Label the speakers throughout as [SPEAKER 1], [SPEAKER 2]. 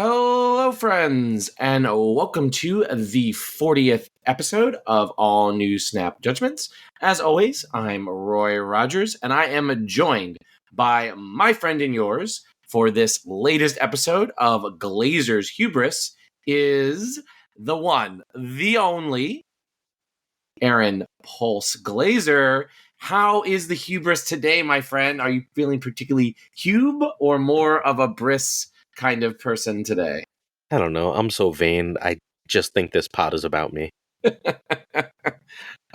[SPEAKER 1] Hello, friends, and welcome to the 40th episode of All New Snap Judgments. As always, I'm Roy Rogers, and I am joined by my friend and yours for this latest episode of Glazer's Hubris is the one, the only, Aaron Pulse Glazer. How is the hubris today, my friend? Are you feeling particularly hube or more of a bris kind of person today?
[SPEAKER 2] I don't know. I'm so vain. I just think this pod is about me.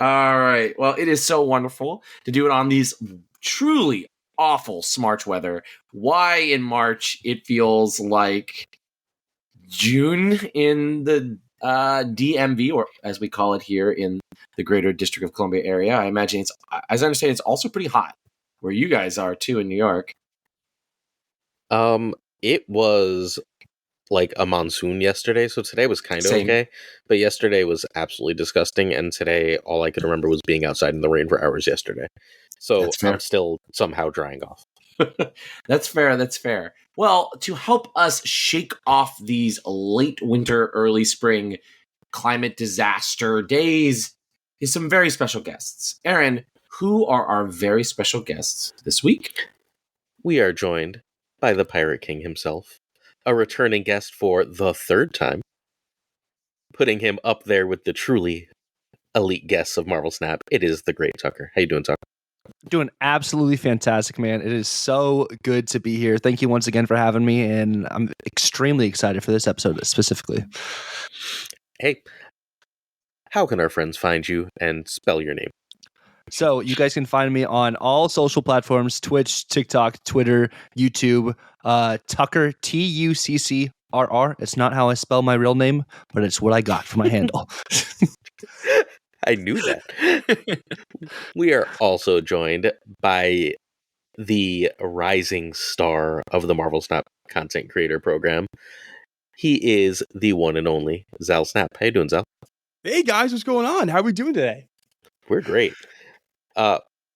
[SPEAKER 1] All right. Well, it is so wonderful to do it on these truly awful March weather. Why in March it feels like June in the DMV, or as we call it here in the Greater District of Columbia area. I imagine it's, as I understand, it's also pretty hot where you guys are too in New York.
[SPEAKER 2] It was like a monsoon yesterday, so today was kind of
[SPEAKER 1] Same.
[SPEAKER 2] okay. But yesterday was absolutely disgusting, and today all I could remember was being outside in the rain for hours yesterday. So I'm still somehow drying off.
[SPEAKER 1] That's fair. That's fair. Well, to help us shake off these late winter, early spring climate disaster days is some very special guests. Aaron, who are our very special guests this week?
[SPEAKER 2] We are joined by the Pirate King himself, a returning guest for the third time, putting him up there with the truly elite guests of Marvel Snap. It is the great Tuccrr. How you doing, Tuccrr?
[SPEAKER 3] Doing absolutely fantastic, man. It is so good to be here. Thank you once again for having me, and I'm extremely excited for this episode specifically.
[SPEAKER 2] Hey, how can our friends find you and spell your name?
[SPEAKER 3] So you guys can find me on all social platforms: Twitch, TikTok, Twitter, YouTube. Tuccrr, Tuccrr. It's not how I spell my real name, but it's what I got for my handle.
[SPEAKER 2] I knew that. We are also joined by the rising star of the Marvel Snap content creator program. He is the one and only ZalSnap. How you doing, Zal?
[SPEAKER 4] Hey guys, what's going on? How are we doing today?
[SPEAKER 2] We're great.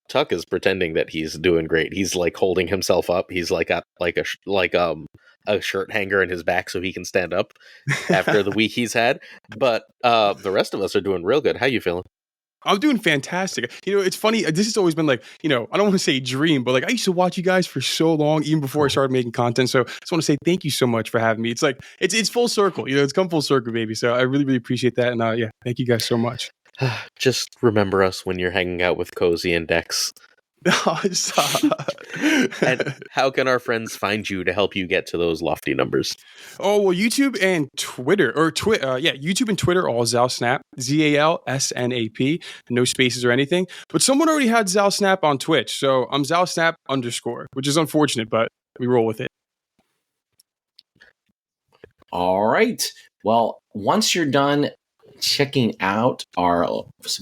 [SPEAKER 2] Tuck is pretending that he's doing great. He's like holding himself up. He's like got a shirt hanger in his back so he can stand up after the week he's had. But the rest of us are doing real good. How you feeling?
[SPEAKER 4] I'm doing fantastic. You know, it's funny. This has always been like, I don't want to say dream, but like I used to watch you guys for so long, even before I started making content. So I just want to say thank you so much for having me. It's like, it's full circle. It's come full circle, baby. So I really, really appreciate that. And yeah, thank you guys so much.
[SPEAKER 2] Just remember us when you're hanging out with Cozy and Dex. And how can our friends find you to help you get to those lofty numbers?
[SPEAKER 4] Oh, well, YouTube and Twitter, YouTube and Twitter, all ZalSnap, ZalSnap, no spaces or anything. But someone already had ZalSnap on Twitch, so I'm ZalSnap _, which is unfortunate, but we roll with it.
[SPEAKER 1] All right. Well, once you're done checking out our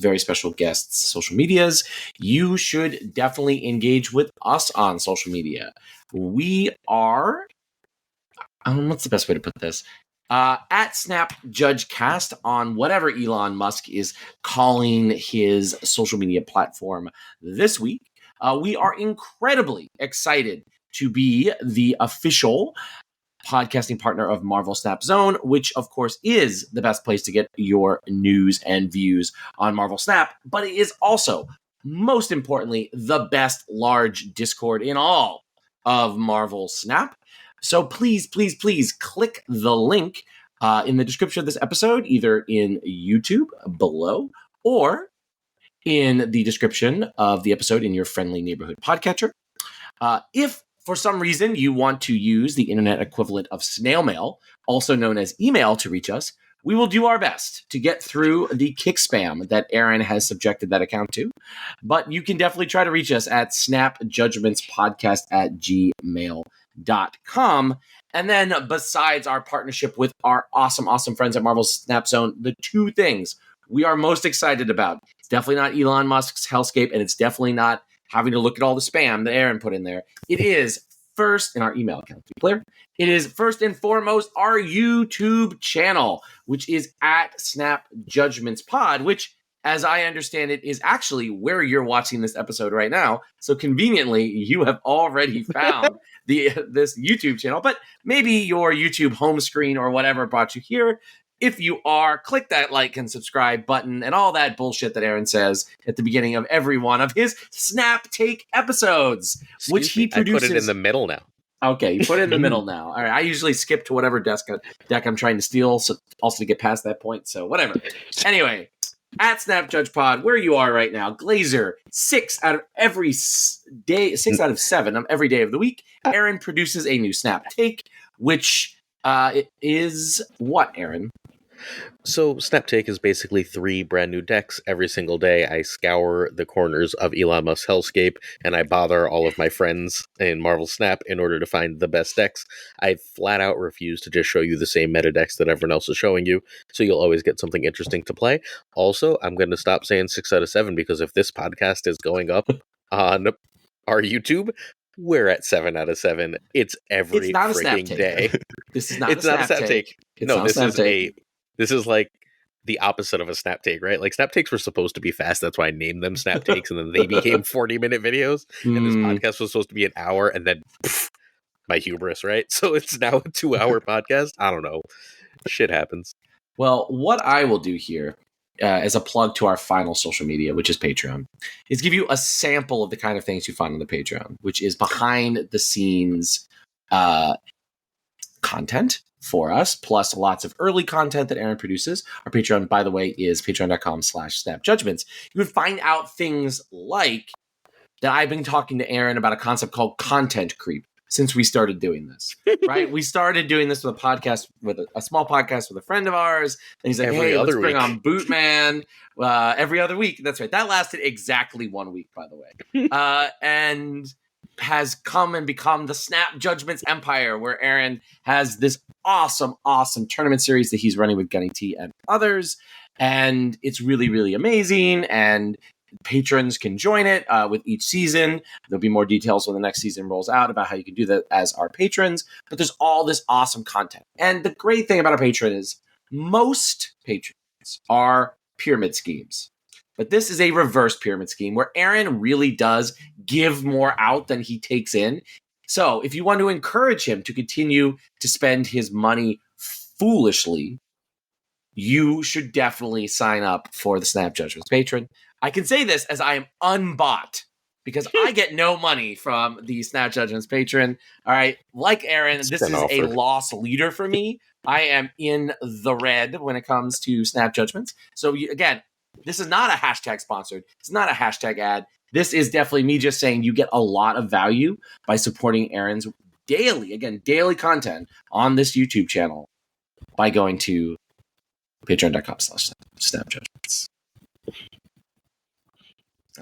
[SPEAKER 1] very special guests' social medias, you should definitely engage with us on social media. We are, what's the best way to put this? At Snap Judge Cast on whatever Elon Musk is calling his social media platform this week. We are incredibly excited to be the official podcasting partner of Marvel Snap Zone, which of course is the best place to get your news and views on Marvel Snap, but it is also, most importantly, the best large Discord in all of Marvel Snap. So please, please, please click the link in the description of this episode, either in YouTube below or in the description of the episode in your friendly neighborhood podcatcher. If for some reason you want to use the internet equivalent of snail mail, also known as email, to reach us, we will do our best to get through the kick spam that Aaron has subjected that account to. But you can definitely try to reach us at snapjudgmentspodcast@gmail.com. And then besides our partnership with our awesome friends at Marvel Snap Zone, the two things we are most excited about, it's definitely not Elon Musk's hellscape, and it's definitely not having to look at all the spam that Aaron put in there. It is first in our email account, player. It is first and foremost our YouTube channel, which is at Snap Judgments Pod, which, as I understand it, is actually where you're watching this episode right now. So conveniently, you have already found this YouTube channel, but maybe your YouTube home screen or whatever brought you here. If you are, click that like and subscribe button and all that bullshit that Aaron says at the beginning of every one of his Snap Take episodes, which he produces.
[SPEAKER 2] I put it in the middle now.
[SPEAKER 1] Okay, you put it in the middle now. All right, I usually skip to whatever deck I'm trying to steal, so also to get past that point. So whatever. Anyway, at Snap Judge Pod, where you are right now, Glazer, 6 out of 7 of every day of the week. Aaron produces a new Snap Take, which it is what, Aaron?
[SPEAKER 2] So Snap Take is basically 3 brand new decks every single day. I scour the corners of Elon Musk's hellscape, and I bother all of my friends in Marvel Snap in order to find the best decks. I flat out refuse to just show you the same meta decks that everyone else is showing you, so you'll always get something interesting to play. Also, I'm going to stop saying 6 out of 7, because if this podcast is going up on our YouTube, we're at 7 out of 7. It's every freaking day.
[SPEAKER 1] This is not a Snap Take.
[SPEAKER 2] This is like the opposite of a Snap Take, right? Like, Snap Takes were supposed to be fast. That's why I named them Snap Takes, and then they became 40-minute videos. And this podcast was supposed to be an hour, and then my hubris, right? So it's now a 2-hour podcast. I don't know. Shit happens.
[SPEAKER 1] Well, what I will do here, as a plug to our final social media, which is Patreon, is give you a sample of the kind of things you find on the Patreon, which is behind the scenes content for us, plus lots of early content that Aaron produces. Our Patreon, by the way, is patreon.com/snapjudgments. You would find out things like that I've been talking to Aaron about a concept called content creep since we started doing this, right? We started doing this with a podcast, with a small podcast with a friend of ours. And he's like, hey, let's bring on Bootman every other week. That's right. That lasted exactly 1 week, by the way. And has come and become the Snap Judgments Empire, where Aaron has this awesome tournament series that he's running with Gunny T and others. And it's really, really amazing. And patrons can join it with each season. There'll be more details when the next season rolls out about how you can do that as our patrons. But there's all this awesome content. And the great thing about a patron is most patrons are pyramid schemes. But this is a reverse pyramid scheme where Aaron really does give more out than he takes in. So if you want to encourage him to continue to spend his money foolishly, you should definitely sign up for the Snap Judgments patron. I can say this as I am unbought, because I get no money from the Snap Judgments patron. All right. Like Aaron, this is a loss leader for me. I am in the red when it comes to Snap Judgments. So again, this is not a hashtag sponsored. It's not a hashtag ad. This is definitely me just saying you get a lot of value by supporting Aaron's daily content on this YouTube channel by going to patreon.com/snapjudgments.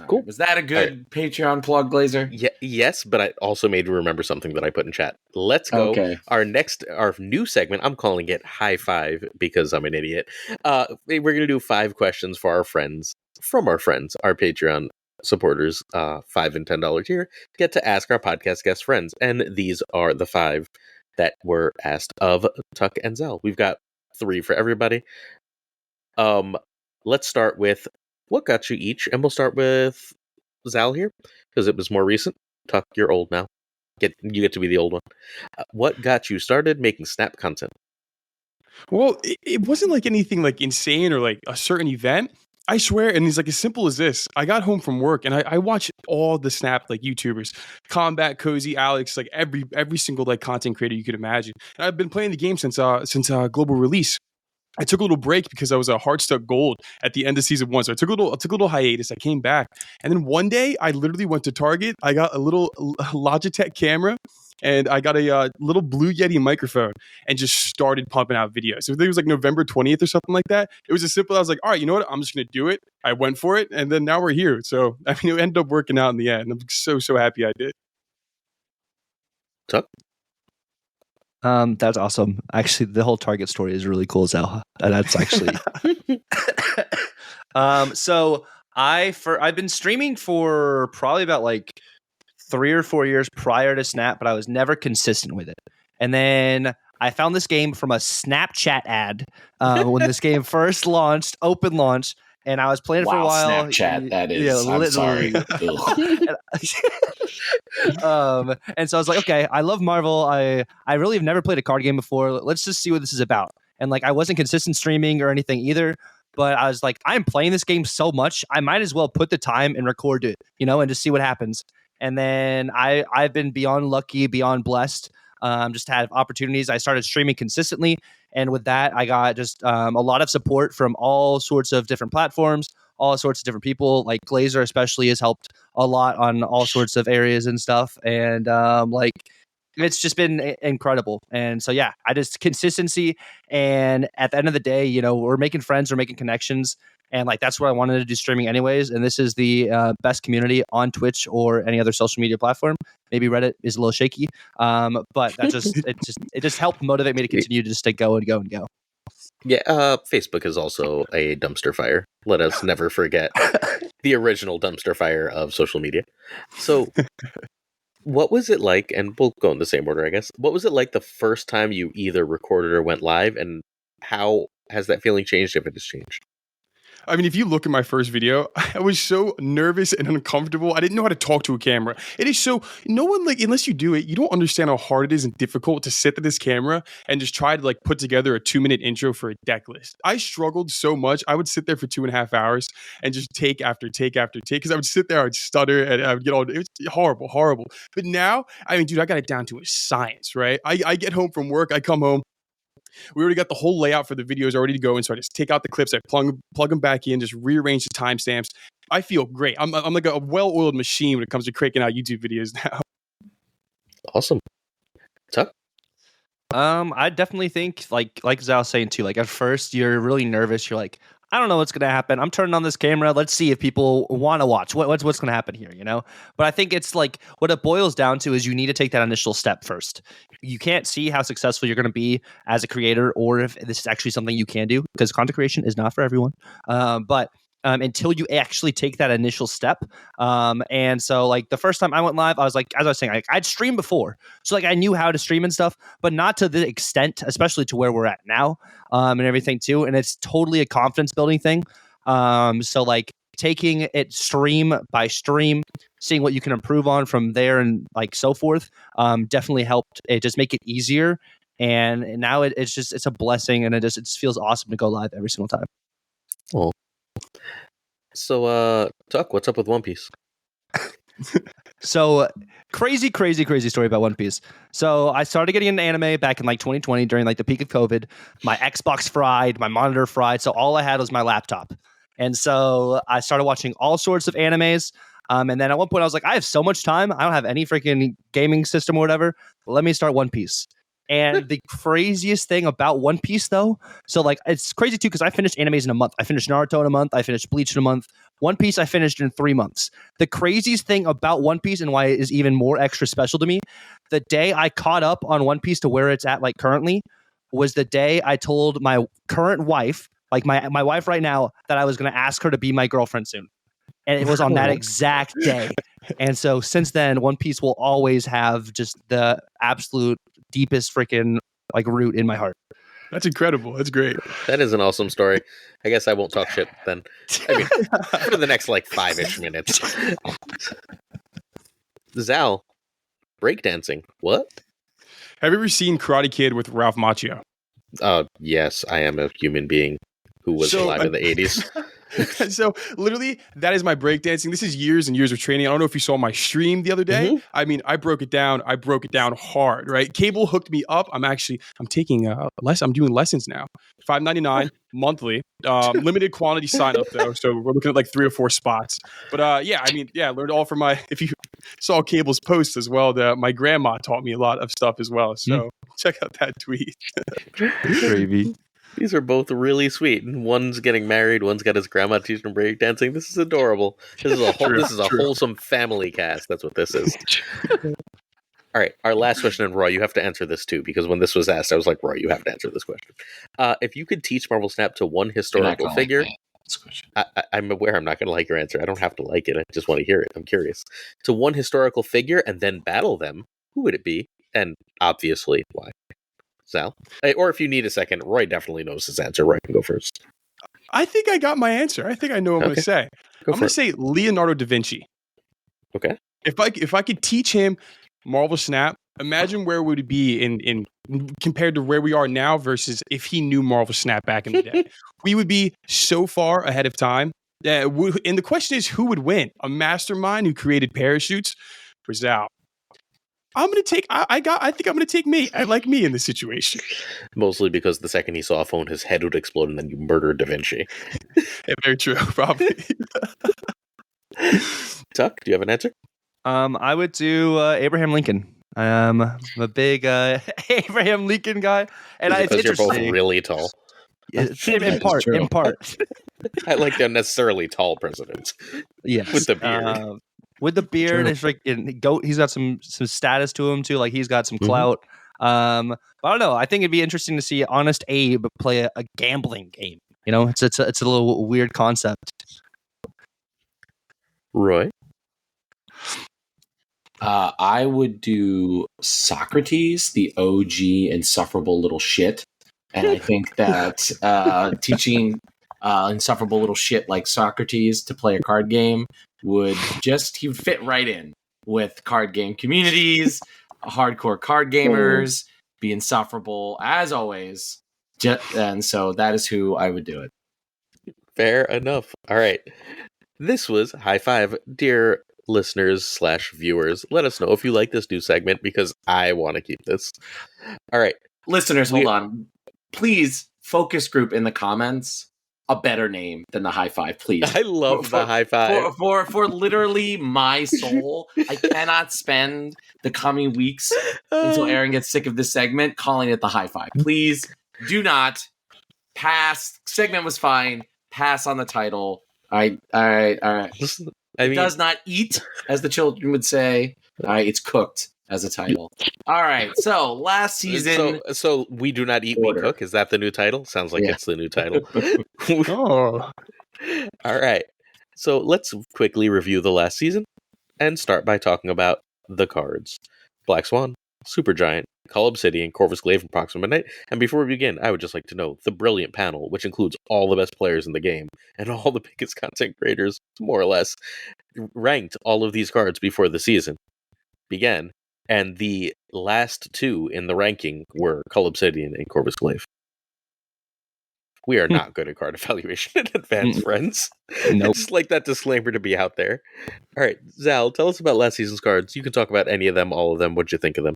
[SPEAKER 2] Cool.
[SPEAKER 1] Was that a good Patreon plug, Glazer?
[SPEAKER 2] Yeah, yes, but I also made me remember something that I put in chat. Let's go. Okay. Our new segment, I'm calling it High Five because I'm an idiot. We're going to do 5 questions for our friends, our Patreon supporters, $5 and $10 here, get to ask our podcast guest friends. And these are the 5 that were asked of Tuck and Zal. We've got 3 for everybody. Let's start with what got you each, and we'll start with Zal here because it was more recent. Tuck, you're old now. You get to be the old one. What got you started making Snap content?
[SPEAKER 4] Well, it wasn't like anything like insane or like a certain event. I swear, and it's like as simple as this. I got home from work and I watched all the Snap like YouTubers, Combat, Cozy, Alex, like every single like content creator you could imagine. And I've been playing the game since global release. I took a little break because I was a hard stuck gold at the end of season 1. So I took a little hiatus. I came back. And then one day I literally went to Target. I got a little Logitech camera and I got a little Blue Yeti microphone and just started pumping out videos. So it was like November 20th or something like that. It was as simple. I was like, all right, you know what? I'm just going to do it. I went for it. And then now we're here. So I mean, it ended up working out in the end. I'm so happy I did.
[SPEAKER 2] Tuck?
[SPEAKER 3] That's awesome. Actually, the whole Target story is really cool, Zal. That's actually. So I've been streaming for probably about like 3 or 4 years prior to Snap, but I was never consistent with it. And then I found this game from a Snapchat ad when this game first launched, open launch. and I was playing it for a
[SPEAKER 1] Wow,
[SPEAKER 3] while.
[SPEAKER 1] Snapchat, that is.
[SPEAKER 3] Yeah,
[SPEAKER 1] I'm sorry.
[SPEAKER 3] literally. And so I was like, okay, I love Marvel. I really have never played a card game before. Let's just see what this is about. And like, I wasn't consistent streaming or anything either, but I was like, I'm playing this game so much, I might as well put the time and record it, and just see what happens. And then I've been beyond lucky, beyond blessed. Just had opportunities. I started streaming consistently, and with that, I got just a lot of support from all sorts of different platforms, all sorts of different people. Like Glazer especially has helped a lot on all sorts of areas and stuff. And it's just been incredible. And so, yeah, I just consistency. And at the end of the day, we're making friends, we're making connections. And like, that's what I wanted to do streaming anyways. And this is the best community on Twitch or any other social media platform. Maybe Reddit is a little shaky. But that it just helped motivate me to continue to just go and go and go.
[SPEAKER 2] Yeah, Facebook is also a dumpster fire. Let us never forget the original dumpster fire of social media. So what was it like, and we'll go in the same order, I guess. What was it like the first time you either recorded or went live, and how has that feeling changed, if it has changed?
[SPEAKER 4] I mean, if you look at my first video, I was so nervous and uncomfortable. I didn't know how to talk to a camera. It is so, no one, like, unless you do it, you don't understand how hard it is and difficult to sit at this camera and just try to like put together a 2-minute intro for a deck list. I struggled so much. I would sit there for 2.5 hours and just take after take after take, because I would sit there, I would stutter, and I would get all, it was horrible, horrible. But now, I mean, dude, I got it down to a science, right? I get home from work, I come home, we already got the whole layout for the videos ready to go. And so I just take out the clips, I plug them back in, just rearrange the timestamps. I feel great. I'm like a well-oiled machine when it comes to cranking out YouTube videos now.
[SPEAKER 2] Awesome. Tuck?
[SPEAKER 3] I definitely think like Zal was saying too, like at first you're really nervous. You're like, I don't know what's gonna happen. I'm turning on this camera. Let's see if people want to watch. What's gonna happen here, But I think it's like what it boils down to is you need to take that initial step first. You can't see how successful you're gonna be as a creator, or if this is actually something you can do, because content creation is not for everyone. But until you actually take that initial step. And so like the first time I went live, I was like, as I was saying, like, I'd streamed before. So like I knew how to stream and stuff, but not to the extent, especially to where we're at now, and everything too. And it's totally a confidence building thing. So like taking it stream by stream, seeing what you can improve on from there and like so forth, definitely helped it just make it easier. And now it's a blessing, and it just feels awesome to go live every single time.
[SPEAKER 2] Oh. So, Tuck, what's up with One Piece?
[SPEAKER 3] So crazy story about One Piece. So I started getting into anime back in like 2020 during like the peak of COVID. My Xbox fried, my monitor fried, so all I had was my laptop. And so I started watching all sorts of animes. And then at one point I was like, I have so much time. I don't have any freaking gaming system or whatever. Let me start One Piece. And the craziest thing about One Piece, though, so like it's crazy too, because I finished animes in a month. I finished Naruto in a month. I finished Bleach in a month. One Piece I finished in 3 months. The craziest thing about One Piece, and why it is even more extra special to me, the day I caught up on One Piece to where it's at like currently, was the day I told my current wife, like my wife right now, that I was going to ask her to be my girlfriend soon. And it was on that exact day. And so since then, One Piece will always have just the absolute deepest freaking like root in my heart.
[SPEAKER 4] That's incredible. That's great.
[SPEAKER 2] That is an awesome story. I guess I won't talk shit then. I mean, for the next like 5-ish minutes. Zal, breakdancing. What?
[SPEAKER 4] Have you ever seen Karate Kid with Ralph Macchio?
[SPEAKER 2] Yes, I am a human being who was alive in the 80s.
[SPEAKER 4] So literally, that is my breakdancing. This is years and years of training. I don't know if you saw my stream the other day. Mm-hmm. I mean, I broke it down hard, right? Cable hooked me up. I'm taking I'm doing lessons now. $5.99 monthly. Limited quantity sign up though. So we're looking at like 3 or 4 spots. But I learned all from if you saw Cable's posts as well, my grandma taught me a lot of stuff as well. So check out that tweet.
[SPEAKER 3] Gravy.
[SPEAKER 2] These are both really sweet. One's getting married. One's got his grandma teaching him breakdancing. This is adorable. This is a wholesome family cast. That's what this is. All right. Our last question, and Roy, you have to answer this too, because when this was asked, I was like, Roy, you have to answer this question. If you could teach Marvel Snap to one historical figure, I'm aware I'm not going to like your answer. I don't have to like it. I just want to hear it. I'm curious. To one historical figure and then battle them, who would it be? And obviously, why? Zal? Or if you need a second, Roy definitely knows his answer. Roy can go first.
[SPEAKER 4] I think I got my answer. I think I know what I'm going to say. I'm going to say Leonardo da Vinci.
[SPEAKER 2] Okay.
[SPEAKER 4] If I could teach him Marvel Snap, imagine where would it be in compared to where we are now versus if he knew Marvel Snap back in the day. We would be so far ahead of time. And the question is, who would win? A mastermind who created parachutes or Zal? I'm gonna take. I think I'm gonna take me. I like me in this situation.
[SPEAKER 2] Mostly because the second he saw a phone, his head would explode, and then you murdered Da Vinci.
[SPEAKER 4] Yeah, very true. Probably.
[SPEAKER 2] Tuck, do you have an answer?
[SPEAKER 3] I would do Abraham Lincoln. I'm a big Abraham Lincoln guy, and
[SPEAKER 2] Is it
[SPEAKER 3] it's
[SPEAKER 2] 'cause you're both
[SPEAKER 3] interesting.
[SPEAKER 2] really tall.
[SPEAKER 3] In part.
[SPEAKER 2] I like the unnecessarily tall president.
[SPEAKER 3] Yes,
[SPEAKER 2] With the beard.
[SPEAKER 3] With the beard,
[SPEAKER 4] True.
[SPEAKER 3] it's like he's got some status to him too. Like he's got some
[SPEAKER 2] Mhm.
[SPEAKER 3] clout. But I don't know. I think it'd be interesting to see Honest Abe play a gambling game. You know, it's a little weird concept.
[SPEAKER 2] Roy?
[SPEAKER 1] I would do Socrates, the OG insufferable little shit. And I think that teaching insufferable little shit like Socrates to play a card game he would fit right in with card game communities, hardcore card gamers, be insufferable as always. And so that is who I would do it.
[SPEAKER 2] Fair enough. All right. This was High Five. Dear listeners / viewers, let us know if you like this new segment because I want to keep this. All right.
[SPEAKER 1] Listeners, hold on. Please, focus group in the comments, a better name than the High Five, please.
[SPEAKER 2] I love the High Five.
[SPEAKER 1] For literally my soul, I cannot spend the coming weeks until Aaron gets sick of this segment calling it the High Five. Please do not pass. Segment was fine. Pass on the title. All right. It does not eat, as the children would say. All right, it's cooked as a title. All right, so last season.
[SPEAKER 2] So we do not eat, we cook. Is that the new title? Sounds like it's the new title.
[SPEAKER 4] Oh.
[SPEAKER 2] All right. So let's quickly review the last season and start by talking about the cards. Black Swan, Supergiant, Call Obsidian, Corvus Glaive, and Proxima Knight. And before we begin, I would just like to know the brilliant panel, which includes all the best players in the game and all the biggest content creators, more or less, ranked all of these cards before the season began. And the last two in the ranking were Call Obsidian and Corvus Glaive. We are not good at card evaluation in advance, friends.
[SPEAKER 3] Nope.
[SPEAKER 2] Just like that disclaimer to be out there. All right, Zal, tell us about last season's cards. You can talk about any of them, all of them. What'd you think of them?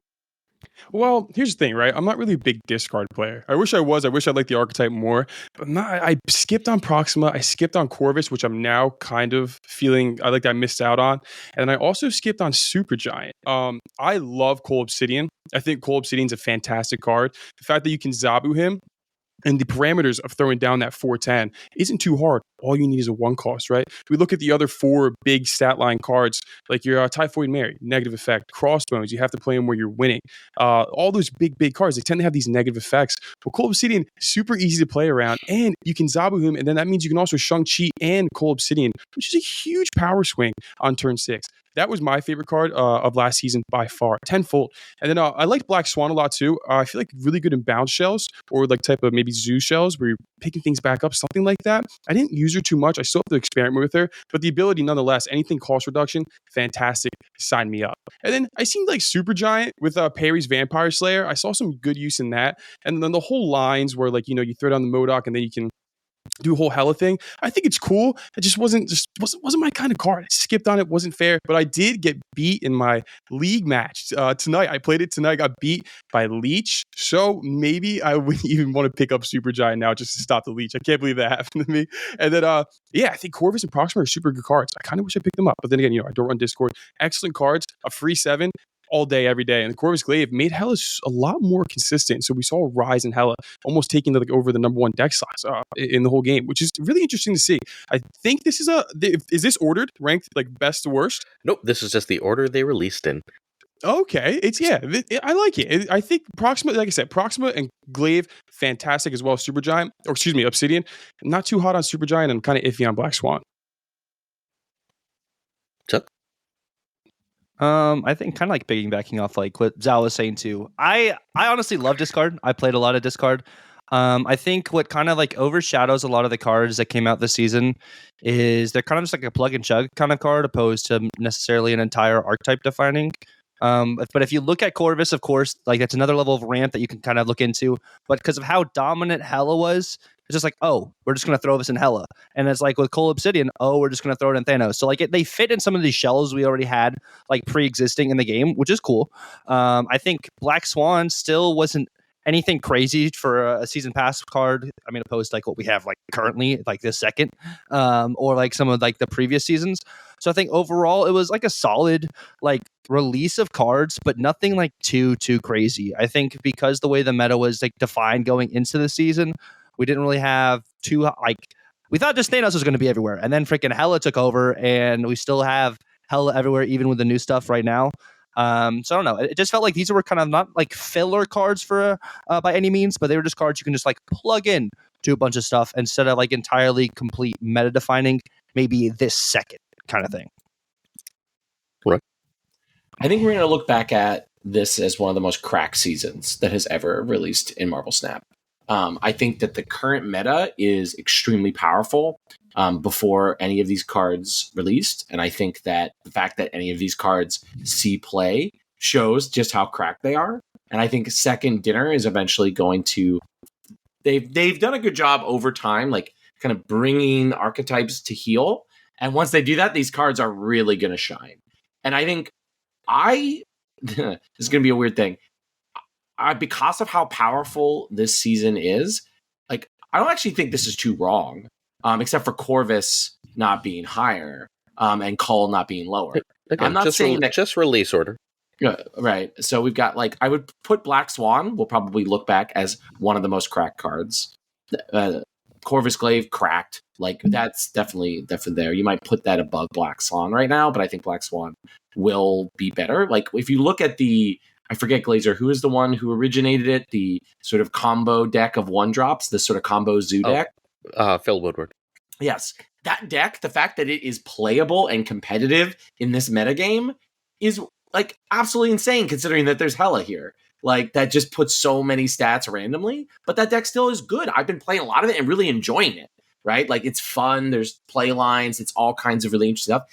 [SPEAKER 4] Well, here's the thing, right? I'm not really a big discard player. I wish I was. I wish I liked the archetype more. But I skipped on Proxima. I skipped on Corvus, which I'm now kind of feeling I missed out on. And I also skipped on Supergiant. I love Cole Obsidian. I think Cole Obsidian's a fantastic card. The fact that you can Zabu him and the parameters of throwing down that 410 isn't too hard. All you need is a 1 cost, right? If we look at the other 4 big stat line cards, like your Typhoid Mary, negative effect, Crossbones, you have to play them where you're winning. All those big cards, they tend to have these negative effects. Well, Cole Obsidian, super easy to play around, and you can Zabu him, and then that means you can also Shang-Chi and Cole Obsidian, which is a huge power swing on turn 6. That was my favorite card of last season by far, tenfold. And then I liked Black Swan a lot too. I feel like really good in bounce shells or like type of maybe zoo shells where you're picking things back up, something like that. I didn't use her too much. I still have to experiment with her, but the ability nonetheless, anything cost reduction, fantastic. Sign me up. And then I seen like Supergiant with Perry's Vampire Slayer. I saw some good use in that. And then the whole lines where like, you throw down the MODOK and then you can do a whole Hella thing. I think it's cool. It just wasn't my kind of card. I skipped on it. Wasn't fair. But I did get beat in my league match tonight. I played it tonight. I got beat by Leech. So maybe I wouldn't even want to pick up Supergiant now just to stop the Leech. I can't believe that happened to me. And then I think Corvus and Proxima are super good cards. I kind of wish I picked them up. But then again, I don't run Discord. Excellent cards. A free 7. All day, every day. And the Corvus Glaive made Hella a lot more consistent. So we saw a rise in Hella, almost taking over the number 1 deck size in the whole game, which is really interesting to see. I think this is this ordered, ranked like best to worst?
[SPEAKER 2] Nope, this is just the order they released in.
[SPEAKER 4] Okay, I like it. I think Proxima, like I said, Proxima and Glaive, fantastic as well. Obsidian, not too hot on Supergiant and kind of iffy on Black Swan.
[SPEAKER 2] Chuck?
[SPEAKER 3] I think kind of like piggybacking off like what Zal was saying too. I honestly love discard. I played a lot of discard. I think what kind of like overshadows a lot of the cards that came out this season is they're kind of just like a plug and chug kind of card, opposed to necessarily an entire archetype defining. But if you look at Corvus, of course, like that's another level of ramp that you can kind of look into. But because of how dominant Hela was, it's just like, oh, we're just gonna throw this in Hela, and it's like with Cole Obsidian, oh, we're just gonna throw it in Thanos. So like they fit in some of these shells we already had like pre-existing in the game, which is cool. I think Black Swan still wasn't anything crazy for a season pass card. I mean, opposed to like what we have like currently, like this second, or like some of like the previous seasons. So I think overall it was like a solid like release of cards, but nothing like too crazy. I think because the way the meta was like defined going into the season, we didn't really have too like we thought just Thanos was going to be everywhere, and then freaking Hela took over, and we still have Hela everywhere, even with the new stuff right now. So I don't know. It just felt like these were kind of not like filler cards for by any means, but they were just cards you can just like plug in to a bunch of stuff instead of like entirely complete meta defining. Maybe this second kind of thing.
[SPEAKER 2] Right.
[SPEAKER 1] I think we're going to look back at this as one of the most cracked seasons that has ever released in Marvel Snap. I think that the current meta is extremely powerful before any of these cards released. And I think that the fact that any of these cards see play shows just how cracked they are. And I think Second Dinner is eventually going to... They've done a good job over time, like kind of bringing archetypes to heel. And once they do that, these cards are really going to shine. And I think this is going to be a weird thing. Because of how powerful this season is, like I don't actually think this is too wrong, except for Corvus not being higher and Cull not being lower.
[SPEAKER 2] Again,
[SPEAKER 1] I'm not saying that
[SPEAKER 2] just release order.
[SPEAKER 1] Right. So we've got like I would put Black Swan. We'll probably look back as one of the most cracked cards. Corvus Glaive cracked. Like that's definitely there. You might put that above Black Swan right now, but I think Black Swan will be better. Like if you look at I forget Glazer, who is the one who originated it, the sort of combo deck of one drops, the sort of combo zoo deck.
[SPEAKER 2] Phil Woodward.
[SPEAKER 1] Yes. That deck, the fact that it is playable and competitive in this metagame is like absolutely insane considering that there's Hela here. Like that just puts so many stats randomly, but that deck still is good. I've been playing a lot of it and really enjoying it, right? Like it's fun. There's play lines. It's all kinds of really interesting stuff.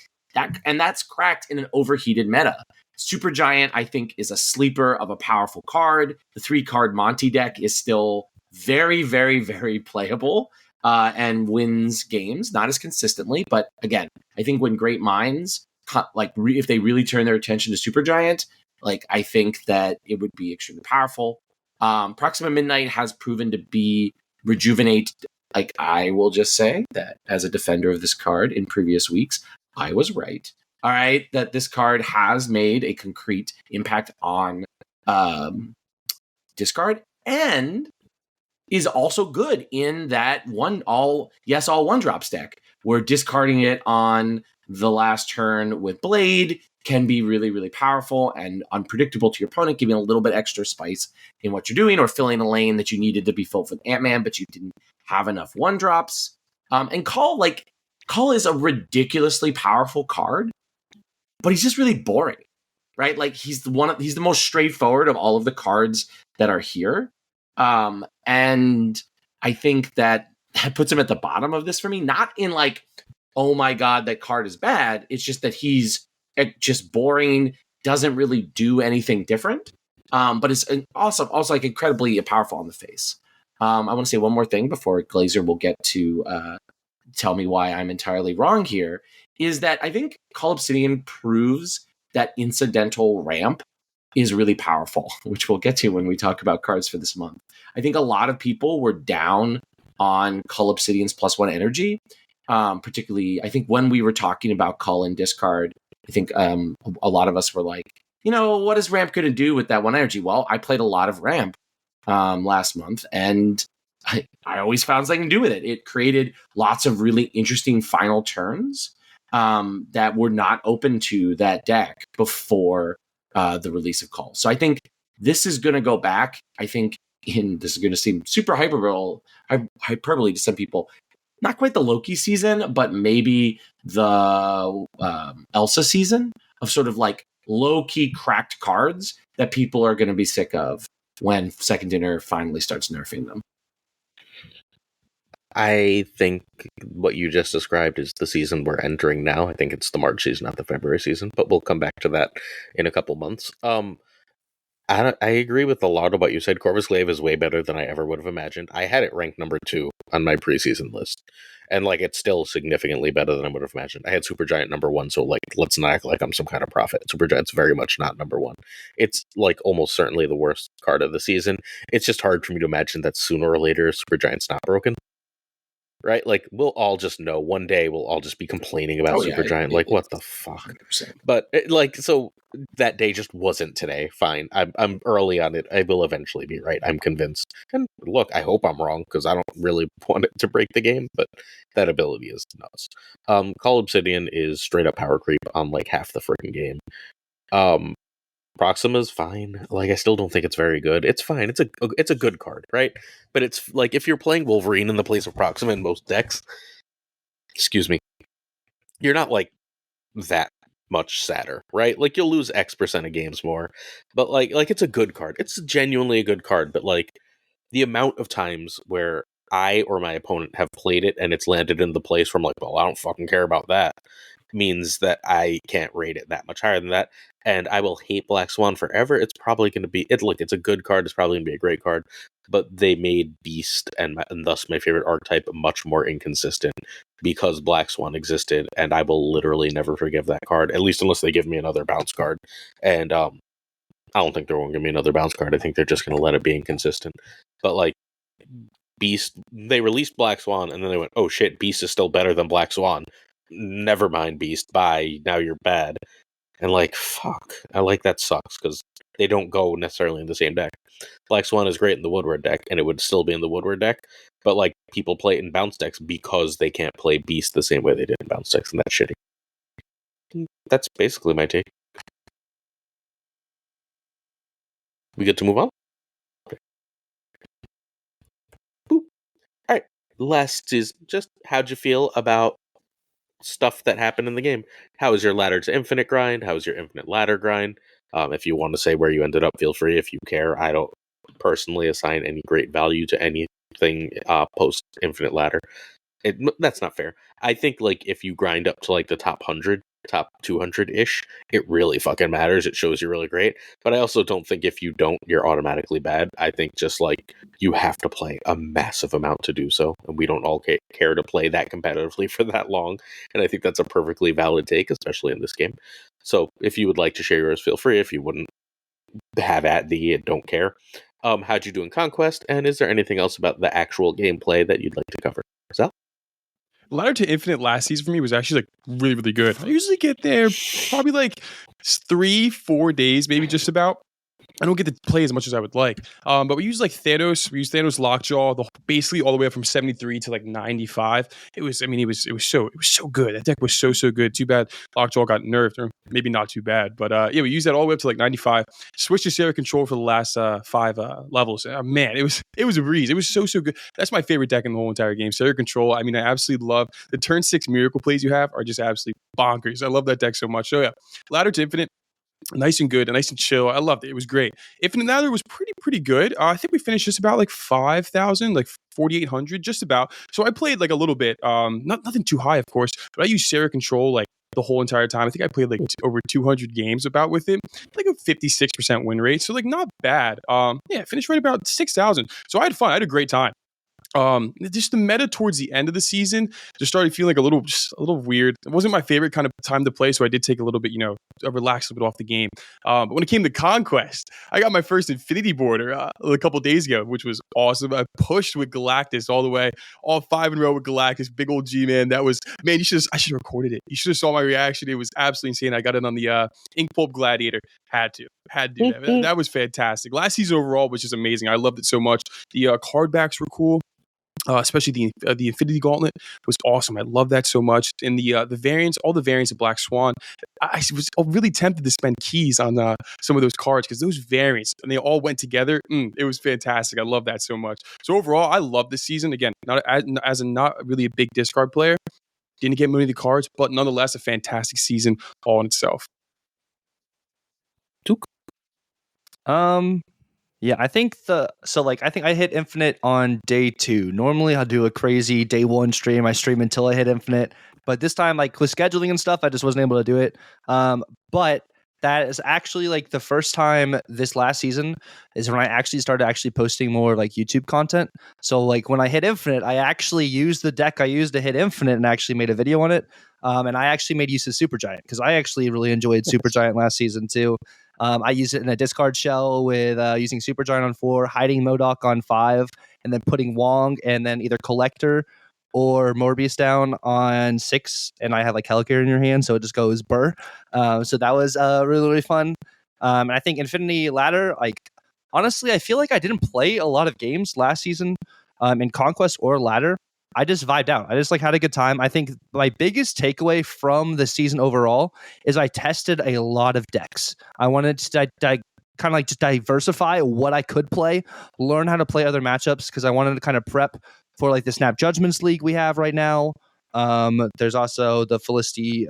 [SPEAKER 1] That's cracked in an overheated meta. Supergiant, I think, is a sleeper of a powerful card. The 3-card Monty deck is still very, very, very playable and wins games, not as consistently. But again, I think when great minds, if they really turn their attention to Supergiant, like I think that it would be extremely powerful. Proxima Midnight has proven to be rejuvenate. Like I will just say that as a defender of this card in previous weeks, I was right. All right, that this card has made a concrete impact on discard and is also good in that all one drops deck where discarding it on the last turn with Blade can be really, really powerful and unpredictable to your opponent, giving a little bit extra spice in what you're doing or filling a lane that you needed to be filled with Ant-Man, but you didn't have enough one drops. And Cull is a ridiculously powerful card, but he's just really boring, right? Like he's the most straightforward of all of the cards that are here. And I think that puts him at the bottom of this for me, not in like, oh my God, that card is bad. It's just that he's just boring, doesn't really do anything different. But it's also like incredibly powerful on the face. I want to say one more thing before Glazer will get to tell me why I'm entirely wrong here, is that I think Cull Obsidian proves that incidental ramp is really powerful, which we'll get to when we talk about cards for this month. I think a lot of people were down on Cull Obsidian's +1 energy, particularly I think when we were talking about Cull and discard, I think a lot of us were like, what is ramp going to do with that 1 energy? Well, I played a lot of ramp last month, and I always found something to do with it. It created lots of really interesting final turns that were not open to that deck before the release of Cull. So I think this is going to go back. I think this is going to seem super hyperbole to some people. Not quite the Loki season, but maybe the Elsa season of sort of like low-key cracked cards that people are going to be sick of when Second Dinner finally starts nerfing them.
[SPEAKER 2] I think what you just described is the season we're entering now. I think it's the March season, not the February season, but we'll come back to that in a couple months. I agree with a lot of what you said. Corvus Glaive is way better than I ever would have imagined. I had it ranked number 2 on my preseason list, and like it's still significantly better than I would have imagined. I had Supergiant number 1, so like let's not act like I'm some kind of prophet. Supergiant's very much not number 1. It's like almost certainly the worst card of the season. It's just hard for me to imagine that sooner or later Supergiant's not broken. Right? Like, we'll all just know. One day, we'll all just be complaining about Supergiant. Like, what the fuck?
[SPEAKER 1] 100%.
[SPEAKER 2] But, so that day just wasn't today. Fine. I'm early on it. I will eventually be right. I'm convinced. And look, I hope I'm wrong, because I don't really want it to break the game, but that ability is nuts. Call Obsidian is straight up power creep on, like, half the freaking game. Proxima's fine. Like, I still don't think it's very good. It's fine. It's a good card, right? But it's like if you're playing Wolverine in the place of Proxima in most decks, excuse me, you're not like that much sadder, right? Like, you'll lose X% of games more, but like it's a good card. It's genuinely a good card, but like the amount of times where I or my opponent have played it and it's landed in the place where I'm like, well, I don't fucking care about that, means that I can't rate it that much higher than that. And I will hate Black Swan forever. It's probably going to be it's a good card. It's probably going to be a great card, but they made Beast and thus my favorite archetype much more inconsistent because Black Swan existed, and I will literally never forgive that card, at least unless they give me another bounce card. And I don't think they're going to give me another bounce card. I think they're just going to let it be inconsistent. But like Beast, they released Black Swan, and then they went, oh shit, Beast is still better than Black Swan. Never mind, Beast. Bye. Now you're bad. And like, fuck. I like that sucks because they don't go necessarily in the same deck. Black Swan is great in the Woodward deck, and it would still be in the Woodward deck, but like people play it in bounce decks because they can't play Beast the same way they did in bounce decks, and that's shitty. That's basically my take. We get to move on? Okay. Boop. Alright. Last is just how'd you feel about stuff that happened in the game? How was your ladder to infinite grind? How was your infinite ladder grind? If you want to say where you ended up, feel free. If you care, I don't personally assign any great value to anything post infinite ladder. That's not fair. I think like if you grind up to like the top 100, top 200-ish, it really fucking matters. It shows you're really great. But I also don't think if you don't, you're automatically bad. I think just like you have to play a massive amount to do so, and we don't all care to play that competitively for that long. And I think that's a perfectly valid take, especially in this game. So if you would like to share yours, feel free. If you wouldn't, have at thee and don't care. How'd you do in Conquest? And is there anything else about the actual gameplay that you'd like to cover? Zal?
[SPEAKER 4] Ladder to Infinite last season for me was actually like really, really good. I usually get there probably like 3-4 days, maybe just about. I don't get to play as much as I would like. But we use like Thanos. We use Thanos Lockjaw, basically all the way up from 73 to like 95. It was so good. That deck was so good. Too bad Lockjaw got nerfed, or maybe not too bad. But yeah, we used that all the way up to like 95. Switched to Sarah Control for the last 5 levels. Man, it was a breeze. It was so good. That's my favorite deck in the whole entire game. Sarah Control. I mean, I absolutely love the turn 6 miracle plays you have are just absolutely bonkers. I love that deck so much. So yeah, Ladder to Infinite. Nice and good, nice and chill. I loved it. It was great. Infinite Ladder was pretty good. I think we finished just about like 5,000, like 4,800, just about. So I played like a little bit. Nothing too high, of course, but I used Sarah Control like the whole entire time. I think I played like over 200 games about with it, like a 56% win rate. So like not bad. Yeah, finished right about 6,000. So I had fun. I had a great time. Just the meta towards the end of the season just started feeling like a little weird. It wasn't my favorite kind of time to play, so I did take a little bit, relax a little bit off the game. But when it came to Conquest, I got my first Infinity Border a couple days ago, which was awesome. I pushed with Galactus all the way, all 5 in a row with Galactus, big old G man. That was, man, I should have recorded it. You should have saw my reaction. It was absolutely insane. I got it on the Ink Pulp Gladiator. Had to do that. That was fantastic. Last season overall was just amazing. I loved it so much. The card backs were cool. Especially the Infinity Gauntlet was awesome. I love that so much. And the variants, all the variants of Black Swan, I was really tempted to spend keys on some of those cards because those variants, and they all went together. It was fantastic. I love that so much. So overall, I love this season. Again, not really a big discard player. Didn't get many of the cards, but nonetheless, a fantastic season all in itself.
[SPEAKER 3] Yeah, Yeah, I think I think I hit infinite on day 2. Normally I'll do a crazy day 1 stream. I stream until I hit infinite, but this time, like with scheduling and stuff, I just wasn't able to do it. But that is actually like the first time this last season is when I actually started posting more like YouTube content. So like when I hit infinite, I actually used the deck I used to hit infinite and actually made a video on it. And I actually made use of Supergiant because I actually really enjoyed Supergiant last season too. I used it in a discard shell with using Supergiant on 4, hiding Modok on 5, and then putting Wong and then either Collector or Morbius down on 6. And I have like Helicarrier in your hand, so it just goes burr. So that was really, really fun. And I think Infinity Ladder, like, honestly, I feel like I didn't play a lot of games last season in Conquest or Ladder. I just vibed out. I just like had a good time. I think my biggest takeaway from the season overall is I tested a lot of decks. I wanted to kind of like just diversify what I could play, learn how to play other matchups because I wanted to kind of prep for like the Snap Judgments League we have right now. There's also the Felicity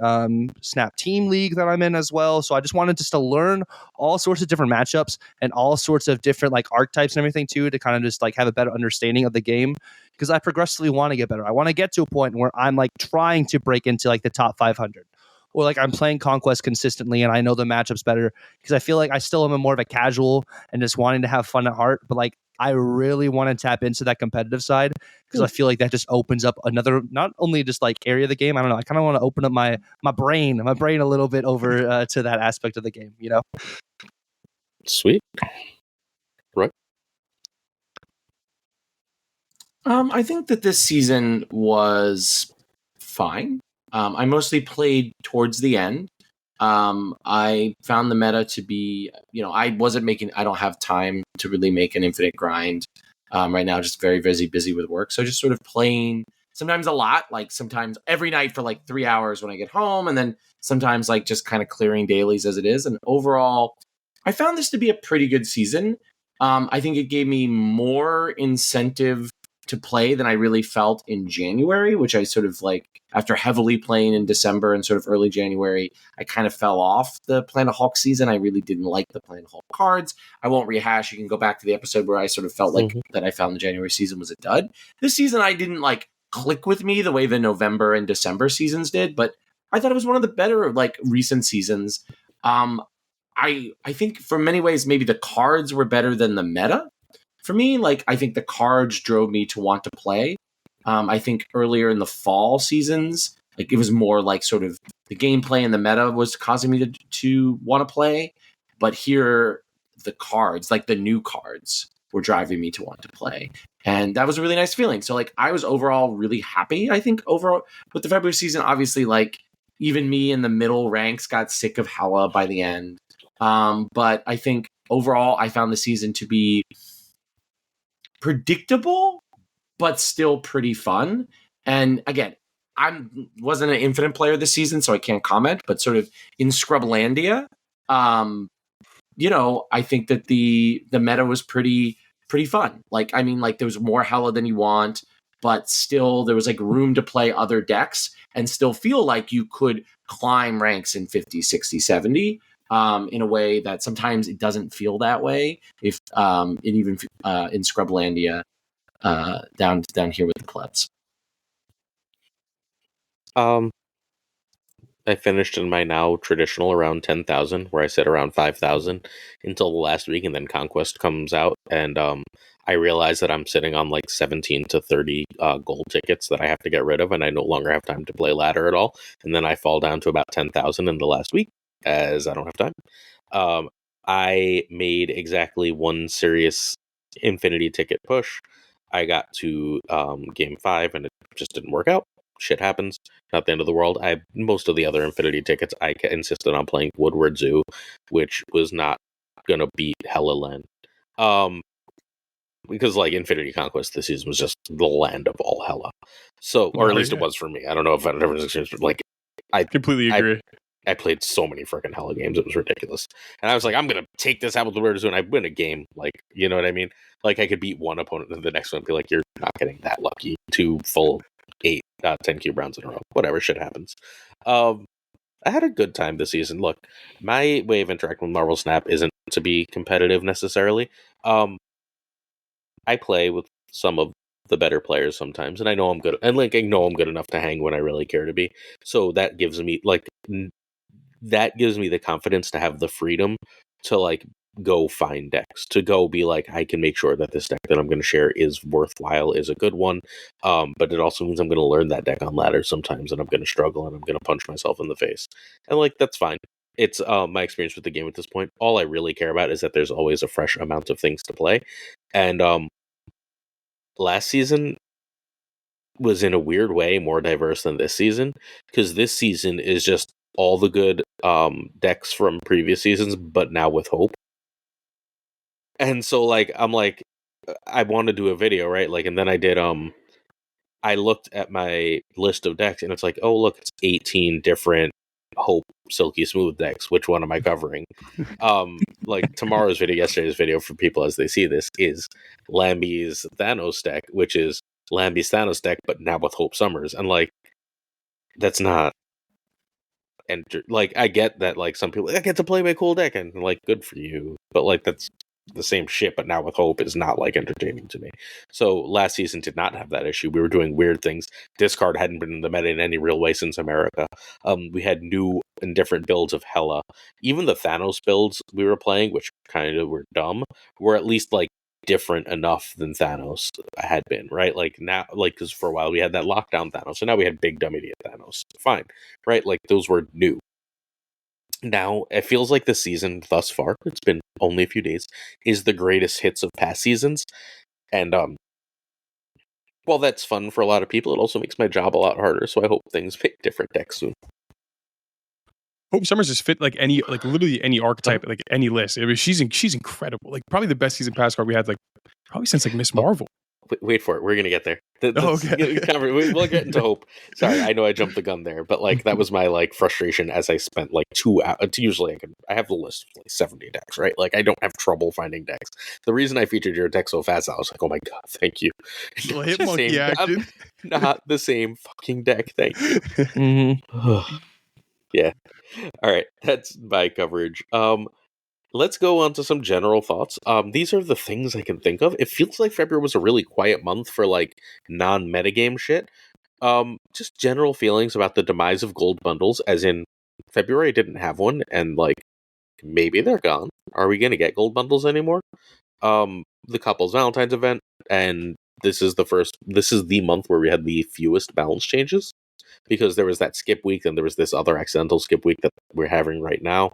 [SPEAKER 3] Snap Team League that I'm in as well. So I just wanted just to learn all sorts of different matchups and all sorts of different like archetypes and everything too, to kind of just like have a better understanding of the game, because I progressively want to get better. I want to get to a point where I'm like trying to break into like the top 500, or like I'm playing Conquest consistently and I know the matchups better, because I feel like I still am more of a casual and just wanting to have fun at heart. But like I really want to tap into that competitive side, because I feel like that just opens up another, not only just like area of the game. I don't know. I kind of want to open up my brain a little bit over to that aspect of the game, you know?
[SPEAKER 2] Sweet. Right.
[SPEAKER 1] I think that this season was fine. I mostly played towards the end. I found the meta to be, I don't have time to really make an infinite grind right now, just very, very busy with work. So just sort of playing sometimes a lot, like sometimes every night for like 3 hours when I get home, and then sometimes like just kind of clearing dailies as it is. And overall, I found this to be a pretty good season. I think it gave me more incentive to play than I really felt in January, which I sort of like after heavily playing in December and sort of early January, I kind of fell off the Planet Hulk season. I really didn't like the Planet Hulk cards. I won't rehash. You can go back to the episode where I sort of felt like that I found the January season was a dud. This season, I didn't like click with me the way the November and December seasons did, but I thought it was one of the better like recent seasons. I think for many ways, maybe the cards were better than the meta. For me, like, I think the cards drove me to want to play. I think earlier in the fall seasons, like it was more like sort of the gameplay and the meta was causing me to want to play. But here, the cards, like the new cards, were driving me to want to play. And that was a really nice feeling. So like I was overall really happy, I think, overall with the February season. Obviously, like even me in the middle ranks got sick of Hela by the end. But I think overall I found the season to be predictable, but still pretty fun. And again, I wasn't an infinite player this season, so I can't comment, but sort of in Scrublandia, I think that the meta was pretty fun. Like, I mean, like there was more Hela than you want, but still there was like room to play other decks and still feel like you could climb ranks in 50, 60, 70. In a way that sometimes it doesn't feel that way. If it even in Scrublandia down here with the plebs.
[SPEAKER 2] I finished in my now traditional around 10,000, where I sit around 5,000 until the last week, and then Conquest comes out, and I realize that I'm sitting on like 17 to 30 gold tickets that I have to get rid of, and I no longer have time to play ladder at all. And then I fall down to about 10,000 in the last week, as I don't have time. I made exactly one serious infinity ticket push. I got to game 5, and it just didn't work out. Shit happens. Not the end of the world. Most of the other infinity tickets, I insisted on playing Woodward Zoo, which was not gonna beat Hela Land. Because like Infinity Conquest this season was just the land of all Hela. So, or at least it was for me. I don't know if everyone's experience, but like I
[SPEAKER 4] completely agree.
[SPEAKER 2] I played so many freaking Hela games, it was ridiculous. And I was like, I'm gonna take this out with Woodward Zoo, and I win a game. Like, you know what I mean? Like I could beat one opponent, and the next one be like, you're not getting that lucky. 2 full 10 cube rounds in a row. Whatever, shit happens. I had a good time this season. Look, my way of interacting with Marvel Snap isn't to be competitive necessarily. I play with some of the better players sometimes, and I know I'm good, and like I know I'm good enough to hang when I really care to be. So that gives me the confidence to have the freedom to like go find decks, to go be like, I can make sure that this deck that I'm going to share is worthwhile, is a good one. But it also means I'm going to learn that deck on ladder sometimes, and I'm going to struggle, and I'm going to punch myself in the face, and like that's fine. It's my experience with the game at this point. All I really care about is that there's always a fresh amount of things to play, and last season was in a weird way more diverse than this season, because this season is just all the good decks from previous seasons, but now with hope. And so like I'm like, I want to do a video, right? Like, and then I did I looked at my list of decks and it's like, oh look, it's 18 different hope silky smooth decks. Which one am I covering? Like yesterday's video for people as they see this is Lambie's Thanos deck, which is Lambie's Thanos deck, but now with Hope Summers. And like, that's not like, I get that like some people, I get to play my cool deck, and like, good for you, but like that's the same shit, but now with hope is not like entertaining to me. So last season did not have that issue. We were doing weird things. Discard hadn't been in the meta in any real way since America. We had new and different builds of Hela. Even the Thanos builds we were playing, which kind of were dumb, were at least like different enough than Thanos had been, right? Like now, like, because for a while we had that lockdown Thanos, and now we had big dumb idiot Thanos. Fine, right? Like those were new. Now, it feels like this season thus far, it's been only a few days, is the greatest hits of past seasons. And while that's fun for a lot of people, it also makes my job a lot harder, so I hope things pick different decks soon.
[SPEAKER 4] Hope Summers is fit like any, like literally any archetype, like any list. I mean, she's incredible. Like probably the best season pass card we had, like probably since like Miss Marvel.
[SPEAKER 2] Wait for it. We're gonna get there.
[SPEAKER 4] Okay.
[SPEAKER 2] We'll get into hope. Sorry, I know I jumped the gun there, but like that was my like frustration as I spent like 2 hours. Usually, I have the list of like 70 decks, right? Like I don't have trouble finding decks. The reason I featured your deck so fast, I was like, oh my god, thank you.
[SPEAKER 4] Hit monkey action.
[SPEAKER 2] Not the same fucking deck. Thank you.
[SPEAKER 3] Mm-hmm.
[SPEAKER 2] Yeah. All right, that's my coverage. Let's go on to some general thoughts. These are the things I can think of. It feels like February was a really quiet month for like non-metagame shit. Just general feelings about the demise of gold bundles, as in February didn't have one, and like maybe they're gone. Are we gonna get gold bundles anymore? The couple's Valentine's event, and this is the month where we had the fewest balance changes, because there was that skip week, and there was this other accidental skip week that we're having right now.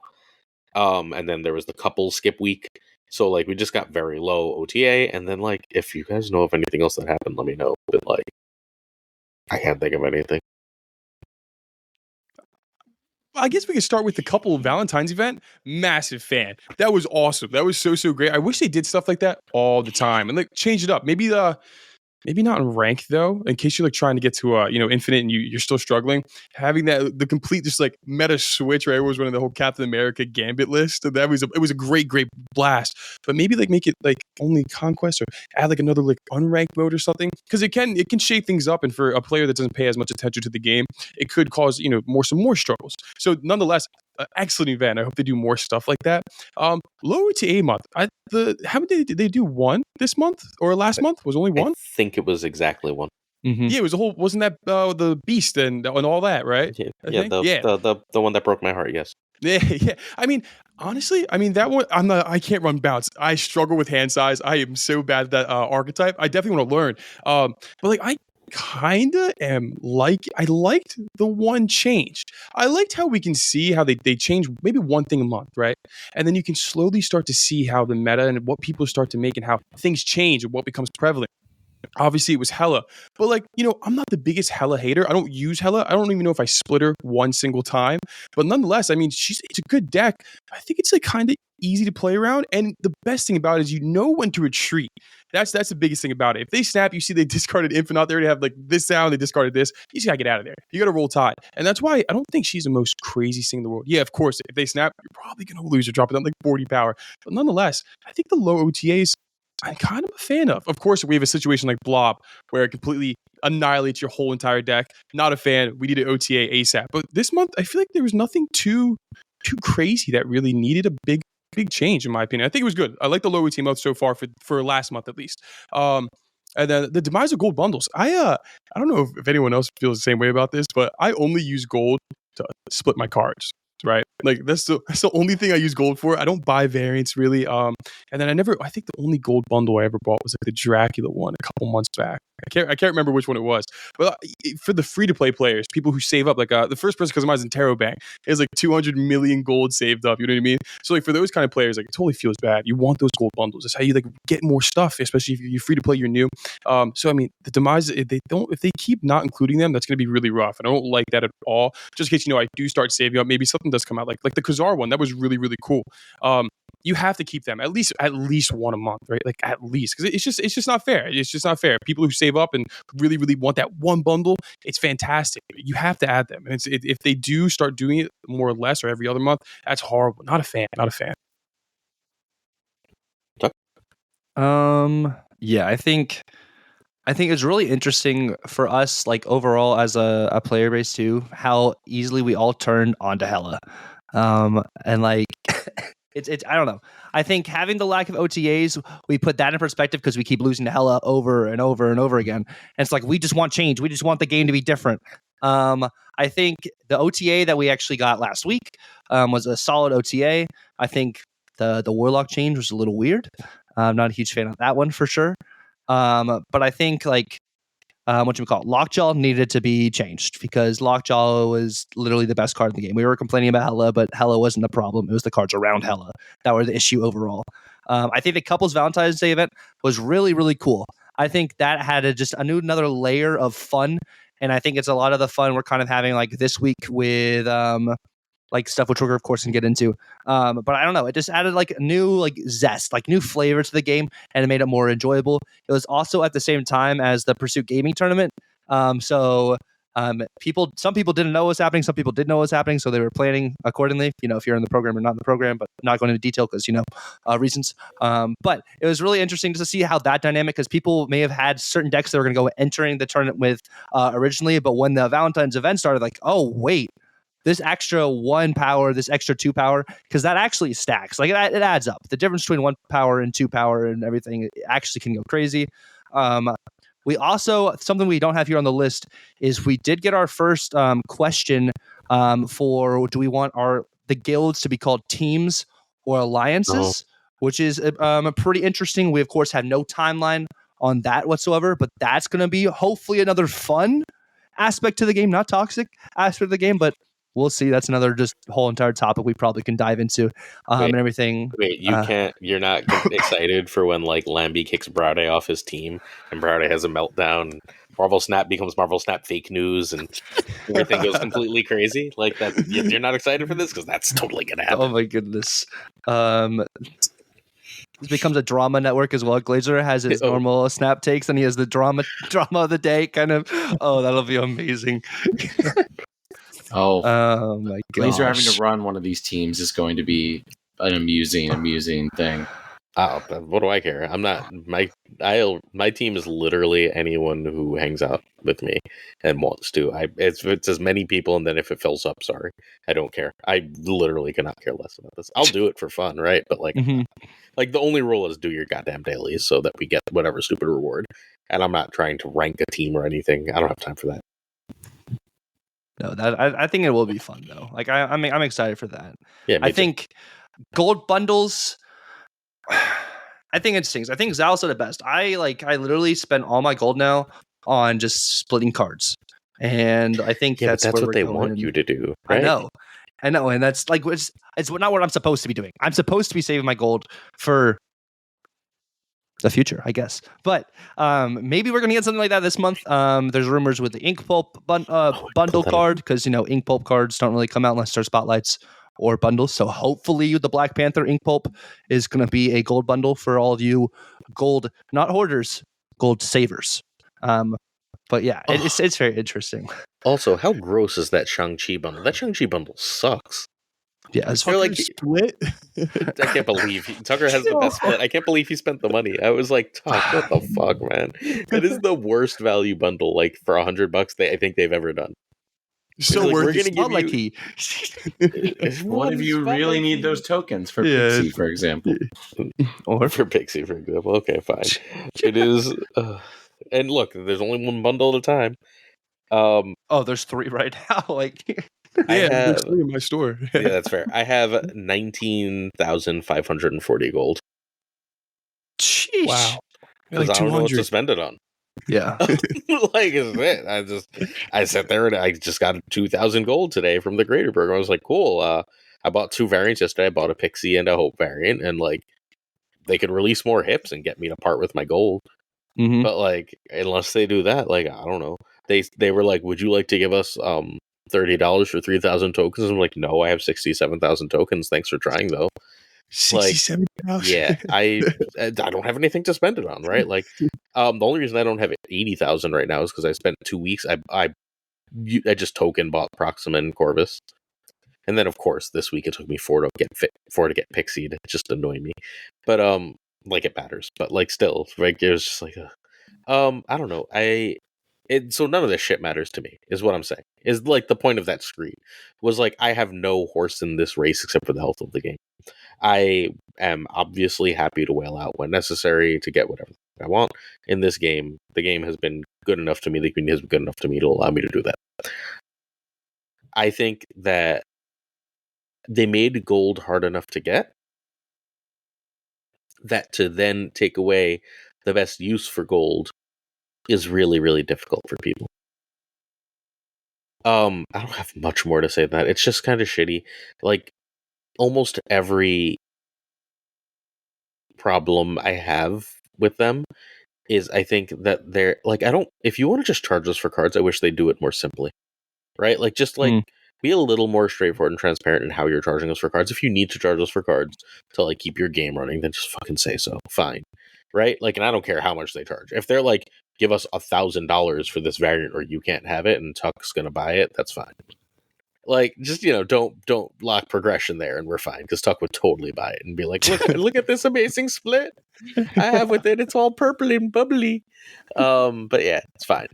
[SPEAKER 2] And then there was the couple skip week. So like we just got very low OTA, and then like if you guys know of anything else that happened, let me know. But like I can't think of anything.
[SPEAKER 4] I guess we could start with the couple Valentine's event. Massive fan. That was awesome. That was so great. I wish they did stuff like that all the time and like change it up. Maybe not in rank though, in case you're like trying to get to infinite and you're still struggling. Having the complete just like meta switch, right? I was running the whole Captain America Gambit list. It was a great blast. But maybe like make it like only conquest, or add like another like unranked mode or something, because it can shake things up. And for a player that doesn't pay as much attention to the game, it could cause some more struggles. So nonetheless, excellent event. I hope they do more stuff like that. Lower to A month. How many did they do? One this month or last month? Was only one?
[SPEAKER 2] I think it was exactly one.
[SPEAKER 3] Mm-hmm.
[SPEAKER 4] Yeah, it was a whole. Wasn't that the Beast and all that, right?
[SPEAKER 2] The one that broke my heart. Yes.
[SPEAKER 4] Yeah. I mean, honestly, that one. I can't run bounce. I struggle with hand size. I am so bad at that archetype. I definitely want to learn. But like I kinda am I liked the one change. I liked how we can see how they change maybe one thing a month, right? And then you can slowly start to see how the meta and what people start to make and how things change and what becomes prevalent. Obviously, it was Hela, but like, I'm not the biggest Hela hater. I don't use Hela. I don't even know if I split her one single time, but nonetheless, I mean, it's a good deck. I think it's like kind of easy to play around, and the best thing about it is when to retreat. That's the biggest thing about it. If they snap, you see they discarded Infinite. They already have like this sound. They discarded this. You just gotta get out of there. You gotta roll tide, and that's why I don't think she's the most crazy thing in the world. Yeah, of course, if they snap, you're probably gonna lose or drop it down like 40 power. But nonetheless, I think the low OTAs, I'm kind of a fan of. Of course, we have a situation like Blob where it completely annihilates your whole entire deck. Not a fan. We need an OTA ASAP. But this month, I feel like there was nothing too crazy that really needed a big change, in my opinion. I think it was good. I like the low OTA month so far for last month at least. And then the demise of gold bundles. I don't know if anyone else feels the same way about this, but I only use gold to split my cards. Right, like that's the only thing I use gold for. I don't buy variants really. And then I think the only gold bundle I ever bought was like the Dracula one a couple months back. I can't remember which one it was. But for the free to play players, people who save up, like the first person customized in Tarot Bank is like 200 million gold saved up. You know what I mean? So like for those kind of players, like it totally feels bad. You want those gold bundles. That's how you like get more stuff, especially if you're free to play. You're new. So I mean, the demise if they keep not including them, that's going to be really rough. And I don't like that at all. Just in case I do start saving up. Maybe something does come out like the Khazar one. That was really cool. You have to keep them at least one a month, right? Like at least, because it's just not fair. It's just not fair. People who save up and really want that one bundle, it's fantastic. You have to add them, and if they do start doing it more or less or every other month, that's horrible. Not a fan.
[SPEAKER 3] Yeah, I think it's really interesting for us, like overall as a player base too, how easily we all turn onto Hela. And like it's I don't know. I think having the lack of OTAs, we put that in perspective because we keep losing to Hela over and over and over again. And it's like we just want change. We just want the game to be different. I think the OTA that we actually got last week was a solid OTA. I think the Warlock change was a little weird. I'm not a huge fan of that one for sure. But I think like Lockjaw needed to be changed because Lockjaw was literally the best card in the game. We were complaining about Hela, but Hela wasn't the problem. It was the cards around Hela that were the issue overall. I think the couples Valentine's Day event was really cool. I think that had another layer of fun, and I think it's a lot of the fun we're kind of having like this week with like stuff which we're of course gonna get into. But I don't know, it just added like new like zest, like new flavor to the game, and it made it more enjoyable. It was also at the same time as the Pursuit Gaming tournament. Some people didn't know what was happening, some people did know what was happening, so they were planning accordingly, if you're in the program or not in the program, but not going into detail because reasons. But it was really interesting to see how that dynamic, because people may have had certain decks that were going to go entering the tournament with originally, but when the Valentine's event started, like, oh wait, this extra 1 power, this extra 2 power, because that actually stacks. Like it adds up. The difference between 1 power and 2 power and everything actually can go crazy. We also, something we don't have here on the list is we did get our first question for do we want the guilds to be called teams or alliances, which is pretty interesting. We of course have no timeline on that whatsoever, but that's going to be hopefully another fun aspect to the game, not toxic aspect of the game, but we'll see. That's another just whole entire topic we probably can dive into and everything.
[SPEAKER 2] Wait, you're not excited for when like Lambie kicks Brade off his team and Brade has a meltdown. Marvel Snap becomes Marvel Snap fake news and everything goes completely crazy. Like that, you're not excited for this because that's totally gonna happen.
[SPEAKER 3] Oh my goodness. This becomes a drama network as well. Glazer has his normal Snap takes, and he has the drama of the day kind of. Oh, that'll be amazing.
[SPEAKER 1] Oh
[SPEAKER 3] my god!
[SPEAKER 1] Glazer having to run one of these teams is going to be an amusing thing.
[SPEAKER 2] Oh, what do I care? I'm not my team is literally anyone who hangs out with me and wants to. It's as many people, and then if it fills up, sorry, I don't care. I literally cannot care less about this. I'll do it for fun, right? But like, like the only rule is do your goddamn dailies so that we get whatever stupid reward. And I'm not trying to rank a team or anything. I don't have time for that.
[SPEAKER 3] No, I think it will be fun though. Like I'm excited for that.
[SPEAKER 2] Yeah,
[SPEAKER 3] I think gold bundles. I think it stings. I think Zal's the best. I literally spend all my gold now on just splitting cards, and I think that's
[SPEAKER 2] what they want you to do. Right?
[SPEAKER 3] I know, and that's like it's not what I'm supposed to be doing. I'm supposed to be saving my gold for the future, I guess. But maybe we're going to get something like that this month. There's rumors with the Ink Pulp bundle card, because Ink Pulp cards don't really come out unless they're spotlights or bundles. So hopefully the Black Panther Ink Pulp is going to be a gold bundle for all of you gold, not hoarders, gold savers. But yeah, it's very interesting.
[SPEAKER 2] Also, how gross is that Shang-Chi bundle? That Shang-Chi bundle sucks.
[SPEAKER 3] Yeah, it's
[SPEAKER 2] They're like,
[SPEAKER 4] split.
[SPEAKER 2] I can't believe Tuccrr has the best split. I can't believe he spent the money. I was like, Tuck, what the fuck, man? That is the worst value bundle, like for $100 I think they've ever done.
[SPEAKER 4] So
[SPEAKER 2] like,
[SPEAKER 4] worth
[SPEAKER 2] we're
[SPEAKER 4] it.
[SPEAKER 2] gonna
[SPEAKER 3] It's not
[SPEAKER 2] give
[SPEAKER 3] like
[SPEAKER 2] you.
[SPEAKER 3] he.
[SPEAKER 1] What if you really need those tokens for
[SPEAKER 3] Yeah.
[SPEAKER 1] Pixie, for example?
[SPEAKER 3] Or
[SPEAKER 2] For Pixie, for example? Okay, fine. It is. And look, there's only one bundle at a time.
[SPEAKER 3] oh, there's 3 right now. Like,
[SPEAKER 2] I
[SPEAKER 4] Yeah, there's
[SPEAKER 2] have.
[SPEAKER 4] 3 in my store.
[SPEAKER 2] Yeah, that's fair. I have 19,540 gold
[SPEAKER 3] sheesh.
[SPEAKER 4] Wow.
[SPEAKER 2] because
[SPEAKER 4] Like
[SPEAKER 2] I don't know what to
[SPEAKER 4] 200.
[SPEAKER 2] spend it on.
[SPEAKER 3] Yeah.
[SPEAKER 2] Like, is it? I sat there and I just got 2,000 gold today from the Greater Program. I was like, cool. I bought 2 variants yesterday. I bought a Pixie and a Hope variant, and like, they could release more hips and get me to part with my gold.
[SPEAKER 3] Mm-hmm.
[SPEAKER 2] But like, unless they do that, like, I don't know. They were like, would you like to give us $30 for 3,000 tokens? I'm like, no, I have 67,000 tokens. Thanks for trying, though.
[SPEAKER 4] 67,000.
[SPEAKER 2] Yeah, I don't have anything to spend it on, right? Like, the only reason I don't have 80,000 right now is because I spent 2 weeks. I just token bought Proxima and Corvus, and then of course this week it took me 4 to get Pixie to just annoy me. But like, it matters, but like, still, like, it was just like, I don't know. So none of this shit matters to me, is what I'm saying. Is like the point of that screen was like, I have no horse in this race except for the health of the game. I am obviously happy to whale out when necessary to get whatever I want in this game. The game has been good enough to me. The community has been good enough to me to allow me to do that. I think that they made gold hard enough to get, that to then take away the best use for gold is really, really difficult for people. I don't have much more to say than that. It's just kind of shitty. Like, almost every problem I have with them is, I think that they're like, if you want to just charge us for cards, I wish they'd do it more simply, right? Like, just like, be a little more straightforward and transparent in how you're charging us for cards. If you need to charge us for cards to like keep your game running, then just fucking say so. Fine, right? Like, and I don't care how much they charge. If they're like, give us $1,000 for this variant or you can't have it, and Tuck's gonna buy it, that's fine. Like, just, don't lock progression there, and we're fine, because Tuck would totally buy it and be like, look at this amazing split I have with it. It's all purple and bubbly. But yeah, it's fine.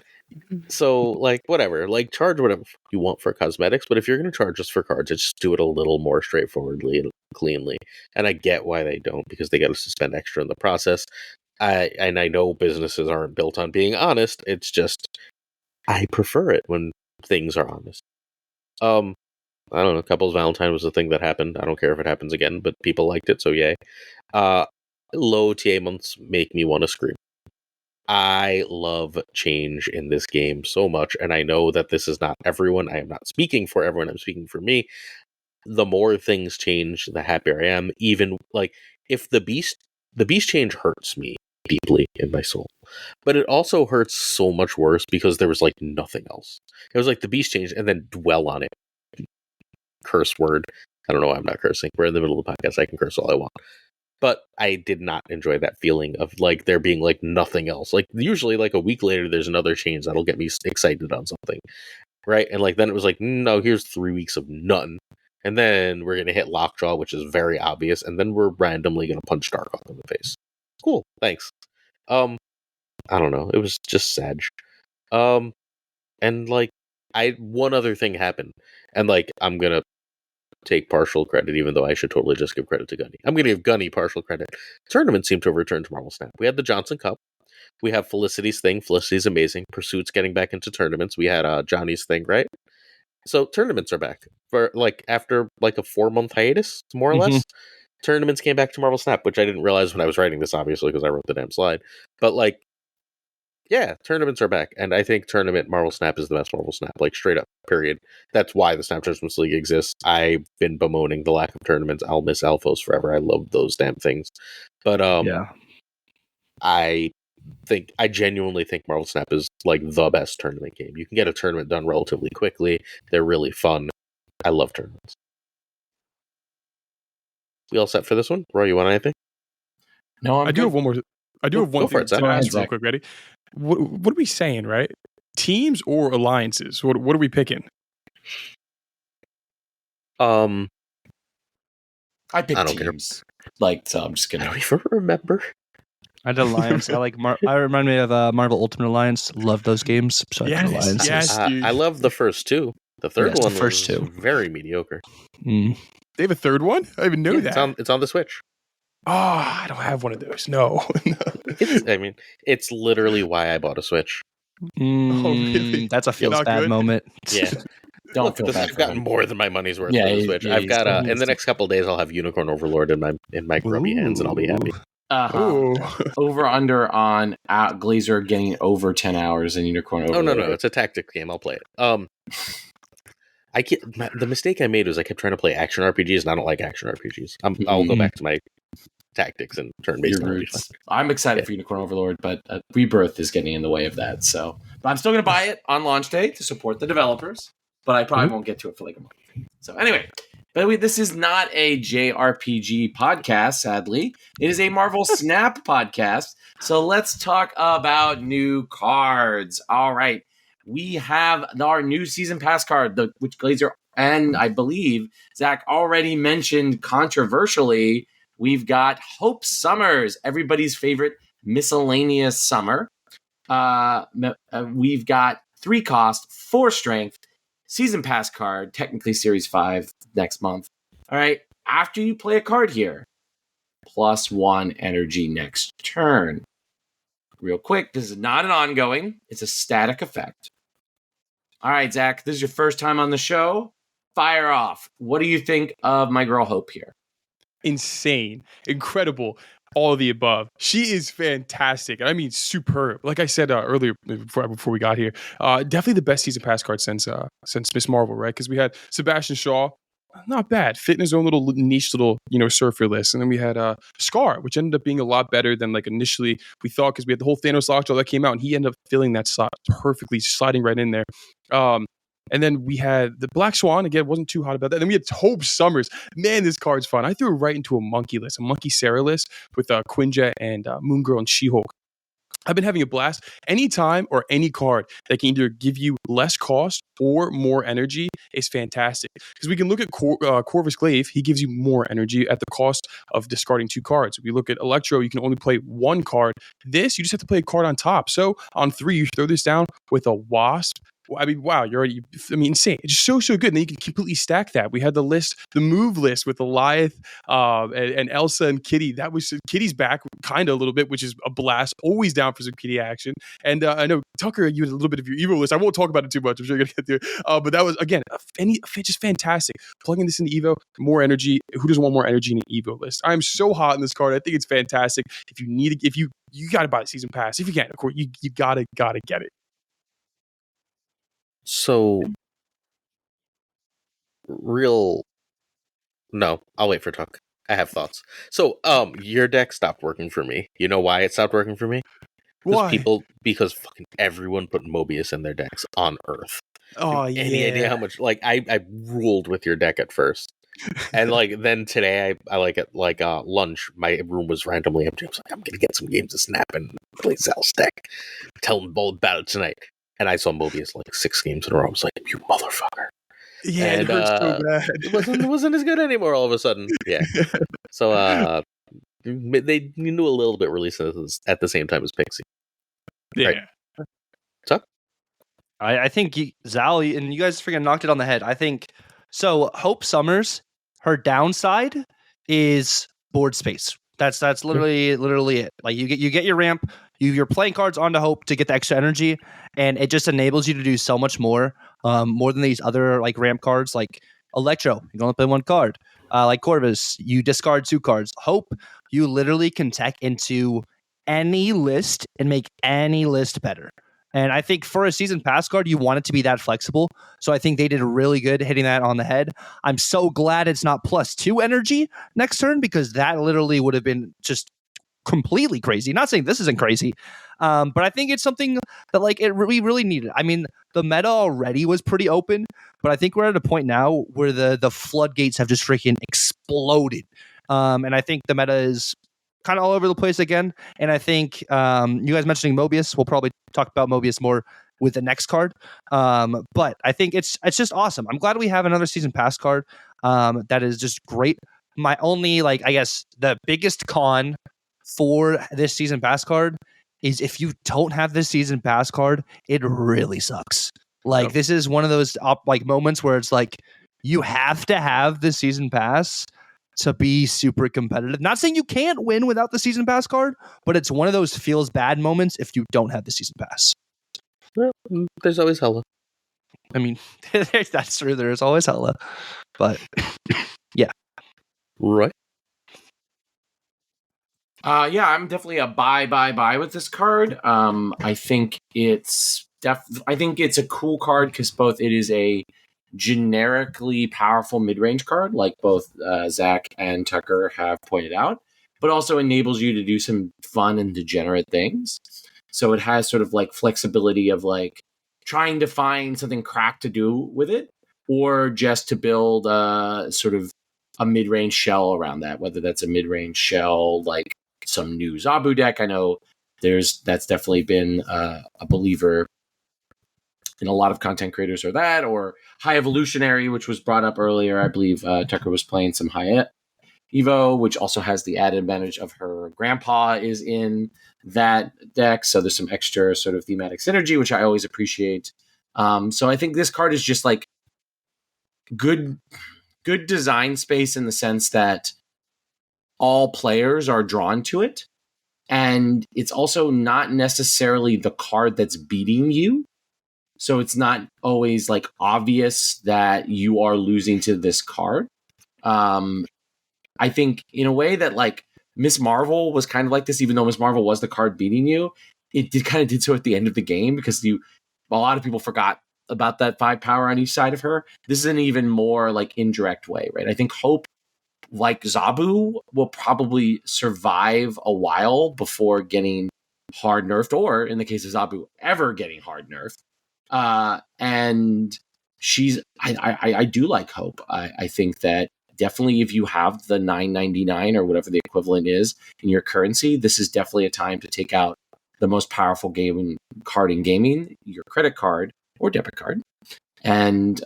[SPEAKER 2] So, like, whatever. Like, charge whatever you want for cosmetics, but if you're going to charge us for cards, just do it a little more straightforwardly and cleanly. And I get why they don't, because they got to spend extra in the process. I know businesses aren't built on being honest. It's just, I prefer it when things are honest. I don't know. Couples Valentine was a thing that happened. I don't care if it happens again, but people liked it, so yay. Low TA months make me want to scream. I love change in this game so much, and I know that this is not everyone. I am not speaking for everyone. I'm speaking for me. The more things change, the happier I am. Even like, if the beast change hurts me deeply in my soul, but it also hurts so much worse because there was like nothing else. It was like the beast change and then dwell on it. Curse word. I don't know why I'm not cursing. We're in the middle of the podcast. I can curse all I want. But I did not enjoy that feeling of like there being like nothing else. Like, usually like a week later, there's another change that'll get me excited on something. Right. And like, then it was like, no, here's 3 weeks of none. And then we're going to hit Lockjaw, which is very obvious. And then we're randomly going to punch Darkhawk in the face. Cool. Thanks. I don't know. It was just sad. And like, one other thing happened. And like, I'm going to take partial credit, even though I should totally just give credit to Gunny. I'm going to give Gunny partial credit. Tournaments seem to have returned to Marvel Snap. We had the Johnson Cup. We have Felicity's thing. Felicity's amazing. Pursuit's getting back into tournaments. We had Johnny's thing, right? So tournaments are back. For like, after like a 4-month hiatus, more or less. Tournaments came back to Marvel Snap, which I didn't realize when I was writing this, obviously, because I wrote the damn slide. But like, yeah, tournaments are back, and I think Tournament Marvel Snap is the best Marvel Snap, like, straight up, period. That's why the Snap Tournaments League exists. I've been bemoaning the lack of tournaments. I'll miss Alphos forever. I love those damn things. But
[SPEAKER 3] yeah.
[SPEAKER 2] I genuinely think Marvel Snap is like the best tournament game. You can get a tournament done relatively quickly. They're really fun. I love tournaments. We all set for this one? Roy, you want anything?
[SPEAKER 1] No,
[SPEAKER 4] I do have one more. I do have one
[SPEAKER 2] Go for
[SPEAKER 4] thing
[SPEAKER 2] it, Zach.
[SPEAKER 4] to
[SPEAKER 1] Go ahead,
[SPEAKER 4] ask real
[SPEAKER 1] Zach.
[SPEAKER 4] quick. Ready? What are we saying, right? Teams or alliances? What are we picking?
[SPEAKER 1] I picked
[SPEAKER 2] I don't care.
[SPEAKER 1] teams. Like, so I'm just
[SPEAKER 2] I
[SPEAKER 1] gonna.
[SPEAKER 2] don't even remember.
[SPEAKER 3] I did Alliance. I like. I remind me of Marvel Ultimate Alliance. Love those games. So I did
[SPEAKER 4] Yes,
[SPEAKER 3] Alliances.
[SPEAKER 4] yes. dude.
[SPEAKER 2] I love the first two. The third
[SPEAKER 3] Yes, the
[SPEAKER 2] one
[SPEAKER 3] first
[SPEAKER 2] was
[SPEAKER 3] two.
[SPEAKER 2] very mediocre.
[SPEAKER 3] Mm.
[SPEAKER 4] They have a third one? I didn't even know that.
[SPEAKER 2] It's on the Switch.
[SPEAKER 4] Oh, I don't have one of those. No.
[SPEAKER 2] It's literally why I bought a Switch.
[SPEAKER 4] really?
[SPEAKER 3] That's a feels
[SPEAKER 4] Not
[SPEAKER 3] bad
[SPEAKER 4] good?
[SPEAKER 3] moment.
[SPEAKER 2] Yeah.
[SPEAKER 1] Don't
[SPEAKER 2] Look,
[SPEAKER 1] feel bad
[SPEAKER 2] I've
[SPEAKER 1] for
[SPEAKER 2] gotten
[SPEAKER 1] him.
[SPEAKER 2] more than my money's worth
[SPEAKER 1] Yeah,
[SPEAKER 2] for the Switch.
[SPEAKER 1] yeah,
[SPEAKER 2] I've
[SPEAKER 1] he's
[SPEAKER 2] got
[SPEAKER 1] still-
[SPEAKER 2] in the next couple of days I'll have Unicorn Overlord in my grubby hands and I'll be happy.
[SPEAKER 4] Oh.
[SPEAKER 1] Over under on Glazer getting over 10 hours in Unicorn
[SPEAKER 2] Oh
[SPEAKER 1] Overlord.
[SPEAKER 2] no, it's a tactics game. I'll play it. The mistake I made was I kept trying to play action RPGs, and I don't like action RPGs. I'll go back to my tactics and turn-based.
[SPEAKER 1] Your roots. I'm excited for Unicorn Overlord, but Rebirth is getting in the way of that. So, but I'm still going to buy it on launch day to support the developers. But I probably won't get to it for like a month. So anyway, by the way, this is not a JRPG podcast. Sadly, it is a Marvel Snap podcast. So let's talk about new cards. All right. We have our new season pass card, which Glazer and I believe Zach already mentioned controversially. We've got Hope Summers, everybody's favorite miscellaneous summer. We've got 3 cost, 4 strength, season pass card, technically series 5 next month. All right. After you play a card here, +1 energy next turn. Real quick, this is not an ongoing, it's a static effect. All right, Zach, this is your first time on the show. Fire off. What do you think of my girl Hope here?
[SPEAKER 4] Insane. Incredible. All of the above. She is fantastic. I mean, superb. Like I said earlier before we got here, definitely the best season pass card since Miss Marvel, right? Because we had Sebastian Shaw, not bad, fit in his own little niche little surfer list, and then we had Scar, which ended up being a lot better than like initially we thought, because we had the whole Thanos lockjaw that came out, and he ended up filling that slot perfectly, sliding right in there. And then we had the Black Swan. Again, wasn't too hot about that. Then we had Hope Summers. Man, this card's fun. I threw it right into a monkey list, a Monkey Sarah list with Quinjet and Moon Girl and She-Hulk. I've been having a blast. Anytime or any card that can either give you less cost or more energy is fantastic. Because we can look at Corvus Glaive. He gives you more energy at the cost of discarding 2 cards. If you look at Electro, you can only play 1 card. This, you just have to play a card on top. So on 3, you throw this down with a Wasp. I mean, wow, you're already, insane. It's so good. And then you can completely stack that. We had the move list with Goliath and Elsa and Kitty. That was Kitty's back kind of a little bit, which is a blast. Always down for some Kitty action. And I know, Tuccrr, you had a little bit of your Evo list. I won't talk about it too much. I'm sure you're going to get there. But that was, again, just fantastic. Plugging this into Evo, more energy. Who doesn't want more energy in an Evo list? I'm so hot in this card. I think it's fantastic. If you need it, you got to buy the season pass. If you can, of course, you got to get it.
[SPEAKER 2] So, no, I'll wait for Tuck. I have thoughts. So, your deck stopped working for me. You know why it stopped working for me?
[SPEAKER 4] Why?
[SPEAKER 2] Because fucking everyone put Mobius in their decks on Earth.
[SPEAKER 4] Oh, yeah.
[SPEAKER 2] Any idea how much? Like, I ruled with your deck at first, and like then today, I like at lunch, my room was randomly empty. I was like, I'm gonna get some games of Snap and play Zal's deck. Tell them all about it tonight. And I saw Mobius like 6 games in a row. I was like, you motherfucker.
[SPEAKER 4] Yeah,
[SPEAKER 2] and,
[SPEAKER 4] it hurts so bad.
[SPEAKER 2] It wasn't as good anymore all of a sudden. Yeah. So they knew a little bit releasing this at the same time as Pixie.
[SPEAKER 4] Yeah.
[SPEAKER 2] Right. So?
[SPEAKER 3] I think Zal and you guys freaking knocked it on the head. I think so. Hope Summers, her downside is board space. That's literally it. Like you get your ramp, you're playing cards onto Hope to get the extra energy, and it just enables you to do so much more than these other like ramp cards. Like Electro, you can only play 1 card. Like Corvus, you discard 2 cards. Hope, you literally can tech into any list and make any list better. And I think for a season pass card, you want it to be that flexible. So I think they did really good hitting that on the head. I'm so glad it's not +2 energy next turn, because that literally would have been just completely crazy. Not saying this isn't crazy, but I think it's something that like we really needed. I mean, the meta already was pretty open, but I think we're at a point now where the floodgates have just freaking exploded. And I think the meta is kind of all over the place again. And I think you guys mentioning Mobius, we'll probably talk about Mobius more with the next card. But I think it's just awesome. I'm glad we have another season pass card that is just great. my only, like, I guess the biggest con for this season pass card is if you don't have this season pass card, it really sucks. Like, this is one of those moments where it's like you have to have the season pass to be super competitive. Not saying you can't win without the season pass card, but it's one of those feels bad moments if you don't have the season pass.
[SPEAKER 2] Well, there's always hella.
[SPEAKER 3] I mean, that's true. There's always hella, but yeah.
[SPEAKER 2] Right.
[SPEAKER 1] Yeah, I'm definitely a buy with this card. I think it's a cool card because both it is a generically powerful mid-range card, like both Zach and Tuccrr have pointed out, but also enables you to do some fun and degenerate things. So it has sort of like flexibility of like trying to find something cracked to do with it, or just to build sort of a mid-range shell around that, whether that's a mid-range shell like some new Zabu deck. I know that's definitely been a believer in a lot of content creators, or that, or High Evolutionary, which was brought up earlier. I believe Tuccrr was playing some High Evo, which also has the added advantage of her grandpa is in that deck. So there's some extra sort of thematic synergy, which I always appreciate. So I think this card is just like good design space in the sense that all players are drawn to it. And it's also not necessarily the card that's beating you. So it's not always like obvious that you are losing to this card. I think in a way that like Miss Marvel was kind of like this, even though Miss Marvel was the card beating you, it kind of did so at the end of the game because a lot of people forgot about that 5 power on each side of her. This is an even more like indirect way, right? I think Hope, like Zabu, will probably survive a while before getting hard nerfed, or in the case of Zabu, ever getting hard nerfed. And I do like Hope. I think that definitely if you have the 9.99 or whatever the equivalent is in your currency, this is definitely a time to take out the most powerful gaming card in gaming, your credit card or debit card, and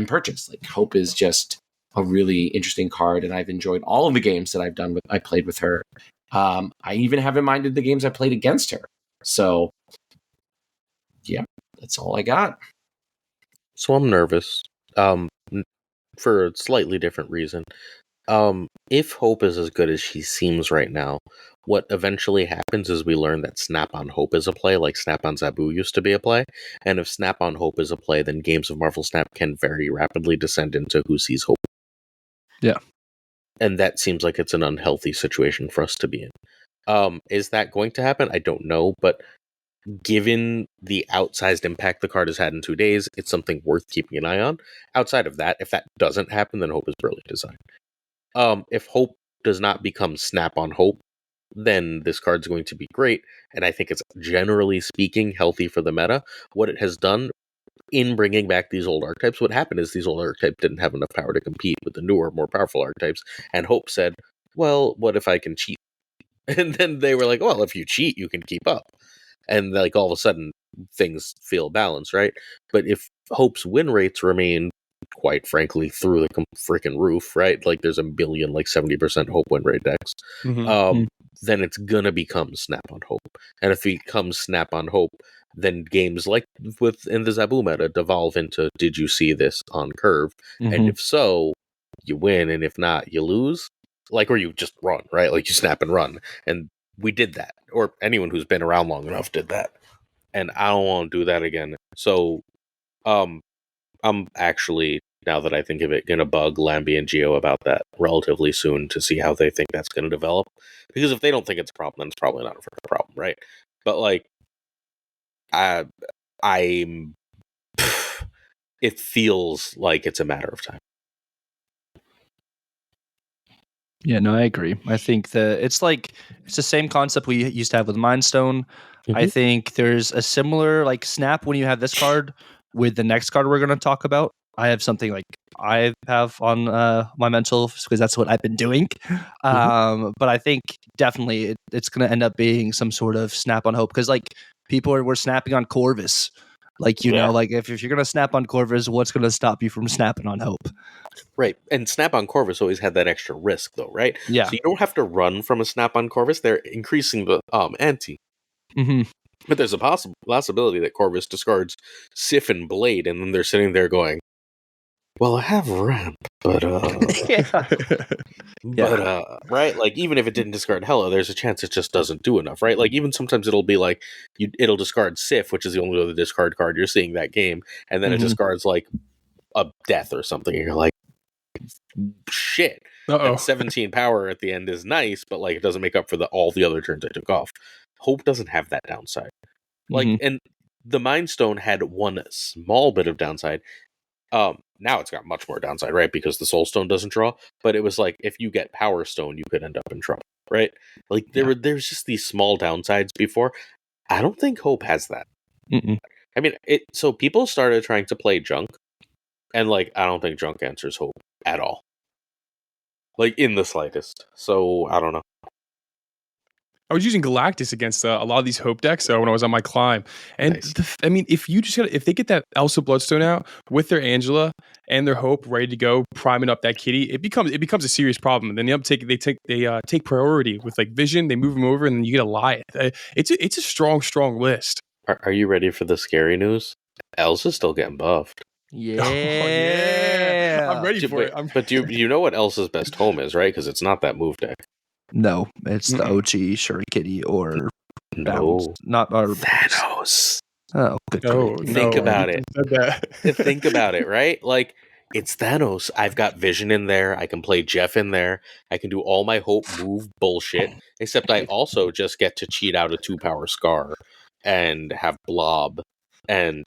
[SPEAKER 1] purchase. Like, Hope is just a really interesting card, and I've enjoyed all of the games that I played with her. I even haven't minded the games I played against her. So yeah, that's all I got.
[SPEAKER 2] So I'm nervous. For a slightly different reason. If Hope is as good as she seems right now, what eventually happens is we learn that Snap on Hope is a play, like Snap on Zabu used to be a play. And if Snap on Hope is a play, then games of Marvel Snap can very rapidly descend into who sees Hope.
[SPEAKER 3] Yeah.
[SPEAKER 2] And that seems like it's an unhealthy situation for us to be in. Is that going to happen? I don't know, but given the outsized impact the card has had in 2 days, it's something worth keeping an eye on. Outside of that, if that doesn't happen, then Hope is brilliant design. If Hope does not become Snap on Hope, then this card's going to be great, and I think it's, generally speaking, healthy for the meta. What it has done in bringing back these old archetypes, what happened is these old archetypes didn't have enough power to compete with the newer, more powerful archetypes, and Hope said, well, what if I can cheat? And then they were like, well, if you cheat, you can keep up. And like all of a sudden, things feel balanced, right? But if Hope's win rates remain, quite frankly, through the freaking roof, right? Like there's a billion, like 70% Hope win rate decks. Then it's gonna become Snap on Hope. And if it becomes Snap on Hope, then games like in the Zabu meta devolve into, did you see this on curve? And if so, you win, and if not, you lose. Like, or you just run, right? Like you snap and run. And we did that, or anyone who's been around long enough did that, and I don't want to do that again. So, I'm actually, now that I think of it, gonna bug Lambie and Geo about that relatively soon to see how they think that's gonna develop. Because if they don't think it's a problem, then it's probably not a problem, right? But like, I'm, it feels like it's a matter of time.
[SPEAKER 3] Yeah, no, I agree. I think that it's the same concept we used to have with Mind Stone. I think there's a similar like snap when you have this card with the next card we're going to talk about. I have something like I have on my mental because that's what I've been doing. But I think definitely it's going to end up being some sort of snap on Hope because like people were snapping on Corvus Like, like if you're going to snap on Corvus, what's going to stop you from snapping on Hope?
[SPEAKER 2] Right. And Snap on Corvus always had that extra risk, though, right?
[SPEAKER 3] Yeah.
[SPEAKER 2] So you don't have to run from a Snap on Corvus. They're increasing the ante.
[SPEAKER 3] Mm-hmm.
[SPEAKER 2] But there's a possibility that Corvus discards Sif and Blade, and then they're sitting there going, well, I have ramp, but right? Like, even if it didn't discard Hela, there's a chance it just doesn't do enough, right? Like, even sometimes it'll be like, it'll discard Sif, which is the only other discard card you're seeing that game, and then it discards, like, a death or something, and you're like, shit. That 17 power at the end is nice, but, like, it doesn't make up for all the other turns I took off. Hope doesn't have that downside. Like, and the Mind Stone had one small bit of downside. Now it's got much more downside, right? Because the Soul Stone doesn't draw. But it was like, if you get Power Stone, you could end up in trouble, right? Like, there's just these small downsides before. I don't think Hope has that. I mean, so people started trying to play Junk, and, like, I don't think Junk answers Hope at all. Like, in the slightest. So, I don't know.
[SPEAKER 4] I was using Galactus against a lot of these Hope decks when I was on my climb, and
[SPEAKER 2] Nice.
[SPEAKER 4] I mean, if they get that Elsa Bloodstone out with their Angela and their Hope ready to go, priming up that kitty, it becomes a serious problem. And then they take priority with, like, Vision. They move them over, and then you get a Lion. It's a strong list.
[SPEAKER 2] Are you ready for the scary news? Elsa's still getting buffed.
[SPEAKER 3] Yeah.
[SPEAKER 4] Oh, yeah. I'm ready for it.
[SPEAKER 2] But do you know what Elsa's best home is, right? Because it's not that move deck.
[SPEAKER 3] No, it's the OG Shuri Kitty or
[SPEAKER 2] No,
[SPEAKER 3] not our
[SPEAKER 2] Thanos.
[SPEAKER 3] Oh, good.
[SPEAKER 2] Think about it. Think about it, right? Like, it's Thanos. I've got Vision in there. I can play Jeff in there. I can do all my Hope move bullshit. Except I also just get to cheat out a 2-power Scar and have Blob and,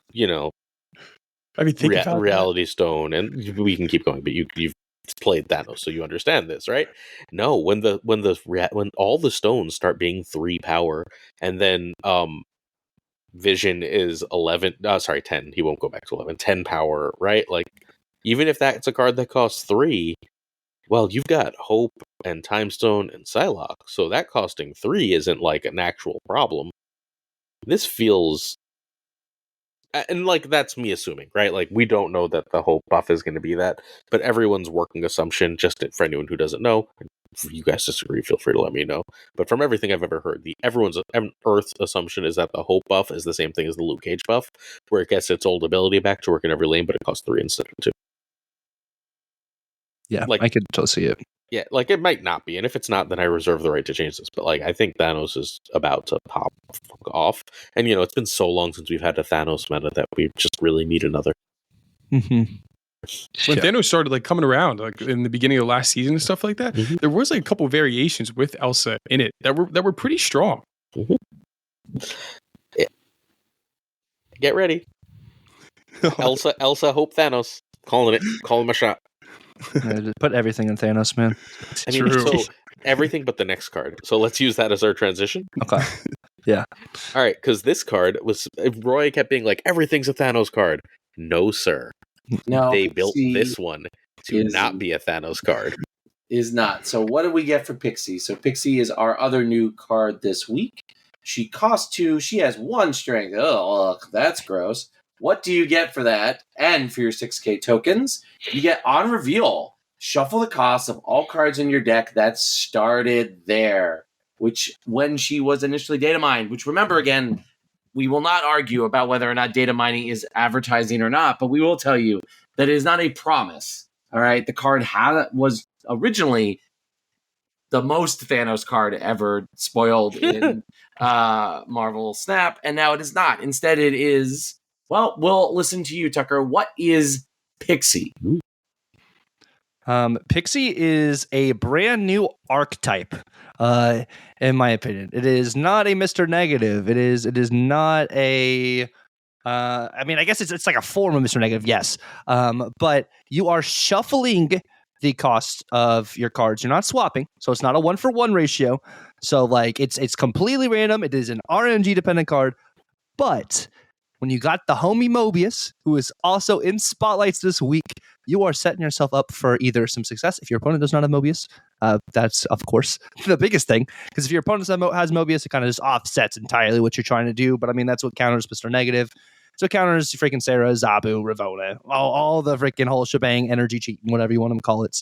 [SPEAKER 4] I mean, think about
[SPEAKER 2] Reality Stone, and we can keep going. But you've played Thanos, so you understand this, right? No, when all the stones start being 3 power, and then Vision is 10. He won't go back to 11. 10 power, right? Like, even if that's a card that costs 3, well, you've got Hope and Time Stone and Psylocke, so that costing 3 isn't like an actual problem. This feels. And, like, that's me assuming, right? Like, we don't know that the Hope buff is going to be that, but everyone's working assumption, just for anyone who doesn't know, if you guys disagree, feel free to let me know. But from everything I've ever heard, everyone's Earth assumption is that the Hope buff is the same thing as the Luke Cage buff, where it gets its old ability back to work in every lane, but it costs 3 instead of 2.
[SPEAKER 3] Yeah,
[SPEAKER 2] like,
[SPEAKER 3] I could totally see it.
[SPEAKER 2] Yeah, like, it might not be, and if it's not, then I reserve the right to change this. But, like, I think Thanos is about to pop off, and it's been so long since we've had a Thanos meta that we just really need another.
[SPEAKER 4] When Thanos started, like, coming around, like, in the beginning of last season and stuff like that, there was, like, a couple variations with Elsa in it that were pretty strong.
[SPEAKER 2] Yeah. Get ready, Elsa, Hope, Thanos. Calling my shot.
[SPEAKER 3] Just put everything in Thanos, man.
[SPEAKER 2] I mean, so everything but the next card. So let's use that as our transition.
[SPEAKER 3] Okay. Yeah.
[SPEAKER 2] All right, because this card was. Roy kept being like, everything's a Thanos card. No, sir.
[SPEAKER 1] No,
[SPEAKER 2] they built this one to not be a Thanos card.
[SPEAKER 1] Is not. So what did we get for Pixie? So Pixie is our other new card this week. She costs 2. She has 1 strength. Oh, that's gross. What do you get for that? And for your 6K tokens, you get on reveal. Shuffle the cost of all cards in your deck that started there. Which, when she was initially data mined, which, remember, again, we will not argue about whether or not data mining is advertising or not, but we will tell you that it is not a promise. All right? The card was originally the most Thanos card ever spoiled in Marvel Snap, and now it is not. Instead, it is... Well, we'll listen to you, Tuccrr. What is Pixie?
[SPEAKER 3] Pixie is a brand new archetype, in my opinion. It is not a Mr. Negative. It is not a... I mean, I guess it's like a form of Mr. Negative, yes. But you are shuffling the cost of your cards. You're not swapping, so it's not a 1-for-1 ratio. So, like, it's completely random. It is an RNG dependent card, but... when you got the homie Mobius, who is also in spotlights this week, you are setting yourself up for either some success. If your opponent does not have Mobius, that's, of course, the biggest thing. Because if your opponent has Mobius, it kind of just offsets entirely what you're trying to do. But, I mean, that's what counters Mr. Negative. So it counters freaking Sarah, Zabu, Ravona, all the freaking whole shebang, energy cheat, whatever you want to call it.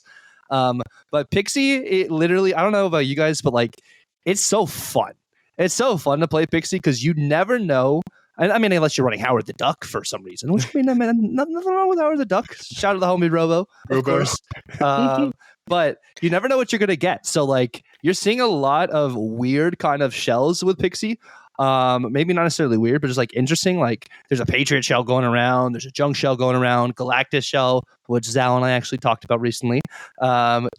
[SPEAKER 3] But Pixie, it literally, I don't know about you guys, but like, it's so fun. It's so fun to play Pixie because you never know. I mean, unless you're running Howard the Duck for some reason, which I mean, nothing wrong with Howard the Duck. Shout out to the homie Robo, of course. But you never know what you're going to get. So, like, you're seeing a lot of weird kind of shells with Pixie. Maybe not necessarily weird, but just like interesting. Like, there's a Patriot shell going around. There's a Junk shell going around. Galactus shell, which Zal and I actually talked about recently. And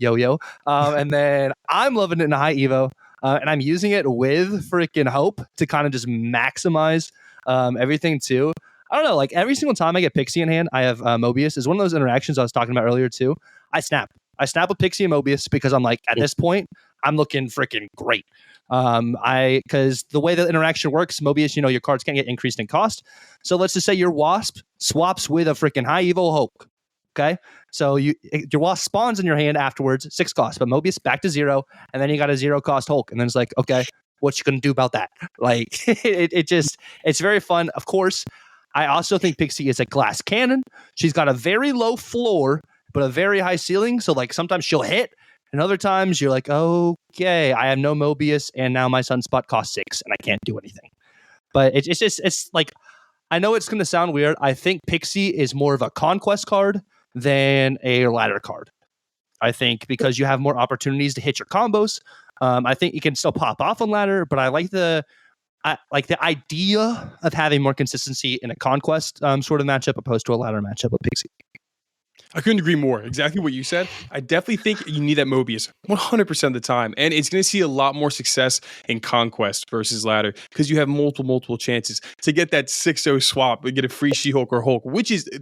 [SPEAKER 3] then I'm loving it in High Evo. And I'm using it with freaking Hope to kind of just maximize everything too. I don't know, like every single time I get Pixie in hand, I have Mobius. Is one of those interactions I was talking about earlier too. I snap with Pixie and Mobius because I'm like, at this point, I'm looking freaking great. Because the way the interaction works, Mobius, your cards can't get increased in cost. So let's just say your Wasp swaps with a freaking High Evo Hulk. Okay, so your Wasp spawns in your hand afterwards, 6 cost, but Mobius back to 0, and then you got a 0 cost Hulk, and then it's like, okay, what you gonna do about that? Like, it's very fun. Of course, I also think Pixie is a glass cannon. She's got a very low floor, but a very high ceiling. So like sometimes she'll hit, and other times you're like, okay, I have no Mobius, and now my Sunspot costs 6, and I can't do anything. But it's like, I know it's gonna sound weird. I think Pixie is more of a conquest card than a ladder card. I think because you have more opportunities to hit your combos. I think you can still pop off on ladder, but I like the idea of having more consistency in a conquest sort of matchup opposed to a ladder matchup with Pixie.
[SPEAKER 4] I couldn't agree more. Exactly what you said. I definitely think you need that Mobius 100% of the time. And it's going to see a lot more success in Conquest versus Ladder because you have multiple chances to get that 6-0 swap and get a free She-Hulk or Hulk,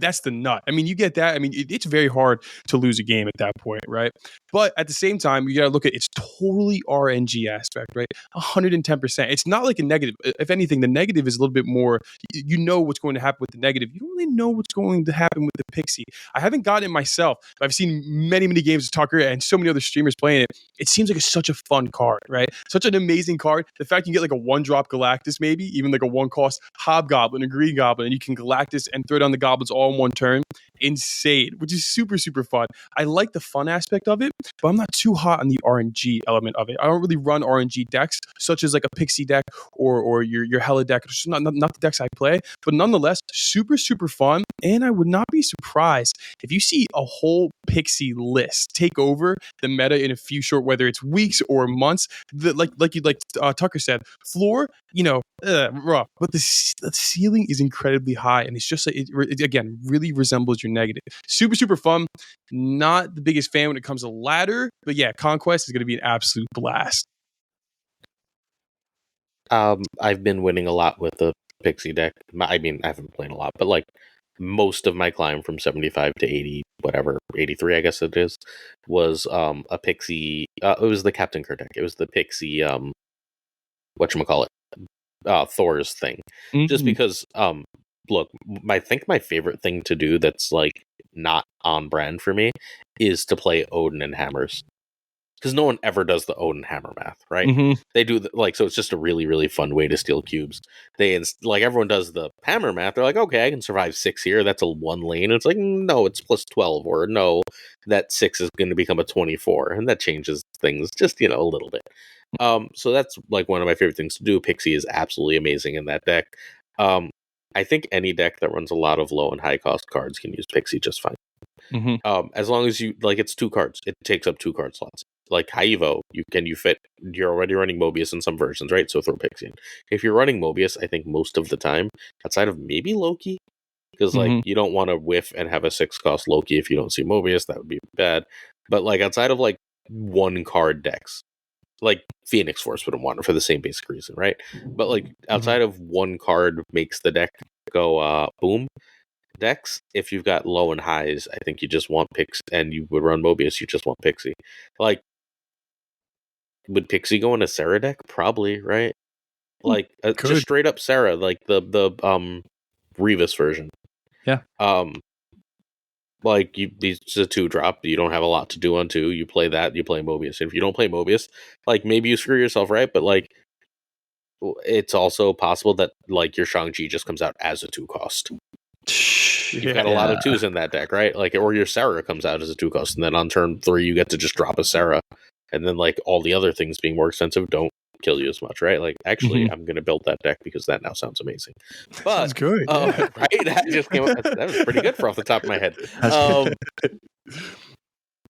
[SPEAKER 4] that's the nut. I mean, you get that. I mean, it's very hard to lose a game at that point, right? But at the same time, you got to look at its totally RNG aspect, right? 110%. It's not like a negative. If anything, the negative is a little bit more, you know what's going to happen with the negative. You don't really know what's going to happen with the Pixie. I haven't gotten it myself, but I've seen many games of Tuccrr and so many other streamers playing it. It seems like it's such a fun card, right? Such an amazing card. The fact you get like a 1-drop Galactus, maybe even like a 1-cost Hobgoblin, a Green Goblin, and you can Galactus and throw down the goblins all in one turn. Insane, which is super fun. I like the fun aspect of it, but I'm not too hot on the RNG element of it. I don't really run RNG decks, such as like a Pixie deck or your Hella deck. It's not the decks I play, but nonetheless, super fun. And I would not be surprised if you see a whole Pixie list take over the meta in a few short, whether it's weeks or months. Like Tuccrr said, floor, rough, but the ceiling is incredibly high, and it's just like it again really resembles your negative. Super fun. Not the biggest fan when it comes to ladder, but yeah, Conquest is going to be an absolute blast.
[SPEAKER 2] I've been winning a lot with the Pixie deck. I mean, I haven't been playing a lot, but like most of my climb from 75 to 80, whatever, 83, I guess it is, was a Pixie. It was the Captain Kirk deck. It was the Pixie, whatchamacallit, Thor's thing. Mm-hmm. Just because, look, I think my favorite thing to do that's like not on brand for me is to play Odin and hammers. Because no one ever does the Odin hammer math, right? Mm-hmm. They do so it's just a really fun way to steal cubes. Like everyone does the hammer math. They're like, okay, I can survive 6 here. That's a 1 lane. It's like, no, it's plus 12, or no, that 6 is going to become a 24, and that changes things just a little bit. So that's like one of my favorite things to do. Pixie is absolutely amazing in that deck. I think any deck that runs a lot of low and high cost cards can use Pixie just fine. Mm-hmm. As long as you it's 2 cards, it takes up 2 card slots. Like High Evo, you're already running Mobius in some versions, right? So throw Pixie in. If you're running Mobius, I think most of the time, outside of maybe Loki, because like you don't want to whiff and have a 6 cost Loki if you don't see Mobius, that would be bad. But like outside of like 1 card decks, like Phoenix Force wouldn't want it for the same basic reason, right? But like outside of 1 card makes the deck go boom. Decks, if you've got low and highs, I think you just want Pixie, and you would run Mobius, you just want Pixie. Like, would Pixie go in a Sarah deck? Probably, right? Like just straight up Sarah, like the Revis version.
[SPEAKER 3] Yeah.
[SPEAKER 2] Like it's a 2-drop. You don't have a lot to do on 2. You play that. You play Mobius. If you don't play Mobius, like maybe you screw yourself, right? But like it's also possible that like your Shang-Chi just comes out as a 2-cost. You've got a lot of 2s in that deck, right? Like, or your Sarah comes out as a 2-cost, and then on turn 3 you get to just drop a Sarah, and then like all the other things being more expensive don't kill you as much, right? Like, actually, I'm going to build that deck because that now sounds amazing. But,
[SPEAKER 4] Sounds good,
[SPEAKER 2] right? That just came. That was pretty good for off the top of my head.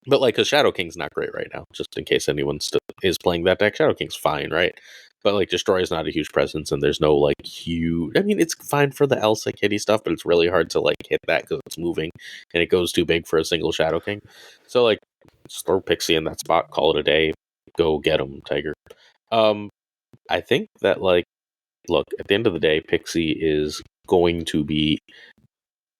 [SPEAKER 2] But like, because Shadow King's not great right now. Just in case anyone is playing that deck, Shadow King's fine, right? But like, Destroy is not a huge presence, and there's no like huge. I mean, it's fine for the Elsa Kitty stuff, but it's really hard to like hit that because it's moving, and it goes too big for a single Shadow King. So like, just throw Pixie in that spot, call it a day, go get him, Tiger. I think that like, look, at the end of the day, Pixie is going to be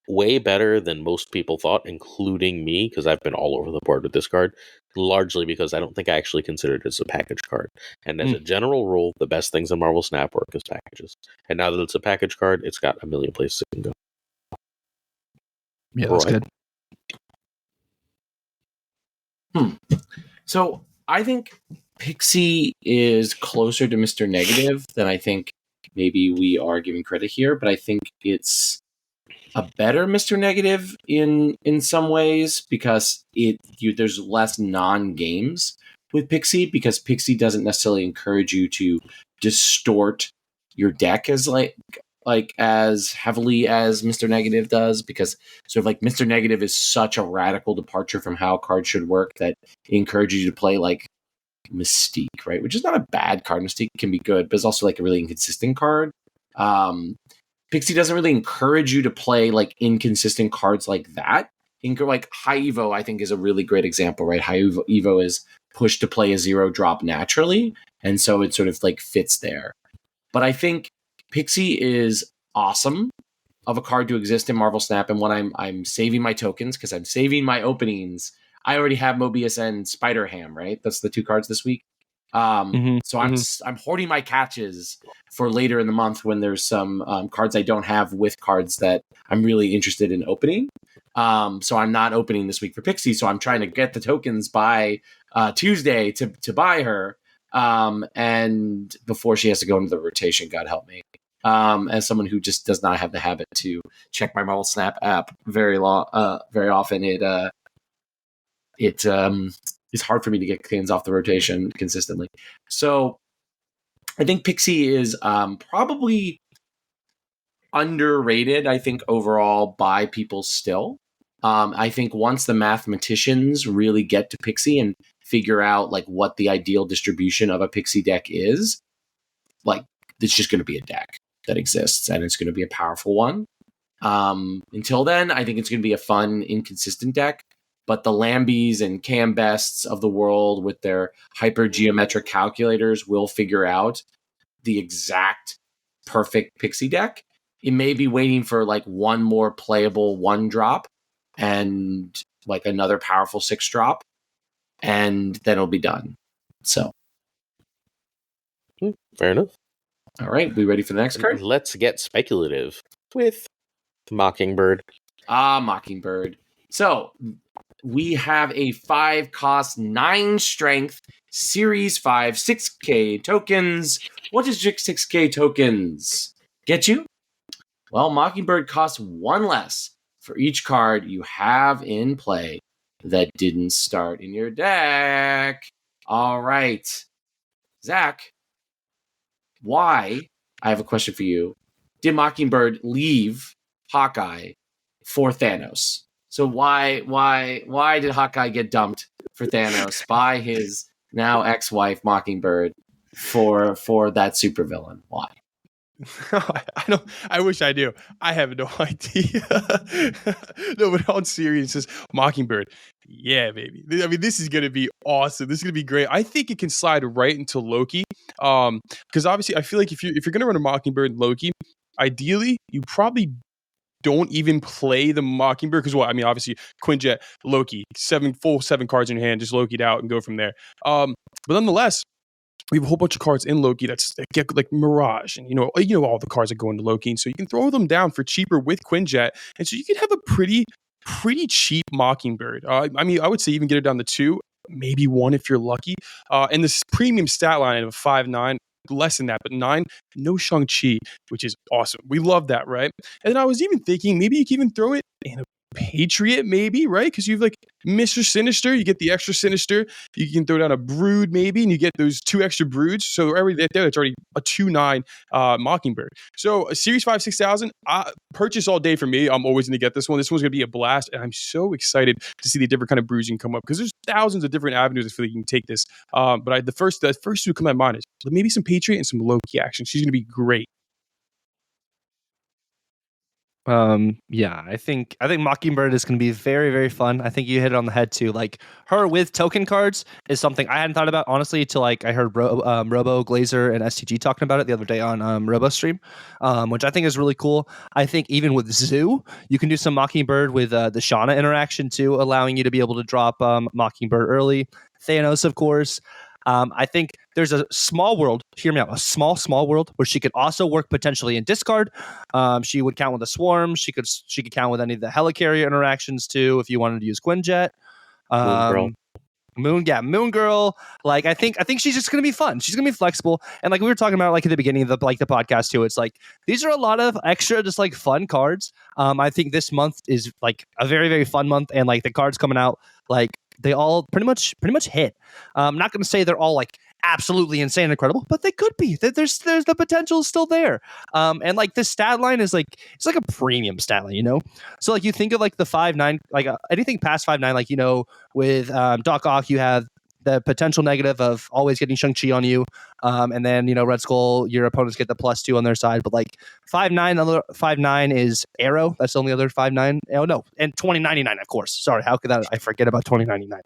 [SPEAKER 2] way better than most people thought, including me, because I've been all over the board with this card, largely because I don't think I actually consider it as a package card. And as a general rule, the best things in Marvel Snap work as packages. And now that it's a package card, it's got a million places it can go.
[SPEAKER 3] Yeah, that's good.
[SPEAKER 1] So I think Pixie is closer to Mr. Negative than I think maybe we are giving credit here, but I think it's a better Mr. Negative in some ways because there's less non-games with Pixie, because Pixie doesn't necessarily encourage you to distort your deck as as heavily as Mr. Negative does, because sort of like Mr. Negative is such a radical departure from how cards should work that it encourages you to play like Mystique, right? Which is not a bad card. Mystique can be good, but it's also like a really inconsistent card. Pixie doesn't really encourage you to play like inconsistent cards like that. Like High Evo, I think, is a really great example, right? High Evo is pushed to play a 0-drop naturally, and so it sort of like fits there. But I think Pixie is awesome of a card to exist in Marvel Snap, and when I'm saving my tokens, because I'm saving my openings, I already have Mobius and Spider Ham, right? That's the 2 cards this week. So I'm hoarding my catches for later in the month when there's some cards I don't have with cards that I'm really interested in opening. So I'm not opening this week for Pixie. So I'm trying to get the tokens by Tuesday to buy her. And before she has to go into the rotation, God help me. As someone who just does not have the habit to check my Marvel Snap app very often, it's hard for me to get things off the rotation consistently. So I think Pixie is probably underrated, I think, overall by people still. I think once the mathematicians really get to Pixie and figure out like what the ideal distribution of a Pixie deck is, like it's just going to be a deck that exists, and it's going to be a powerful one. Until then, I think it's going to be a fun, inconsistent deck. But the Lambies and Cam Bests of the world with their hypergeometric calculators will figure out the exact perfect Pixie deck. It may be waiting for like one more playable 1-drop and like another powerful 6-drop, and then it'll be done. So,
[SPEAKER 2] fair enough.
[SPEAKER 1] All right, we ready for the next card?
[SPEAKER 2] Let's get speculative with Mockingbird.
[SPEAKER 1] Mockingbird. So we have a 5-cost, 9-strength, Series 5, 6K tokens. What does 6K tokens get you? Well, Mockingbird costs 1 less for each card you have in play that didn't start in your deck. All right. Zach, why, I have a question for you, did Mockingbird leave Hawkeye for Thanos? So why did Hawkeye get dumped for Thanos by his now ex-wife Mockingbird for that supervillain? Why?
[SPEAKER 4] I wish I knew. I have no idea. No, but on seriousness, Mockingbird, yeah, baby. I mean, this is gonna be awesome. This is gonna be great. I think it can slide right into Loki. Because obviously, I feel like if you're gonna run a Mockingbird Loki, ideally, you probably don't even play the Mockingbird, because I mean, obviously, Quinjet, Loki, 7 cards in your hand, just Loki'd out and go from there. But nonetheless, we have a whole bunch of cards in Loki that get like Mirage, and you know all the cards that go into Loki, and so you can throw them down for cheaper with Quinjet, and so you can have a pretty cheap Mockingbird. I mean, I would say even get it down to 2, maybe 1 if you're lucky. And this premium stat line of 5/9. less than that, but 9, no Shang-Chi, which is awesome. We love that, right? And then I was even thinking maybe you can even throw it in a Patriot, maybe, right? Because you've like Mr. Sinister, you get the extra Sinister. You can throw down a Brood, maybe, and you get those 2 extra Broods. So every there, it's already a 2/9 Mockingbird. So a Series 5 6000, purchase all day for me. I'm always going to get this one. This one's going to be a blast, and I'm so excited to see the different kind of Broods you can come up because there's thousands of different avenues I feel like you can take this. But the first 2 to come to my mind is maybe some Patriot and some low-key action. She's going to be great.
[SPEAKER 3] Yeah, I think Mockingbird is going to be very, very fun. I think you hit it on the head too. Like her with token cards is something I hadn't thought about honestly till like I heard Robo, Glazer, and STG talking about it the other day on Robo stream, which I think is really cool. I think even with Zoo, you can do some Mockingbird with the Shauna interaction too, allowing you to be able to drop Mockingbird early. Thanos, of course. I think there's a small world, hear me out, a small world where she could also work potentially in discard. She would count with a swarm. She could count with any of the helicarrier interactions too if you wanted to use Quinjet. Moon Girl. Like I think she's just gonna be fun. She's gonna be flexible. And like we were talking about like at the beginning of the podcast too, it's like these are a lot of extra just like fun cards. I think this month is like a very, very fun month, and like the cards coming out, like they all pretty much hit. I'm not going to say they're all like absolutely insane and incredible, but they could be. There's the potential still there. And like the stat line is like it's like a premium stat line, you know. So like you think of like the 5/9, like anything past 5/9, like you know with Doc Ock, you have the potential negative of always getting Shang-Chi on you, and then you know Red Skull, your opponents get the +2 on their side. But like 5/9 is Arrow. That's the only other 5/9. Oh no, and 2099, of course. Sorry, how could that? I forget about 2099.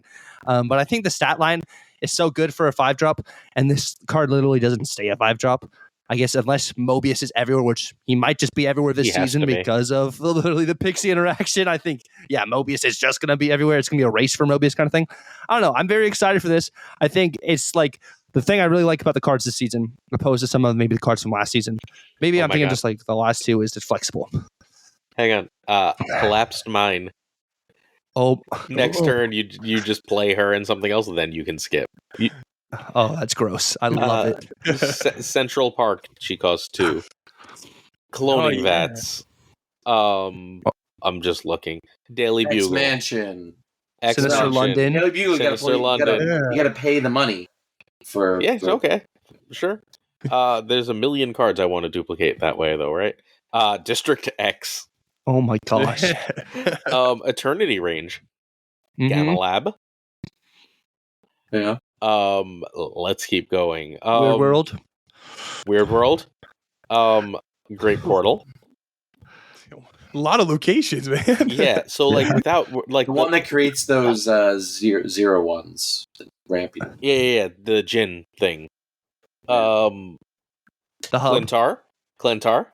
[SPEAKER 3] But I think the stat line is so good for a 5-drop, and this card literally doesn't stay a 5-drop. I guess unless Mobius is everywhere, which he might just be everywhere this season because of literally the Pixie interaction. I think, yeah, Mobius is just going to be everywhere. It's going to be a race for Mobius kind of thing. I don't know. I'm very excited for this. I think it's like the thing I really like about the cards this season, opposed to some of maybe the cards from last season. Maybe I'm thinking just like the last 2 is just flexible.
[SPEAKER 2] Hang on. Collapsed Mine. Next turn, you just play her and something else, and then you can skip.
[SPEAKER 3] Oh, that's gross. I love it.
[SPEAKER 2] Central Park, she costs 2. Cloning Vats. I'm just looking. Daily Bugle.
[SPEAKER 1] Mansion.
[SPEAKER 3] Sinister London.
[SPEAKER 1] Daily Bugle, you got to pay the money for.
[SPEAKER 2] Yeah, okay. Sure. There's a million cards I want to duplicate that way, though, right? District X.
[SPEAKER 3] Oh my gosh.
[SPEAKER 2] Eternity Range. Gamma Lab.
[SPEAKER 1] Yeah.
[SPEAKER 2] Let's keep going.
[SPEAKER 3] Weird World.
[SPEAKER 2] Great Portal.
[SPEAKER 4] A lot of locations, man.
[SPEAKER 2] Yeah, so like without like
[SPEAKER 1] the one that creates those zero ones, rampy.
[SPEAKER 2] Yeah, the Jin thing.
[SPEAKER 3] The hub.
[SPEAKER 2] Clintar.
[SPEAKER 4] Clintar,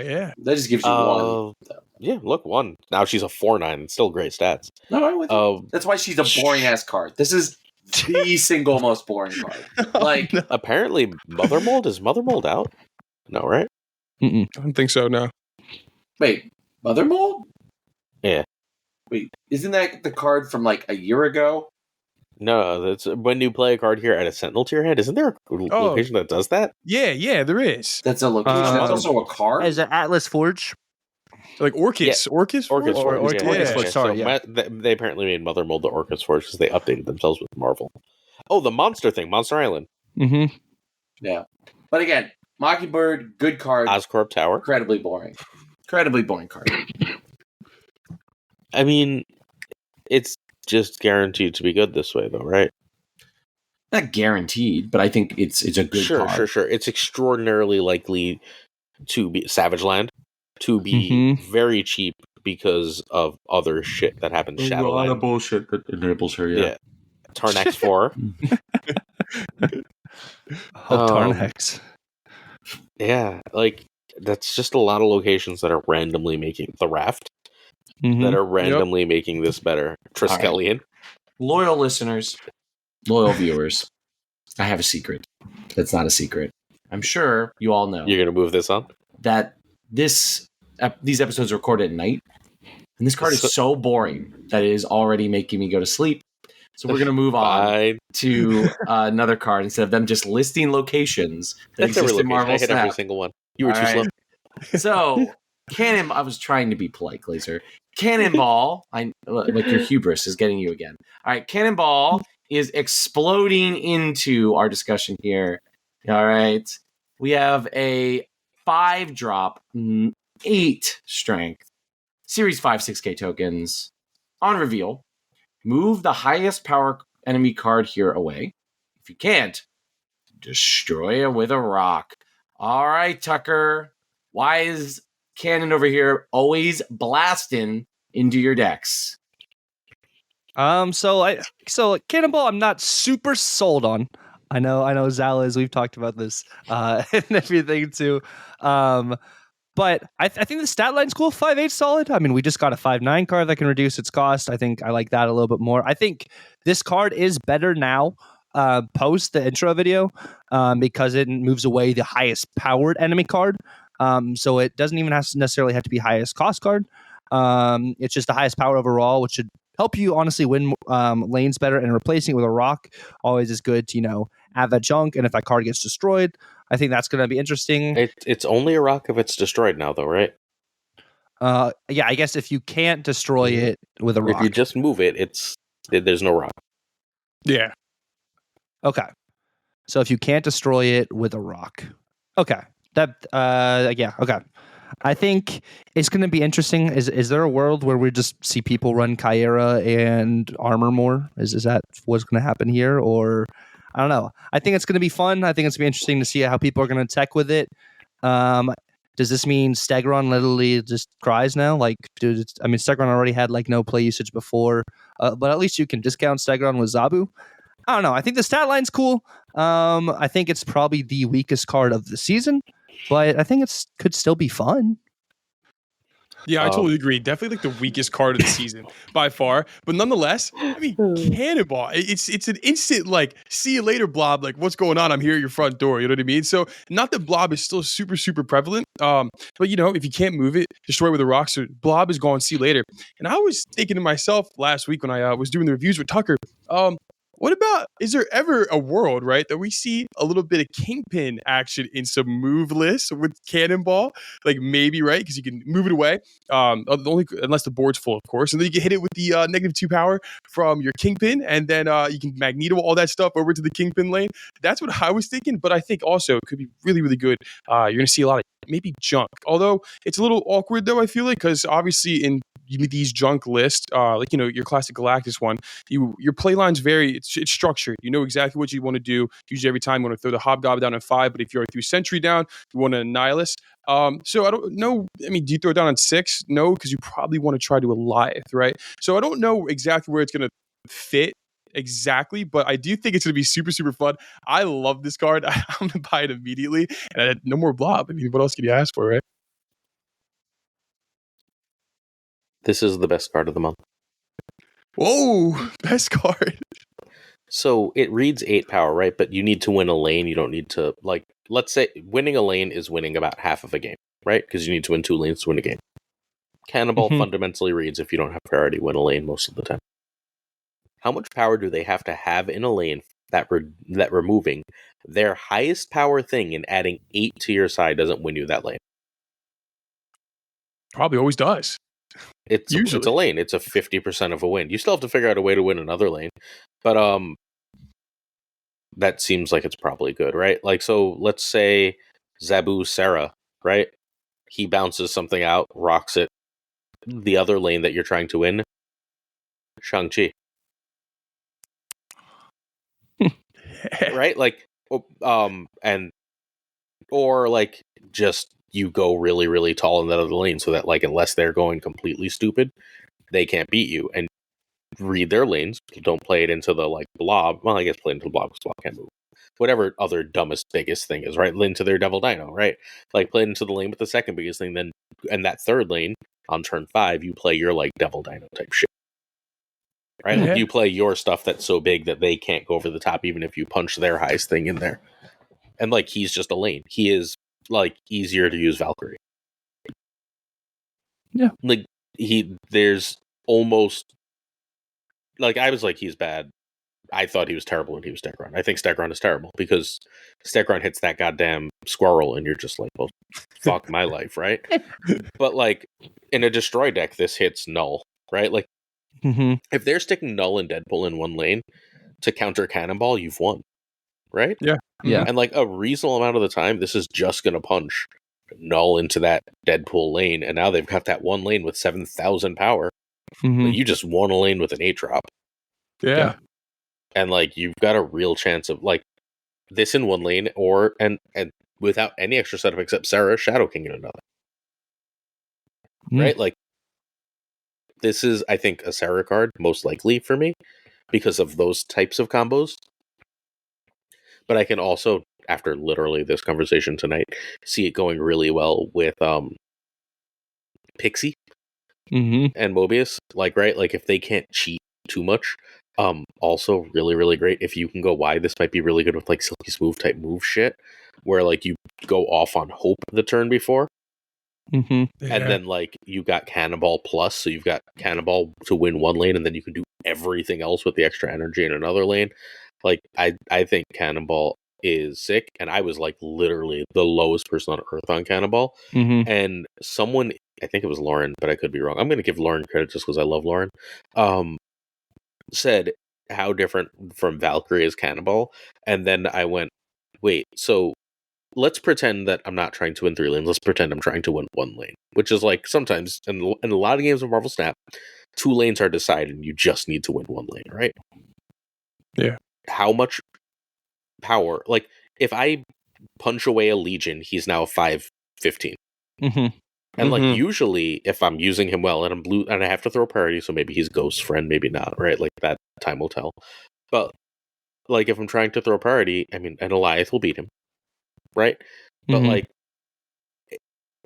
[SPEAKER 4] yeah.
[SPEAKER 1] That just gives you 1.
[SPEAKER 2] Yeah, look, 1. Now she's a 4/9. Still great stats.
[SPEAKER 1] No, I'm with you. That's why she's a boring ass card. This is the single most boring card. Like
[SPEAKER 2] apparently, Mother Mold is Mother Mold out. No, right?
[SPEAKER 4] I don't think so. No.
[SPEAKER 1] Wait, Mother Mold?
[SPEAKER 2] Yeah.
[SPEAKER 1] Wait, isn't that the card from like a year ago?
[SPEAKER 2] No, that's when you play a card here at a Sentinel to your hand. Isn't there a location that does that?
[SPEAKER 4] Yeah, there is.
[SPEAKER 1] That's a location. That's also a card.
[SPEAKER 3] Is it Atlas Forge?
[SPEAKER 4] Like Orcus.
[SPEAKER 2] Yeah.
[SPEAKER 4] Orcus Forge?
[SPEAKER 3] Orcus Forge, sorry,
[SPEAKER 2] so they apparently made Mother Mold the Orcus Forge because they updated themselves with Marvel. Oh, the monster thing, Monster Island.
[SPEAKER 1] Yeah. But again, Mockingbird, good card.
[SPEAKER 2] Oscorp Tower.
[SPEAKER 1] Incredibly boring. Incredibly boring card.
[SPEAKER 2] I mean, it's just guaranteed to be good this way, though, right?
[SPEAKER 1] Not guaranteed, but I think it's a good card.
[SPEAKER 2] Sure. It's extraordinarily likely to be Savage Land, to be very cheap because of other shit that happens.
[SPEAKER 1] There's a lot of bullshit that enables her, yeah.
[SPEAKER 2] Tarnax 4.
[SPEAKER 3] Tarnax.
[SPEAKER 2] Yeah, like, that's just a lot of locations that are randomly making the Raft, that are randomly making this better. Triskelion.
[SPEAKER 1] Right. Loyal listeners, loyal viewers, I have a secret. That's not a secret. I'm sure you all know.
[SPEAKER 2] You're going to move this on?
[SPEAKER 1] That these episodes are recorded at night, and this card is so boring that it is already making me go to sleep. So we're going to move on
[SPEAKER 2] Fine.
[SPEAKER 1] to another card instead of them just listing locations that
[SPEAKER 2] That's every
[SPEAKER 1] exist in
[SPEAKER 2] location.
[SPEAKER 1] Marvel
[SPEAKER 2] I hit every
[SPEAKER 1] Snap.
[SPEAKER 2] single one. You were
[SPEAKER 1] All
[SPEAKER 2] too slow.
[SPEAKER 1] So, I was trying to be polite, Glazer. Cannonball, like your hubris is getting you again. All right, Cannonball is exploding into our discussion here. All right, we have a 5-drop, 8 strength, Series 5 6K tokens. On reveal, move the highest power enemy card here away. If you can't, destroy it with a rock. All right, Tuccrr. Why is Cannon over here always blasting into your decks?
[SPEAKER 3] So Cannonball, I'm not super sold on. I know Zal is. We've talked about this and everything too. But I think the stat line's cool. 5/8 solid. I mean, we just got a 5/9 card that can reduce its cost. I think I like that a little bit more. I think this card is better now, post the intro video, because it moves away the highest powered enemy card. So it doesn't even necessarily have to be highest cost card. It's just the highest power overall, which should help you honestly win lanes better. And replacing it with a rock always is good to add that junk. And if that card gets destroyed, I think that's going to be interesting.
[SPEAKER 2] It's only a rock if it's destroyed now, though, right?
[SPEAKER 3] Yeah, I guess if you can't destroy it with a rock.
[SPEAKER 2] If you just move it, there's no rock.
[SPEAKER 4] Yeah.
[SPEAKER 3] Okay. So if you can't destroy it with a rock. Okay. Okay. I think it's going to be interesting. Is there a world where we just see people run Kyera and armor more? Is that what's going to happen here? Or I don't know. I think it's going to be fun. I think it's going to be interesting to see how people are going to tech with it. Does this mean Stegron literally just cries now? Stegron already had no play usage before, but at least you can discount Stegron with Zabu. I don't know. I think the stat line's cool. I think it's probably the weakest card of the season, but I think it could still be fun.
[SPEAKER 4] Yeah, I totally agree. Definitely the weakest card of the season by far. But nonetheless, I mean, Cannonball, it's an instant see you later, Blob. What's going on? I'm here at your front door. You know what I mean? So not that Blob is still super, super prevalent. But if you can't move it, destroy it with a rock. So Blob is gone. See you later. And I was thinking to myself last week when I was doing the reviews with Tuccrr, what about, is there ever a world, right, that we see a little bit of Kingpin action in some move lists with Cannonball? Maybe, right? Because you can move it away, only unless the board's full, of course. And then you can hit it with the -2 power from your Kingpin, and then you can Magneto all that stuff over to the Kingpin lane. That's what I was thinking, but I think also it could be really, really good. You're going to see a lot of maybe junk. Although it's a little awkward, though, I feel like, because obviously in these junk lists, your classic Galactus one, your play line's it's structured. You know exactly what you want to do. Usually every time you want to throw the Hobgoblin down on 5, but if you're through Sentry down, you want a Nihilist. So I don't know. I mean, do you throw it down on 6? No, because you probably want to try to Goliath, right? So I don't know exactly where it's going to fit exactly, but I do think it's going to be super, super fun. I love this card. I'm going to buy it immediately. And no more Blob. I mean, what else can you ask for, right?
[SPEAKER 2] This is the best card of the month.
[SPEAKER 4] Whoa, best card.
[SPEAKER 2] So it reads 8 power, right? But you need to win a lane. You don't need to, let's say winning a lane is winning about half of a game, right? Because you need to win 2 lanes to win a game. Cannonball fundamentally reads if you don't have priority, win a lane most of the time. How much power do they have to have in a lane that removing their highest power thing and adding 8 to your side doesn't win you that lane?
[SPEAKER 4] Probably always does.
[SPEAKER 2] It's a lane. It's a 50% of a win. You still have to figure out a way to win another lane. But that seems like it's probably good, right? So let's say Zabu Sarah, right? He bounces something out, rocks it. The other lane that you're trying to win, Shang-Chi. Right? Just you go really, really tall in that other lane so that unless they're going completely stupid, they can't beat you. And read their lanes. Don't play it into the blob. Well, I guess play into the blob because blob can't move. Whatever other dumbest biggest thing is, right? Into their Devil Dino, right? Play it into the lane with the second biggest thing, then and that third lane on turn 5, you play your Devil Dino type shit. Right?
[SPEAKER 4] Yeah.
[SPEAKER 2] You play your stuff that's so big that they can't go over the top even if you punch their highest thing in there. And he's just a lane. He is easier to use Valkyrie.
[SPEAKER 3] Yeah.
[SPEAKER 2] There's almost I was he's bad. I thought he was terrible when he was Stegron. I think Stegron is terrible because Stegron hits that goddamn squirrel and you're just like, well, fuck my life, right? But like in a destroy deck, this hits null, right? Like if they're sticking null and Deadpool in one lane to counter Cannonball, you've won, right?
[SPEAKER 4] Yeah.
[SPEAKER 3] Yeah.
[SPEAKER 2] And like a reasonable amount of the time, this is just going to punch null into that Deadpool lane. And now they've got that one lane with 7,000 power. Like, you just won a lane with an 8-drop.
[SPEAKER 4] Yeah.
[SPEAKER 2] And like you've got a real chance of like this in one lane or and without any extra setup except Sarah Shadow King in another. Right? Like this is, I think, a Sarah card most likely for me because of those types of combos. But I can also, after literally this conversation tonight, see it going really well with Pixie and Mobius. Like, right? Like if they can't cheat too much. Also really, really great if you can go wide. This might be really good with like Silky Smooth type move shit, where like you go off on Hope the turn before, and then like you got Cannonball plus, so you've got Cannonball to win one lane, and then you can do everything else with the extra energy in another lane. Like I think Cannonball is sick, and I was like literally the lowest person on earth on Cannonball, and someone, I think it was Lauren, but I could be wrong. I'm going to give Lauren credit just because I love Lauren. Said how different from Valkyrie is Cannonball, and then I went, wait, so let's pretend that I'm not trying to win 3 lanes. Let's pretend I'm trying to win 1 lane, which is like sometimes in a lot of games of Marvel Snap, 2 lanes are decided and you just need to win 1 lane, right?
[SPEAKER 4] Yeah.
[SPEAKER 2] How much power? Like if I punch away a Legion, he's now 5/15. And like usually, if I'm using him well and I'm blue and I have to throw priority, so maybe he's Ghost Friend, maybe not, right? Like that time will tell. But like if I'm trying to throw priority, I mean, an Eliath will beat him, right? But like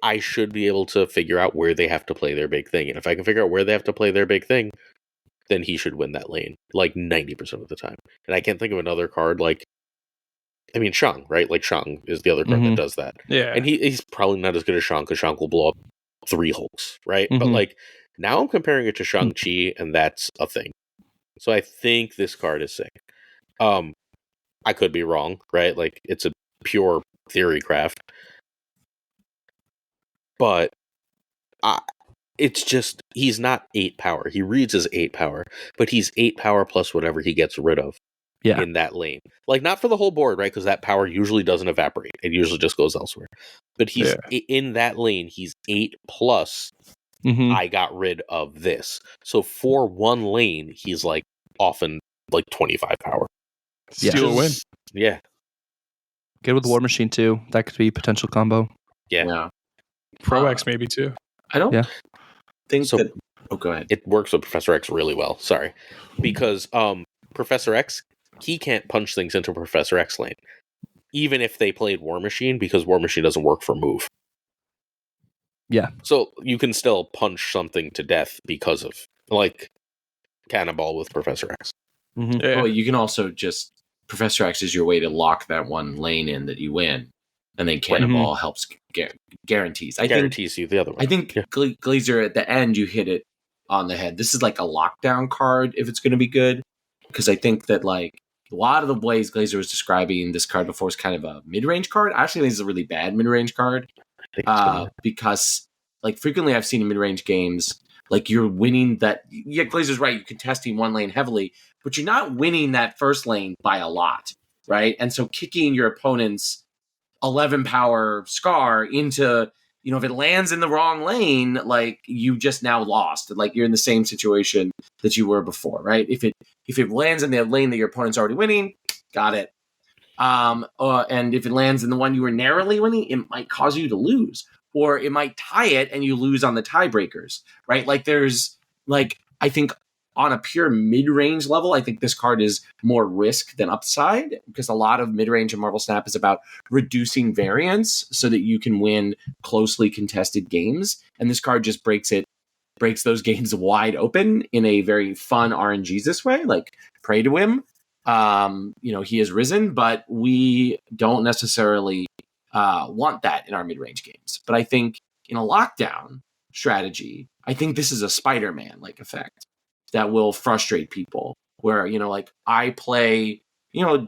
[SPEAKER 2] I should be able to figure out where they have to play their big thing, and if I can figure out where they have to play their big thing, then he should win that lane like 90% of the time. And I can't think of another card like. I mean, Shang, right? Like, Shang is the other card that does that.
[SPEAKER 4] Yeah.
[SPEAKER 2] And he's probably not as good as Shang, because Shang will blow up 3 Hulks, right? But, like, now I'm comparing it to Shang-Chi, and that's a thing. So I think this card is sick. I could be wrong, right? Like, it's a pure theory craft. But it's just, he's not 8 power. He reads as 8 power, but he's 8 power plus whatever he gets rid of. In that lane. Like, not for the whole board, right? Because that power usually doesn't evaporate. It usually just goes elsewhere. But he's in that lane, he's 8 plus. I got rid of this. So for 1 lane, he's like often like 25 power.
[SPEAKER 4] Steal a win.
[SPEAKER 2] Yeah.
[SPEAKER 3] Good with War Machine too. That could be a potential combo.
[SPEAKER 2] Yeah.
[SPEAKER 4] Pro X maybe too.
[SPEAKER 1] I don't think
[SPEAKER 2] so.
[SPEAKER 1] that. Oh, go ahead.
[SPEAKER 2] It works with Professor X really well. Sorry. Because Professor X, he can't punch things into Professor X lane, even if they played War Machine, because War Machine doesn't work for move.
[SPEAKER 3] Yeah.
[SPEAKER 2] So you can still punch something to death because of, like, Cannonball with Professor X.
[SPEAKER 1] Well, you can also just, Professor X is your way to lock that 1 lane in that you win, and then Cannonball helps guarantees.
[SPEAKER 2] Guarantees you the other one.
[SPEAKER 1] I think Glazer, at the end, you hit it on the head. This is like a lockdown card if it's going to be good, because I think that, like, a lot of the ways Glazer was describing this card before is kind of a mid-range card. I actually think this is a really bad mid-range card, because, like, frequently I've seen in mid-range games, like, you're winning that. Yeah, Glazer's right. You're contesting 1 lane heavily, but you're not winning that first lane by a lot, right? And so kicking your opponent's 11 power Scar into, you know, if it lands in the wrong lane, like, you just now lost. Like, you're in the same situation that you were before, right? If it lands in the lane that your opponent's already winning, got it. And if it lands in the one you were narrowly winning, it might cause you to lose, or it might tie it and you lose on the tiebreakers, right? Like, there's, like, I think on a pure mid-range level, I think this card is more risk than upside, because a lot of mid-range in Marvel Snap is about reducing variance so that you can win closely contested games. And this card just breaks those games wide open in a very fun RNGesus way. Like, pray to him. You know, he has risen, but we don't necessarily want that in our mid-range games. But I think in a lockdown strategy, I think this is a Spider-Man like effect that will frustrate people, where, like I play,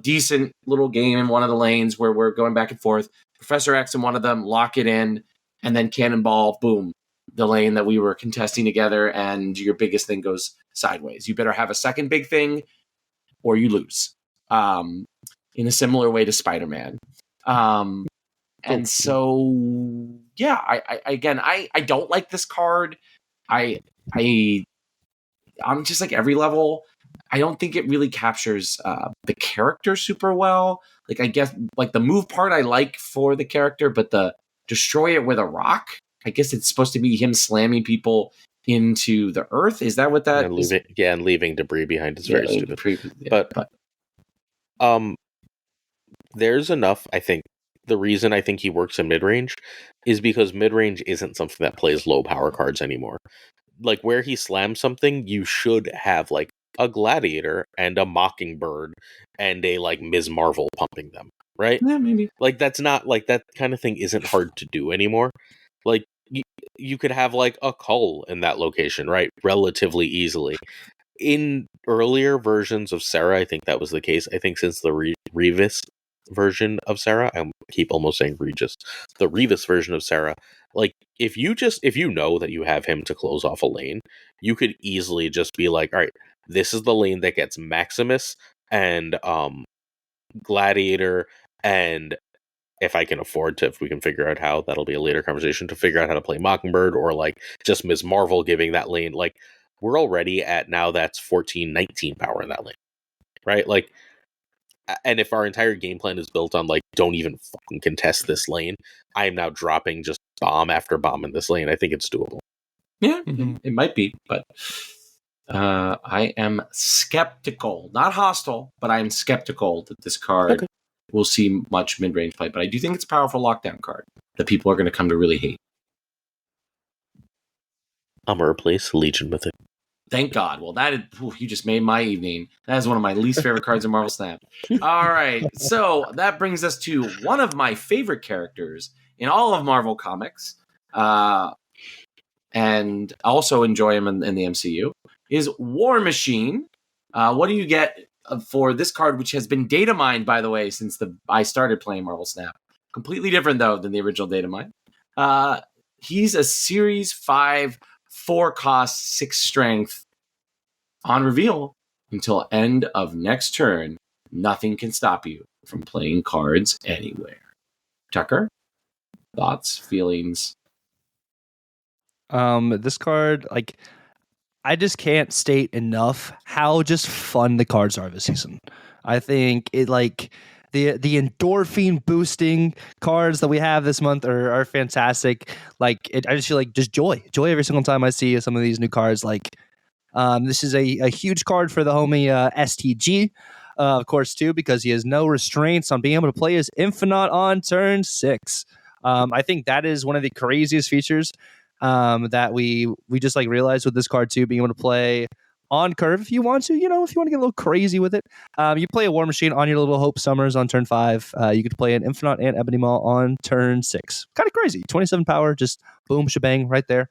[SPEAKER 1] decent little game in one of the lanes where we're going back and forth. Professor X in one of them, lock it in, and then Cannonball, boom, the lane that we were contesting together, and your biggest thing goes sideways. You better have a second big thing or you lose. In a similar way to Spider-Man. And so, yeah, I don't like this card. I'm just like every level. I don't think it really captures the character super well. Like, I guess, like the move part I like for the character, but the destroy it with a rock, I guess it's supposed to be him slamming people into the earth. Is that what that is?
[SPEAKER 2] And leaving debris behind is very stupid. But there's enough, I think. The reason I think he works in mid-range is because mid-range isn't something that plays low power cards anymore. Like, where he slams something, you should have, like, a Gladiator and a Mockingbird and a, like, Ms. Marvel pumping them, right?
[SPEAKER 1] Yeah, maybe.
[SPEAKER 2] Like, that's not, like, that kind of thing isn't hard to do anymore. Like, you could have, like, a Cull in that location, right? Relatively easily. In earlier versions of Sarah, I think that was the case. I think since the Revis version of Sarah, I keep almost saying Regis, the Revis version of Sarah, like, if you know that you have him to close off a lane, you could easily just be like, all right, this is the lane that gets Maximus and Gladiator, and if I can afford to, if we can figure out how, that'll be a later conversation, to figure out how to play Mockingbird, or like just Ms. Marvel giving that lane, like, we're already at now that's 14, 19 power in that lane, right? Like, and if our entire game plan is built on, like, don't even fucking contest this lane, I am now dropping just bomb after bomb in this lane. I think it's doable.
[SPEAKER 1] Yeah, it might be, but I am skeptical. Not hostile, but I am skeptical that this card will see much mid-range play. But I do think it's a powerful lockdown card that people are going to come to really hate.
[SPEAKER 2] I'm going to replace Legion with it.
[SPEAKER 1] Thank God. Well, you just made my evening. That is one of my least favorite cards in Marvel Snap. All right. So that brings us to one of my favorite characters in all of Marvel Comics, and also enjoy him in the MCU, is War Machine. What do you get for this card, which has been data mined, by the way, since I started playing Marvel Snap? Completely different, though, than the original data mine. He's a Series 5 4 cost, 6 strength. On reveal, until end of next turn, nothing can stop you from playing cards anywhere. Tucker, thoughts, feelings?
[SPEAKER 3] This card, like, I just can't state enough how just fun the cards are this season. I think it, like, the endorphin boosting cards that we have this month are fantastic. Like, I just feel like just joy every single time I see some of these new cards. Like, this is a huge card for the homie STG, of course, too, because he has no restraints on being able to play his Infinite on turn 6. I think that is one of the craziest features that we just like realized with this card too, being able to play on curve if you want to, if you want to get a little crazy with it. You play a War Machine on your little Hope Summers on turn 5. You could play an Infinite and Ebony Maw on turn 6. Kind of crazy. 27 power, just boom, shebang right there.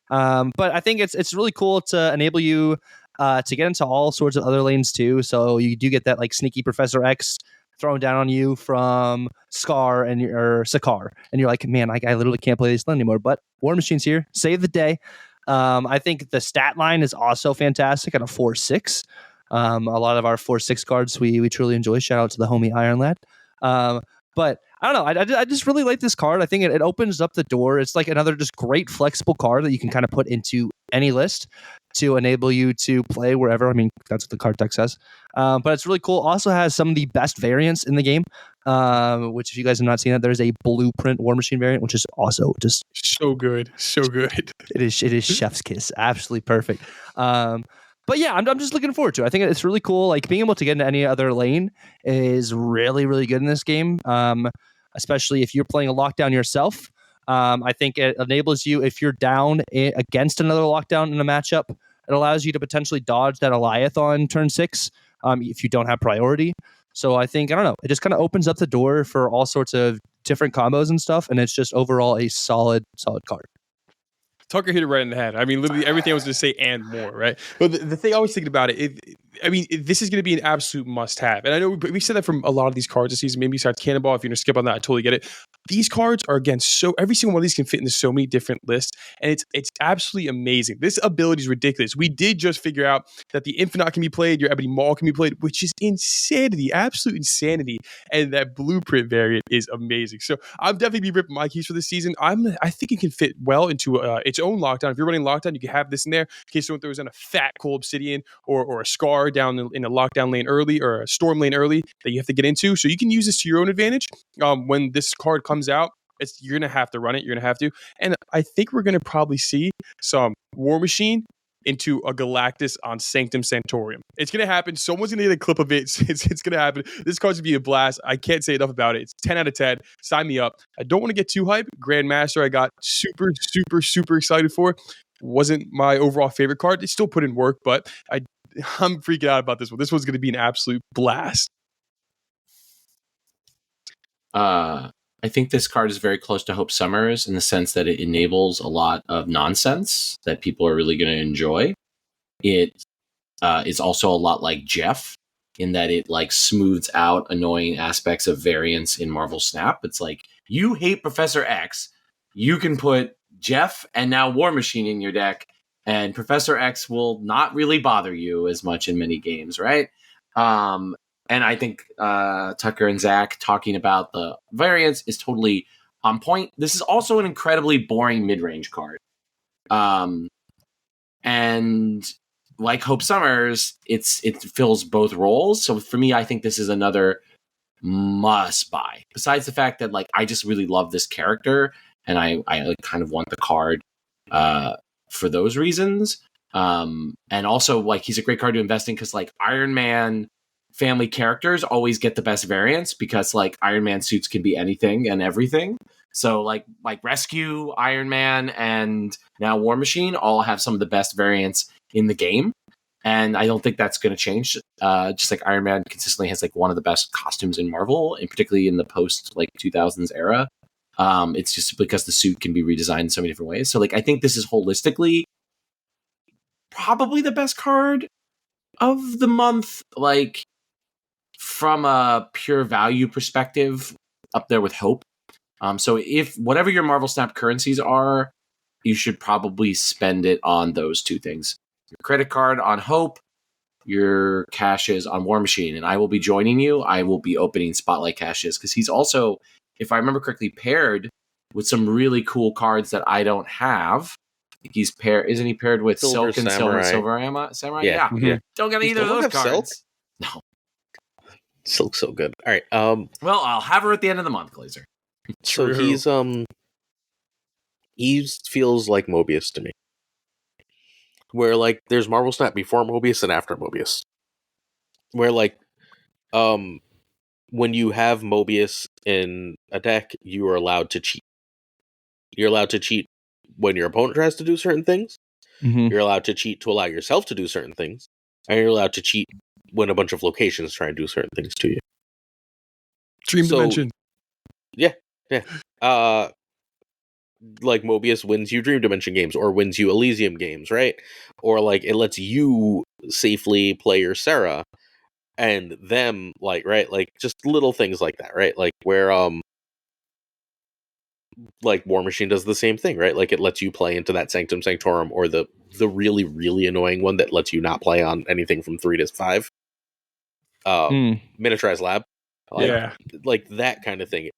[SPEAKER 3] But I think it's really cool to enable you to get into all sorts of other lanes too. So you do get that like sneaky Professor X thrown down on you from Scar or Sakaar, and you're like, man, I literally can't play this lane anymore. But War Machine's here, save the day. I think the stat line is also fantastic at a 4/6. A lot of our 4/6 cards we truly enjoy. Shout out to the homie Iron Lad. But I don't know. I just really like this card. I think it opens up the door. It's like another just great flexible card that you can kind of put into any list to enable you to play wherever. I mean, that's what the card deck says. But it's really cool. Also has some of the best variants in the game, which if you guys have not seen it, there's a Blueprint War Machine variant, which is also just
[SPEAKER 4] so good. So good.
[SPEAKER 3] It is chef's kiss. Absolutely perfect. But yeah, I'm just looking forward to it. I think it's really cool. Like, being able to get into any other lane is really, really good in this game, especially if you're playing a lockdown yourself. I think it enables you, if you're down against another lockdown in a matchup, it allows you to potentially dodge that Goliath on turn 6 if you don't have priority. So I think, I don't know, it just kind of opens up the door for all sorts of different combos and stuff, and it's just overall a solid card.
[SPEAKER 4] Tucker hit it right in the head. I mean, literally everything I was going to say and more, right? But the thing I was thinking about it, I mean, this is going to be an absolute must-have. And I know we said that from a lot of these cards this season, maybe besides Cannonball. If you're going to skip on that, I totally get it. These cards are, again, so every single one of these can fit into so many different lists, and it's absolutely amazing. This ability is ridiculous. We did just figure out that the Infinite can be played, your Ebony Maul can be played, which is insanity, absolute insanity. And that Blueprint variant is amazing. So I'm definitely be ripping my keys for this season. I think it can fit well into its own lockdown. If you're running lockdown, you can have this in there in case someone throws in a fat cool Obsidian or a Scar down in a lockdown lane early or a Storm lane early that you have to get into. So you can use this to your own advantage. When this card comes out, you're going to have to run it. You're going to have to. And I think we're going to probably see some War Machine into a Galactus on Sanctum Sanctorum. It's going to happen. Someone's going to get a clip of it. It's going to happen. This card's going to be a blast. I can't say enough about it. It's 10 out of 10. Sign me up. I don't want to get too hyped. Grandmaster, I got super, super, super excited for. Wasn't my overall favorite card. It still put in work, but I'm freaking out about this one. This one's going to be an absolute blast.
[SPEAKER 1] I think this card is very close to Hope Summers in the sense that it enables a lot of nonsense that people are really going to enjoy. It is also a lot like Jeff in that it like smooths out annoying aspects of variance in Marvel Snap. It's like, you hate Professor X, you can put Jeff and now War Machine in your deck, and Professor X will not really bother you as much in many games, right? And I think Tuccrr and Zach talking about the variants is totally on point. This is also an incredibly boring mid-range card. And like Hope Summers, it fills both roles. So for me, I think this is another must buy. Besides the fact that like I just really love this character, and I like, kind of want the card for those reasons. And also like he's a great card to invest in because like Iron Man family characters always get the best variants because like Iron Man suits can be anything and everything. So like Rescue, Iron Man, and now War Machine all have some of the best variants in the game. And I don't think that's going to change. Just like Iron Man consistently has like one of the best costumes in Marvel, and particularly in the post like 2000s era. It's just because the suit can be redesigned in so many different ways. So like I think this is holistically probably the best card of the month. Like from a pure value perspective, up there with Hope. So if whatever your Marvel Snap currencies are, you should probably spend it on those two things. Your credit card on Hope, your caches on War Machine. And I will be joining you. I will be opening Spotlight caches because he's also, if I remember correctly, paired with some really cool cards that I don't have. I think he's paired, isn't he paired with
[SPEAKER 2] Silver
[SPEAKER 1] Silk and
[SPEAKER 2] Samurai.
[SPEAKER 1] Silver Samurai?
[SPEAKER 2] Yeah.
[SPEAKER 4] Mhm.
[SPEAKER 1] Don't get either of
[SPEAKER 2] Don't
[SPEAKER 1] those
[SPEAKER 2] have
[SPEAKER 1] cards.
[SPEAKER 2] Silk?
[SPEAKER 1] No.
[SPEAKER 2] Silk's so good. All right.
[SPEAKER 1] Well, I'll have her at the end of the month, Glazer.
[SPEAKER 2] So
[SPEAKER 4] True.
[SPEAKER 2] he feels like Mobius to me. Where like there's Marvel Snap before Mobius and after Mobius. Where like when you have Mobius in a deck, you are allowed to cheat. You're allowed to cheat when your opponent tries to do certain things.
[SPEAKER 3] Mm-hmm.
[SPEAKER 2] You're allowed to cheat to allow yourself to do certain things. And you're allowed to cheat when a bunch of locations try and do certain things to you.
[SPEAKER 4] Dream Dimension.
[SPEAKER 2] Yeah. Like Mobius wins you Dream Dimension games or wins you Elysium games, right? Or like it lets you safely play your Sarah and them like, right? Like just little things like that, right? Like where like War Machine does the same thing, right? Like it lets you play into that Sanctum Sanctorum or the really, really annoying one that lets you not play on anything from 3 to 5. Miniaturized Lab. Like that kind of thing.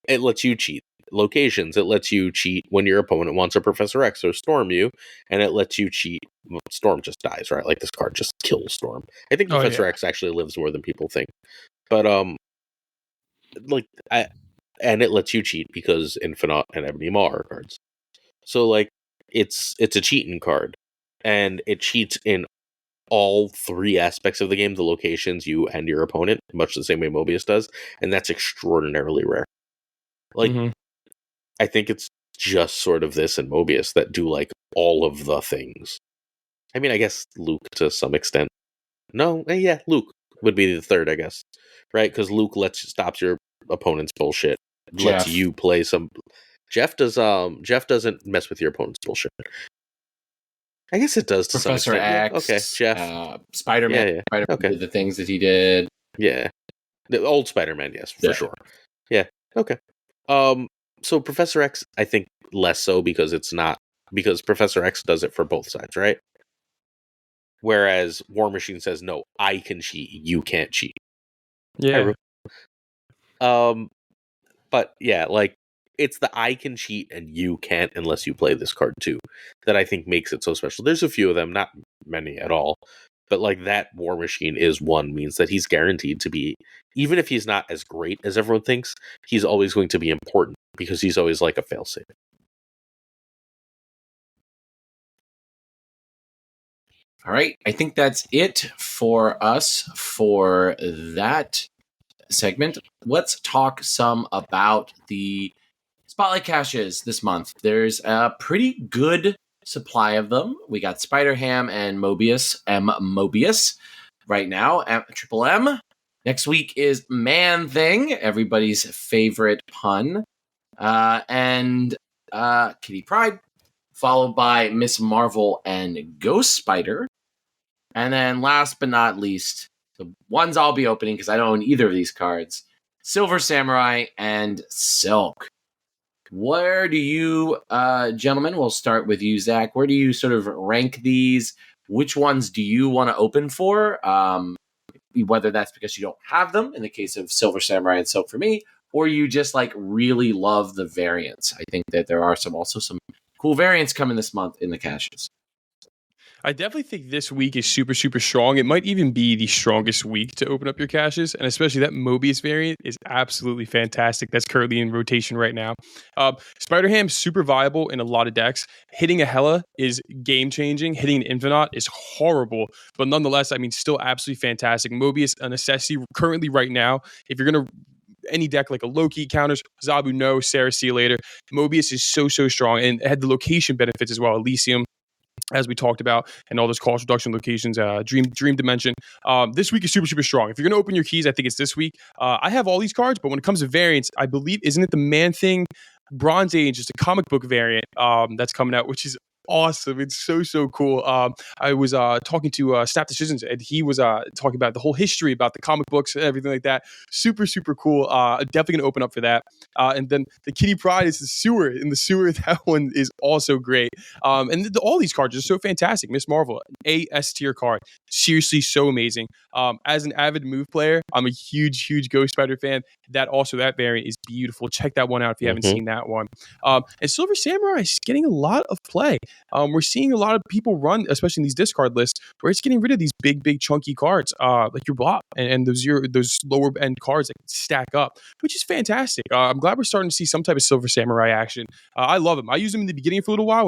[SPEAKER 2] It lets you cheat locations. It lets you cheat when your opponent wants a Professor X or Storm you, and it lets you cheat. Well, Storm just dies, right? Like this card just kills Storm. I think Professor X actually lives more than people think. But and it lets you cheat because Infinite and Ebony Maw are cards. So like it's a cheating card, and it cheats in all 3 aspects of the game: the locations, you, and your opponent, much the same way Mobius does, and that's extraordinarily rare. Like I think it's just sort of this and Mobius that do like all of the things. I mean, I guess Luke to some extent. No, yeah, Luke would be the third, I guess, right? Because Luke stops your opponent's bullshit, lets you play some. Jeff doesn't mess with your opponent's bullshit. I guess it does to some
[SPEAKER 1] Professor
[SPEAKER 2] extent.
[SPEAKER 1] X.
[SPEAKER 2] Yeah. Okay, Jeff.
[SPEAKER 1] Spider-Man.
[SPEAKER 2] Yeah.
[SPEAKER 1] Spider-Man
[SPEAKER 2] Okay.
[SPEAKER 1] did the things that he did.
[SPEAKER 2] Yeah. The old Spider-Man, yes, for sure. Yeah. Okay. So Professor X, I think less so because Professor X does it for both sides, right? Whereas War Machine says, no, I can cheat, you can't cheat.
[SPEAKER 4] Yeah.
[SPEAKER 2] But yeah, like it's the I can cheat and you can't unless you play this card too that I think makes it so special. There's a few of them, not many at all. But like that War Machine is one, means that he's guaranteed to be, even if he's not as great as everyone thinks, he's always going to be important because he's always like a failsafe.
[SPEAKER 1] All right. I think that's it for us for that segment. Let's talk some about the Spotlight caches this month. There's a pretty good supply of them. We got Spider-Ham and Mobius right now, Triple M. Next week is Man-Thing, everybody's favorite pun, and Kitty Pryde, followed by Miss Marvel and Ghost Spider. And then last but not least, the ones I'll be opening because I don't own either of these cards, Silver Samurai and Silk. Where do you, gentlemen, we'll start with you, Zach. Where do you sort of rank these? Which ones do you want to open for? Whether that's because you don't have them, in the case of Silver Samurai and Silk for me, or you just like really love the variants. I think that there are some cool variants coming this month in the caches.
[SPEAKER 4] I definitely think this week is super, super strong. It might even be the strongest week to open up your caches, and especially that Mobius variant is absolutely fantastic. That's currently in rotation right now. Spider-Ham's super viable in a lot of decks. Hitting a Hela is game-changing. Hitting an Infinite is horrible, but nonetheless, I mean, still absolutely fantastic. Mobius, a necessity currently right now. If you're going to any deck like a Loki counters, Zabu, no, Sarah, see you later. Mobius is so, so strong, and it had the location benefits as well. Elysium, as we talked about, and all those cost reduction locations, Dream Dimension. This week is super, super strong. If you're going to open your keys, I think it's this week. I have all these cards, but when it comes to variants, I believe, isn't it the Man-Thing Bronze Age? It's a comic book variant that's coming out, which is awesome. It's so, so cool. I was talking to Snap Decisions, and he was talking about the whole history about the comic books and everything like that. Super, super cool. Definitely gonna open up for that. And then the Kitty Pryde is the sewer. In the sewer, that one is also great. And all these cards are so fantastic. Miss Marvel, a S tier card, seriously so amazing. As an avid move player, I'm a huge, huge Ghost Spider fan. That variant is beautiful. Check that one out if you haven't seen that one. And Silver Samurai is getting a lot of play. We're seeing a lot of people run, especially in these discard lists, where it's getting rid of these big, big chunky cards, like your block and those lower end cards that stack up, which is fantastic. I'm glad we're starting to see some type of Silver Samurai action. I love them. I used them in the beginning for a little while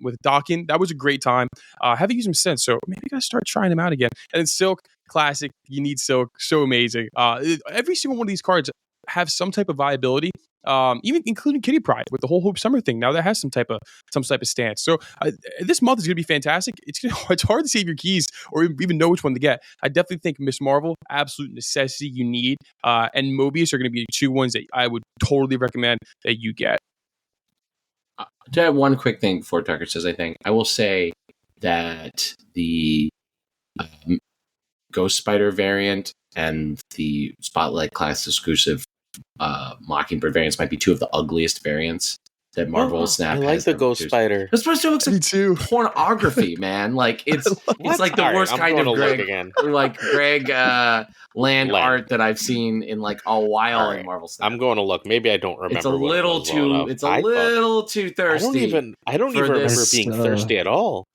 [SPEAKER 4] with Dawkins. That was a great time. I haven't used them since, so maybe I gotta start trying them out again. And then Silk, classic. You need Silk, so amazing. Every single one of these cards have some type of viability. Even including Kitty Pryde with the whole Hope Summer thing. Now that has some type of stance. So this month is going to be fantastic. It's hard to save your keys or even know which one to get. I definitely think Miss Marvel, absolute necessity you need, and Mobius are going to be two ones that I would totally recommend that you get.
[SPEAKER 1] To add one quick thing before Tucker says, I will say that the Ghost Spider variant and the Spotlight class exclusive Mockingbird variants might be two of the ugliest variants that Marvel Snap has.
[SPEAKER 2] I like the Ghost Spider.
[SPEAKER 1] It's supposed to look like pornography, man. Like it's like the worst kind of Greg Land art that I've seen in like a while in Marvel Snap.
[SPEAKER 2] I'm going to look. Maybe I don't remember.
[SPEAKER 1] It's a little too thirsty.
[SPEAKER 2] I don't even remember being thirsty at all.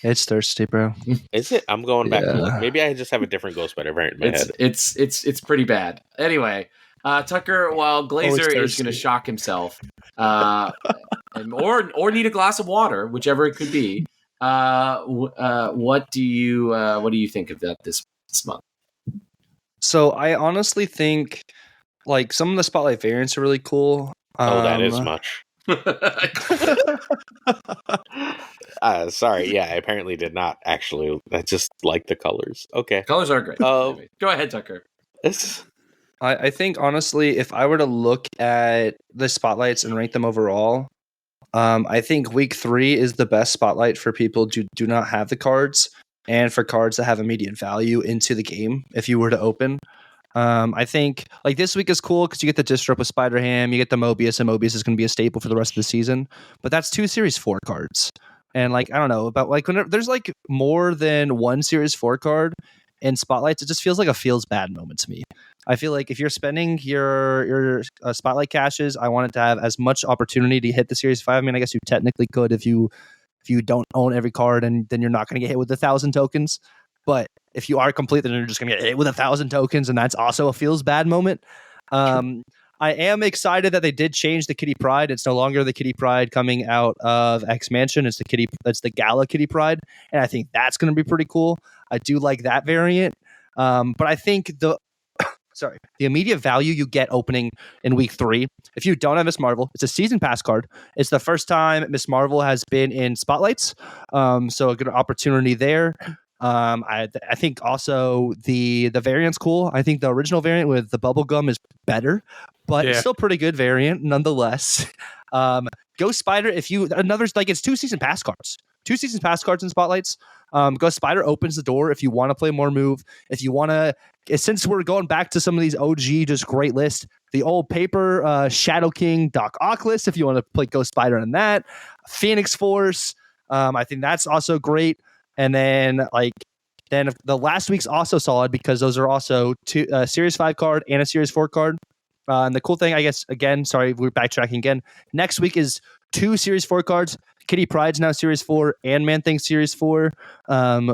[SPEAKER 3] It's thirsty, bro.
[SPEAKER 2] Is it? I'm going back to look. Maybe I just have a different Ghost Spider variant in my head.
[SPEAKER 1] It's pretty bad. Anyway, Tucker, while Glazer is going to shock himself, or need a glass of water, whichever it could be. What do you think of that this month?
[SPEAKER 3] So I honestly think like some of the Spotlight variants are really cool.
[SPEAKER 2] That is much. Sorry, yeah, I apparently did not actually. I just like the colors. Okay,
[SPEAKER 1] colors are great. Go ahead, Tucker.
[SPEAKER 3] I think honestly, if I were to look at the Spotlights and rank them overall, I think week 3 is the best spotlight for people who do not have the cards and for cards that have immediate value into the game if you were to open. I think like this week is cool because you get the Disrupt with Spider-Ham, you get the Mobius, and Mobius is going to be a staple for the rest of the season. But that's 2 Series 4 cards. And like, I don't know, about like whenever there's like more than one Series 4 card in spotlights, it just feels like a feels bad moment to me. I feel like if you're spending your spotlight caches, I want it to have as much opportunity to hit the Series 5. I mean, I guess you technically could if you don't own every card, and then you're not going to get hit with 1,000 tokens. But if you are complete, then you're just going to get hit with 1,000 tokens, and that's also a feels bad moment. I am excited that they did change the Kitty Pride. It's no longer the Kitty Pride coming out of X Mansion. It's the Gala Kitty Pride, and I think that's going to be pretty cool. I do like that variant, but I think the immediate value you get opening in week 3, if you don't have Miss Marvel, it's a season pass card. It's the first time Miss Marvel has been in spotlights, so a good opportunity there. I think also the variant's cool. I think the original variant with the bubblegum is better, but it's still pretty good variant nonetheless. Ghost Spider, it's 2 season pass cards. 2 season pass cards in spotlights. Ghost Spider opens the door if you want to play more move. If you want to, since we're going back to some of these OG just great lists, the old paper Shadow King Doc Ock list, if you want to play Ghost Spider in that. Phoenix Force, I think that's also great. And then the last week's also solid because those are also 2 Series 5 card and a Series 4 card. And the cool thing, I guess, again, sorry, we're backtracking again. Next week is 2 Series 4 cards. Kitty Pride's now Series 4 and Man-Thing Series 4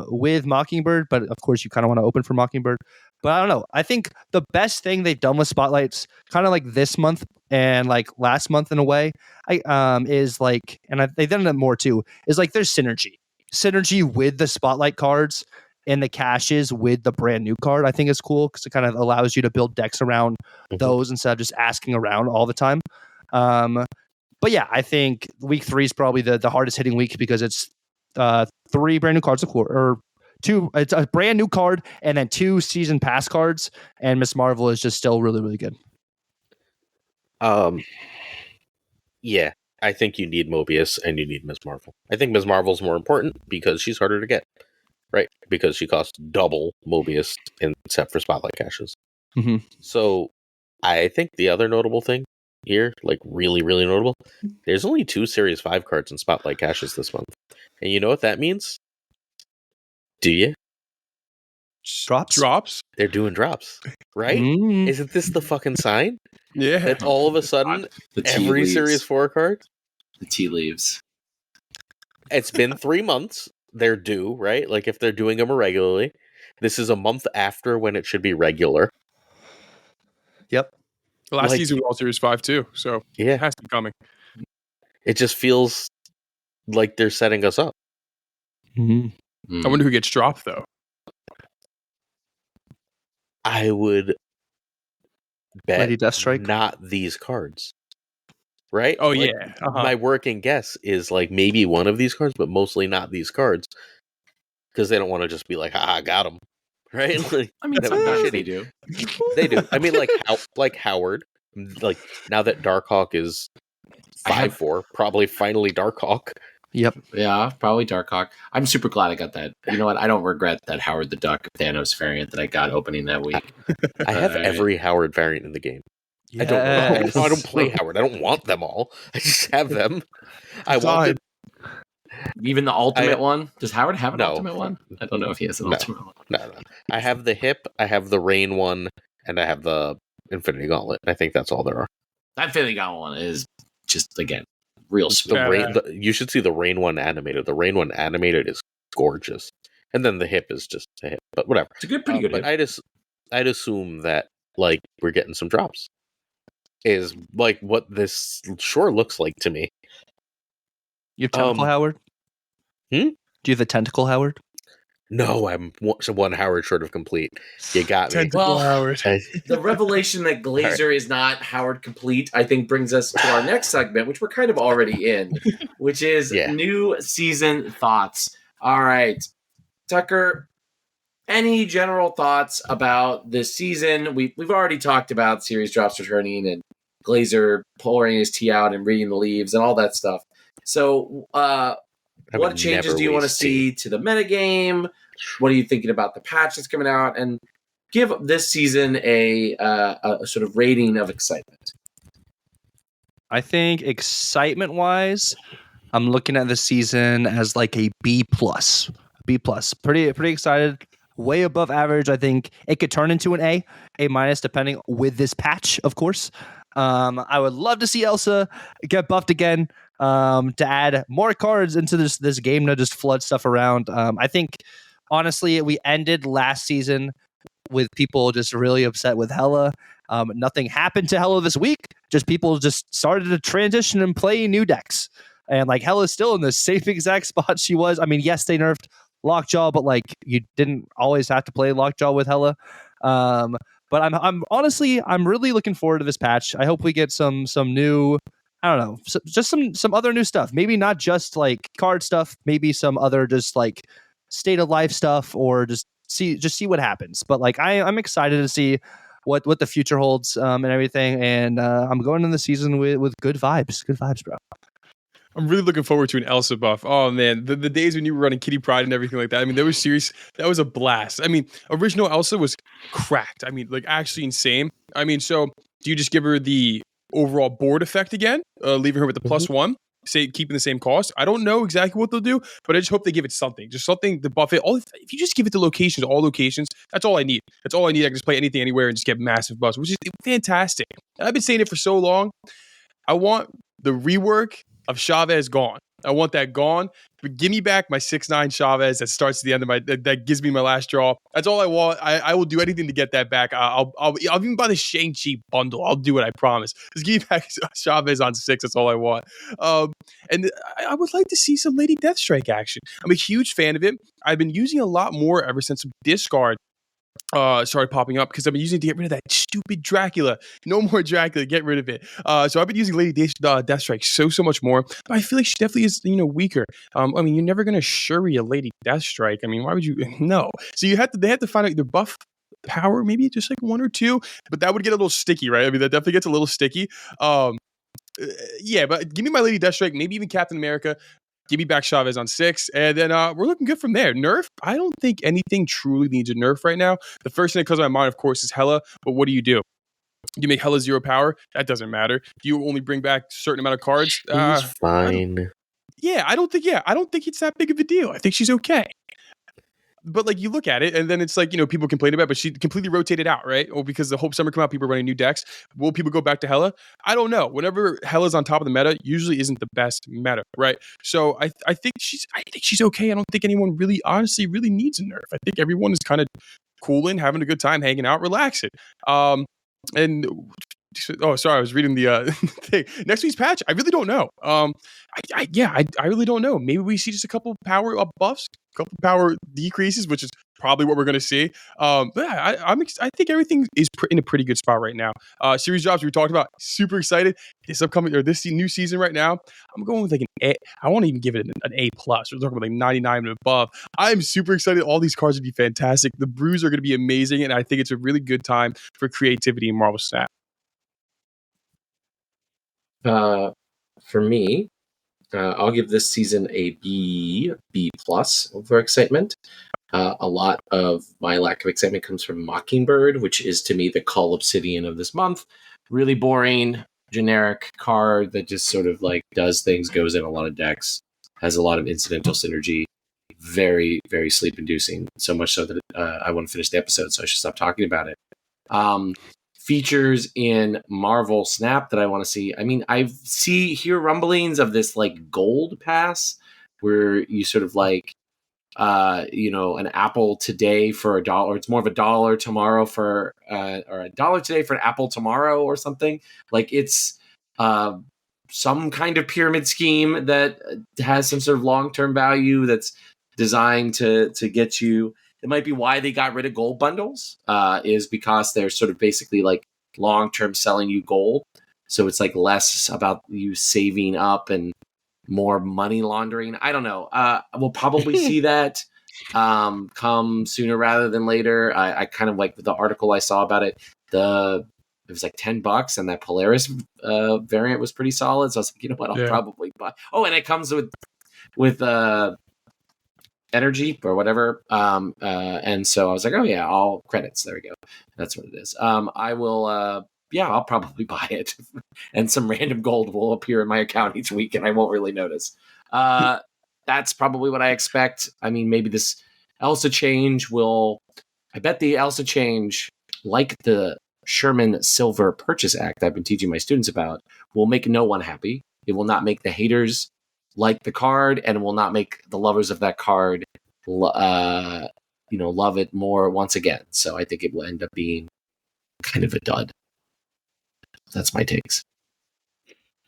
[SPEAKER 3] with Mockingbird. But, of course, you kind of want to open for Mockingbird. But I don't know. I think the best thing they've done with spotlights, kind of like this month and like last month in a way, is like, and they've done it more too, is like there's synergy with the spotlight cards and the caches with the brand new card. I think is cool because it kind of allows you to build decks around those instead of just asking around all the time. But yeah, I think week 3 is probably the hardest hitting week because it's 3 brand new cards a quarter, or 2. It's a brand new card and then 2 season pass cards, and Miss Marvel is just still really, really good.
[SPEAKER 2] Yeah, I think you need Mobius and you need Ms. Marvel. I think Ms. Marvel's more important because she's harder to get, right? Because she costs double Mobius except for spotlight caches.
[SPEAKER 3] Mm-hmm.
[SPEAKER 2] So I think the other notable thing here, like really, really notable, there's only 2 Series 5 cards in spotlight caches this month. And you know what that means? Do you?
[SPEAKER 4] Drops?
[SPEAKER 2] They're doing drops, right? Isn't this the fucking sign?
[SPEAKER 4] Yeah.
[SPEAKER 2] That all of a sudden, every Series 4 card?
[SPEAKER 1] The tea leaves.
[SPEAKER 2] It's been 3 months. They're due, right? Like if they're doing them irregularly. This is a month after when it should be regular.
[SPEAKER 3] Yep.
[SPEAKER 4] Last season was all Series 5 too, so it has to be coming.
[SPEAKER 2] It just feels like they're setting us up.
[SPEAKER 3] Mm-hmm.
[SPEAKER 4] I wonder who gets dropped though.
[SPEAKER 2] I would bet
[SPEAKER 3] Lady Deathstrike?
[SPEAKER 2] Not these cards. Right?
[SPEAKER 4] Oh,
[SPEAKER 2] like,
[SPEAKER 4] yeah.
[SPEAKER 2] My working guess is like maybe one of these cards, but mostly not these cards. Because they don't want to just be like, I got them. Right? Like,
[SPEAKER 1] I mean, sometimes they do.
[SPEAKER 2] They do. I mean, like Howard. Like, now that Darkhawk is 5/4, probably finally Darkhawk.
[SPEAKER 3] Yep.
[SPEAKER 1] Yeah, probably Darkhawk. I'm super glad I got that. You know what? I don't regret that Howard the Duck Thanos variant that I got opening that week.
[SPEAKER 2] I have every Howard variant in the game.
[SPEAKER 3] Yes.
[SPEAKER 2] I don't play Howard. I don't want them all. I just have them. I wanted
[SPEAKER 1] even the ultimate one. Does Howard have an
[SPEAKER 2] No.
[SPEAKER 1] ultimate one? I don't know if he has an ultimate one.
[SPEAKER 2] No. I have the hip, I have the rain one, and I have the Infinity Gauntlet. I think that's all there are.
[SPEAKER 1] That Infinity Gauntlet one is just, again, real smooth.
[SPEAKER 2] You should see the rain one animated. The rain one animated is gorgeous. And then the hip is just a hip. But whatever.
[SPEAKER 1] It's a pretty good
[SPEAKER 2] but
[SPEAKER 1] hip.
[SPEAKER 2] I'd assume that like we're getting some drops. Is like what this sure looks like to me.
[SPEAKER 3] You have Tentacle Howard? Do you have the Tentacle Howard?
[SPEAKER 2] No, I'm one Howard short of complete. You got me.
[SPEAKER 1] Well,
[SPEAKER 4] Howard.
[SPEAKER 1] The revelation that Glazer is not Howard complete, I think, brings us to our next segment, which we're kind of already in, which is new season thoughts. All right, Tuccrr, any general thoughts about this season? We've already talked about series drops returning and Glazer pouring his tea out and reading the leaves and all that stuff. So, what changes do you want to see to the metagame? What are you thinking about the patch that's coming out? And give this season a sort of rating of excitement.
[SPEAKER 3] I think excitement-wise, I'm looking at this season as like a B+. B+. Pretty excited. Way above average. I think it could turn into an A- depending with this patch, of course. I would love to see Elsa get buffed again, to add more cards into this game to just flood stuff around. I think, honestly, we ended last season with people just really upset with Hela. Nothing happened to Hela this week. Just people just started to transition and play new decks. And like Hela's still in the same exact spot she was. I mean, yes, they nerfed Lockjaw, but like you didn't always have to play Lockjaw with Hela. But I'm honestly really looking forward to this patch. I hope we get some new, I don't know, just some other new stuff. Maybe not just like card stuff. Maybe some other just like state of life stuff, or just see what happens. But like I'm excited to see what the future holds, and everything. And I'm going in the season with good vibes. Good vibes, bro.
[SPEAKER 4] I'm really looking forward to an Elsa buff. Oh man, the days when you were running Kitty Pryde and everything like that. I mean, that was serious. That was a blast. I mean, original Elsa was cracked. I mean, like actually insane. I mean, so do you just give her the overall board effect again, leaving her with the +1, say keeping the same cost? I don't know exactly what they'll do, but I just hope they give it something, just something to buff it. If you just give it to locations, all locations, that's all I need. That's all I need. I can just play anything, anywhere, and just get massive buffs, which is fantastic. And I've been saying it for so long. I want the rework of Chavez gone. I want that gone. But give me back my 6/9 Chavez that starts at the end of that gives me my last draw. That's all I want. I will do anything to get that back. I'll even buy the Shang-Chi bundle. I'll do it. I promise. Just give me back Chavez on 6. That's all I want. And I would like to see some Lady Deathstrike action. I'm a huge fan of it. I've been using a lot more ever since Discard started popping up, because I've been using it to get rid of that stupid Dracula. No more Dracula, get rid of it. So I've been using Lady Deathstrike so much more. But I feel like she definitely is, weaker. I mean, you're never gonna Shuri a Lady Deathstrike. I mean, why would you? No. So they have to find out either buff power, maybe just like 1 or 2, but that would get a little sticky, right? I mean, that definitely gets a little sticky. Yeah, but give me my Lady Deathstrike, maybe even Captain America. Give me back Chavez on 6, and then we're looking good from there. Nerf? I don't think anything truly needs a nerf right now. The first thing that comes to my mind, of course, is Hela, but what do? You make Hela 0 power? That doesn't matter. Do you only bring back a certain amount of cards?
[SPEAKER 2] She's fine.
[SPEAKER 4] I don't think it's that big of a deal. I think she's okay. But like you look at it, and then it's like, people complain about it, but she completely rotated out, right? Or because the Hope Summer come out, people are running new decks. Will people go back to Hela? I don't know. Whenever Hela's on top of the meta, usually isn't the best meta, right? So I think she's okay. I don't think anyone really needs a nerf. I think everyone is kind of cooling, having a good time, hanging out, relaxing. And oh, sorry, I was reading the thing. Next week's patch, I really don't know. I really don't know. Maybe we see just a couple power up buffs, a couple power decreases, which is probably what we're going to see. But yeah, I think everything is in a pretty good spot right now. Series drops we talked about, super excited. This new season right now, I'm going with like an A. I won't even give it an A+. We're talking about like 99 and above. I'm super excited. All these cards would be fantastic. The brews are going to be amazing, and I think it's a really good time for creativity in Marvel Snap.
[SPEAKER 1] For me, I'll give this season a B+ for excitement. A lot of my lack of excitement comes from Mockingbird, which is to me the Call Obsidian of this month. Really boring, generic card that just sort of like does things, goes in a lot of decks, has a lot of incidental synergy. Very, very sleep inducing. So much so that I want to finish the episode, so I should stop talking about it. Features in Marvel Snap that I want to see. I mean, hear rumblings of this like gold pass where you sort of like, an apple today for $1. It's more of $1 tomorrow for, or $1 today for an apple tomorrow or something. Like it's some kind of pyramid scheme that has some sort of long-term value that's designed to get you. It might be why they got rid of gold bundles, is because they're sort of basically like long-term selling you gold. So it's like less about you saving up and more money laundering. I don't know. We'll probably see that come sooner rather than later. I kind of like the article I saw about it. The it was like $10, and that Polaris variant was pretty solid. So I was like, you know what, I'll probably buy. Oh, and it comes with energy or whatever. And so I was like, oh yeah, all credits. There we go. That's what it is. I will. Yeah, I'll probably buy it, and some random gold will appear in my account each week, and I won't really notice. That's probably what I expect. I mean, maybe this Elsa change will. I bet the Elsa change, like the Sherman Silver Purchase Act I've been teaching my students about, will make no one happy. It will not make the haters like the card, and will not make the lovers of that card, love it more once again. So I think it will end up being kind of a dud. That's my takes.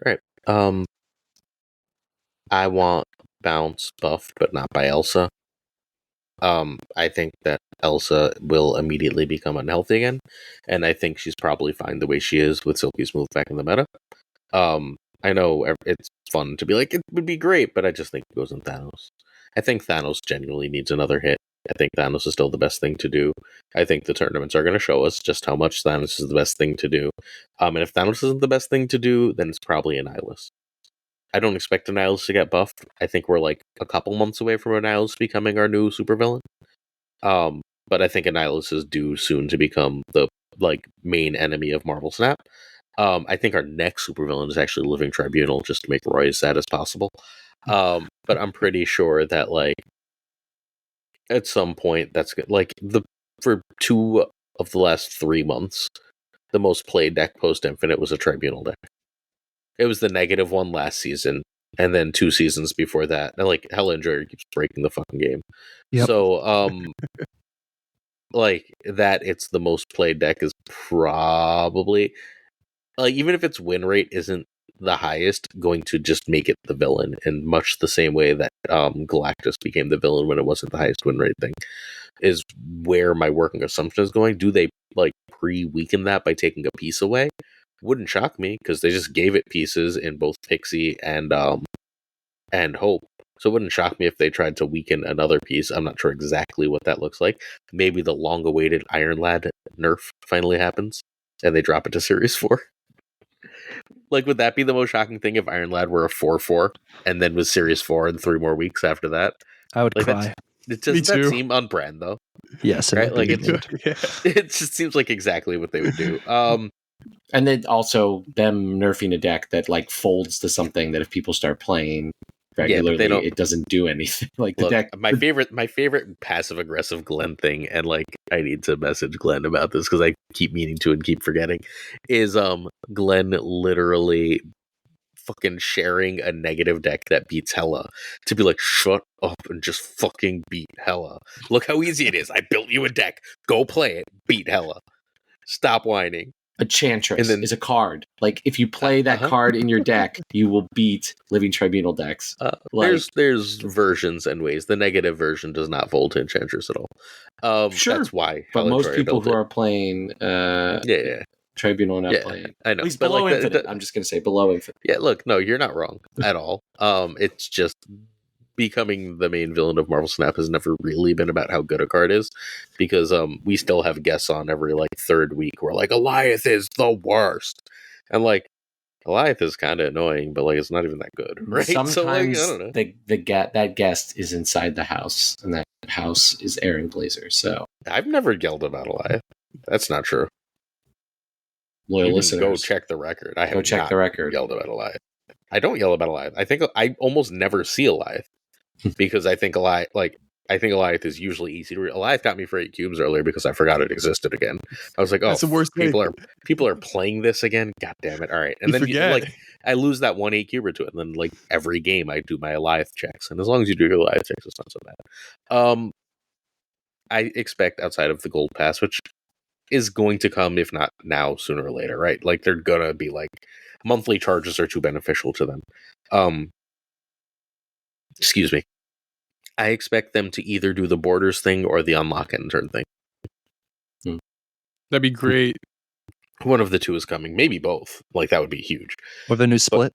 [SPEAKER 2] Right. I want Bounce buffed, but not by Elsa. I think that Elsa will immediately become unhealthy again, and I think she's probably fine the way she is with Silky Smooth back in the meta. I know it's fun to be like, it would be great, but I just think it goes in Thanos. I think Thanos genuinely needs another hit. I think Thanos is still the best thing to do. I think the tournaments are going to show us just how much Thanos is the best thing to do. And if Thanos isn't the best thing to do, then it's probably Annihilus. I don't expect Annihilus to get buffed. I think we're like a couple months away from Annihilus becoming our new supervillain. But I think Annihilus is due soon to become the main enemy of Marvel Snap. I think our next supervillain is actually Living Tribunal, just to make Roy as sad as possible. But I'm pretty sure that at some point that's good. For 2 of the last 3 months, the most played deck post Infinite was a Tribunal deck. It was the negative one last season, and then 2 seasons before that. And Hellinger keeps breaking the fucking game. Yep. So that it's the most played deck is probably even if its win rate isn't the highest, going to just make it the villain in much the same way that Galactus became the villain when it wasn't the highest win rate thing, is where my working assumption is going. Do they pre-weaken that by taking a piece away? Wouldn't shock me, because they just gave it pieces in both Pixie and Hope. So it wouldn't shock me if they tried to weaken another piece. I'm not sure exactly what that looks like. Maybe the long-awaited Iron Lad nerf finally happens, and they drop it to Series 4. Would that be the most shocking thing if Iron Lad were a 4/4 and then was Series 4 in 3 more weeks after that?
[SPEAKER 3] I would cry.
[SPEAKER 2] Doesn't that seem on brand, though?
[SPEAKER 3] Yes.
[SPEAKER 2] Right? It just seems like exactly what they would do.
[SPEAKER 1] And then also them nerfing a deck that folds to something that if people start playing regularly, it doesn't do anything. The deck.
[SPEAKER 2] My favorite passive aggressive Glenn thing, and I need to message Glenn about this because I keep meaning to and keep forgetting, is Glenn literally fucking sharing a negative deck that beats Hela to be shut up and just fucking beat Hela. Look how easy it is. I built you a deck. Go play it. Beat Hela. Stop whining.
[SPEAKER 1] A Chantress is a card. If you play that card in your deck, you will beat Living Tribunal decks.
[SPEAKER 2] There's versions and ways. The negative version does not fold to Enchantress at all.
[SPEAKER 1] Sure,
[SPEAKER 2] that's why.
[SPEAKER 1] But most people who are playing, Tribunal not playing.
[SPEAKER 2] I know.
[SPEAKER 1] At least below Infinite. I'm just going to say below Infinite.
[SPEAKER 2] Yeah, look, no, you're not wrong at all. It's just becoming the main villain of Marvel Snap has never really been about how good a card is, because we still have guests on every 3rd week where Goliath is the worst, and Goliath is kind of annoying, but it's not even that good, right?
[SPEAKER 1] Sometimes
[SPEAKER 2] I don't know.
[SPEAKER 1] that guest is inside the house, and that house is Aaron Glazer. So
[SPEAKER 2] I've never yelled about Goliath. That's not true.
[SPEAKER 1] Loyal listeners,
[SPEAKER 2] go check the record. I have
[SPEAKER 1] check the record.
[SPEAKER 2] Yelled about Goliath. I don't yell about Goliath. I think I almost never see Goliath. Because I think Goliath is usually easy to read. Goliath got me for 8 cubes earlier because I forgot it existed again. I was like, oh,
[SPEAKER 4] that's the worst
[SPEAKER 2] people are playing this again? God damn it. All right. And then I lose that 1 8-cuber to it. And then every game I do my Goliath checks. And as long as you do your Goliath checks, it's not so bad. I expect outside of the gold pass, which is going to come, if not now, sooner or later, right? They're gonna be monthly charges are too beneficial to them. Excuse me. I expect them to either do the borders thing or the unlock and turn thing.
[SPEAKER 4] That'd be great.
[SPEAKER 2] One of the two is coming. Maybe both. That would be huge.
[SPEAKER 3] Or the new split.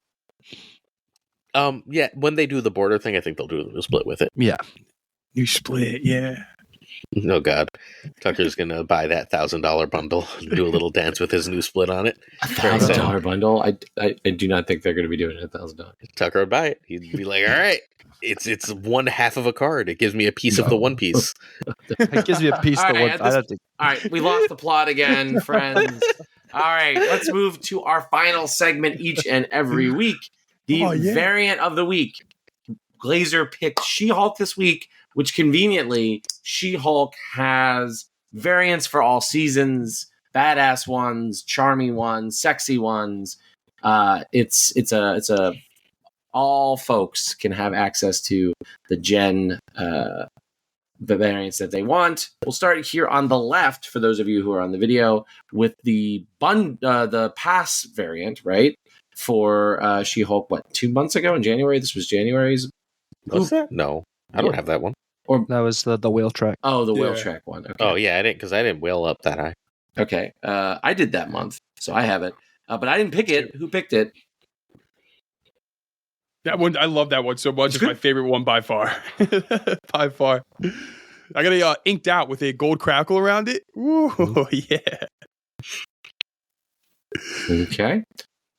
[SPEAKER 2] Yeah, when they do the border thing, I think they'll do the new split with it.
[SPEAKER 3] Yeah.
[SPEAKER 4] New split, yeah.
[SPEAKER 2] Oh God, Tucker's gonna buy that $1,000 bundle and do a little dance with his new split on it.
[SPEAKER 1] $1,000 bundle. I do not think they're going to be doing $1,000.
[SPEAKER 2] Tucker would buy it. He'd be like, "All right, it's one half of a card. It gives me a piece of the one piece."
[SPEAKER 3] It gives me a piece
[SPEAKER 1] All
[SPEAKER 3] to
[SPEAKER 1] right,
[SPEAKER 3] one. I don't think.
[SPEAKER 1] all right, we lost the plot again, friends. All right, let's move to our final segment each and every week. The variant of the week. Glazer picked She-Hulk this week, which conveniently, She-Hulk has variants for all seasons, badass ones, charming ones, sexy ones. It's a all folks can have access to the variants that they want. We'll start here on the left for those of you who are on the video with the pass variant, right? For She-Hulk, 2 months ago in January? This was January's.
[SPEAKER 2] What's that? No, I don't have that one.
[SPEAKER 3] Or that was the whale track.
[SPEAKER 1] Oh, the whale track one. Okay.
[SPEAKER 2] Oh yeah, I didn't because I didn't whale up that high.
[SPEAKER 1] Okay, I did that month, so I have it, but I didn't pick it. Who picked it?
[SPEAKER 4] That one, I love that one so much. It's my favorite one by far. By far. I got it inked out with a gold crackle around it. Ooh, yeah.
[SPEAKER 1] Okay.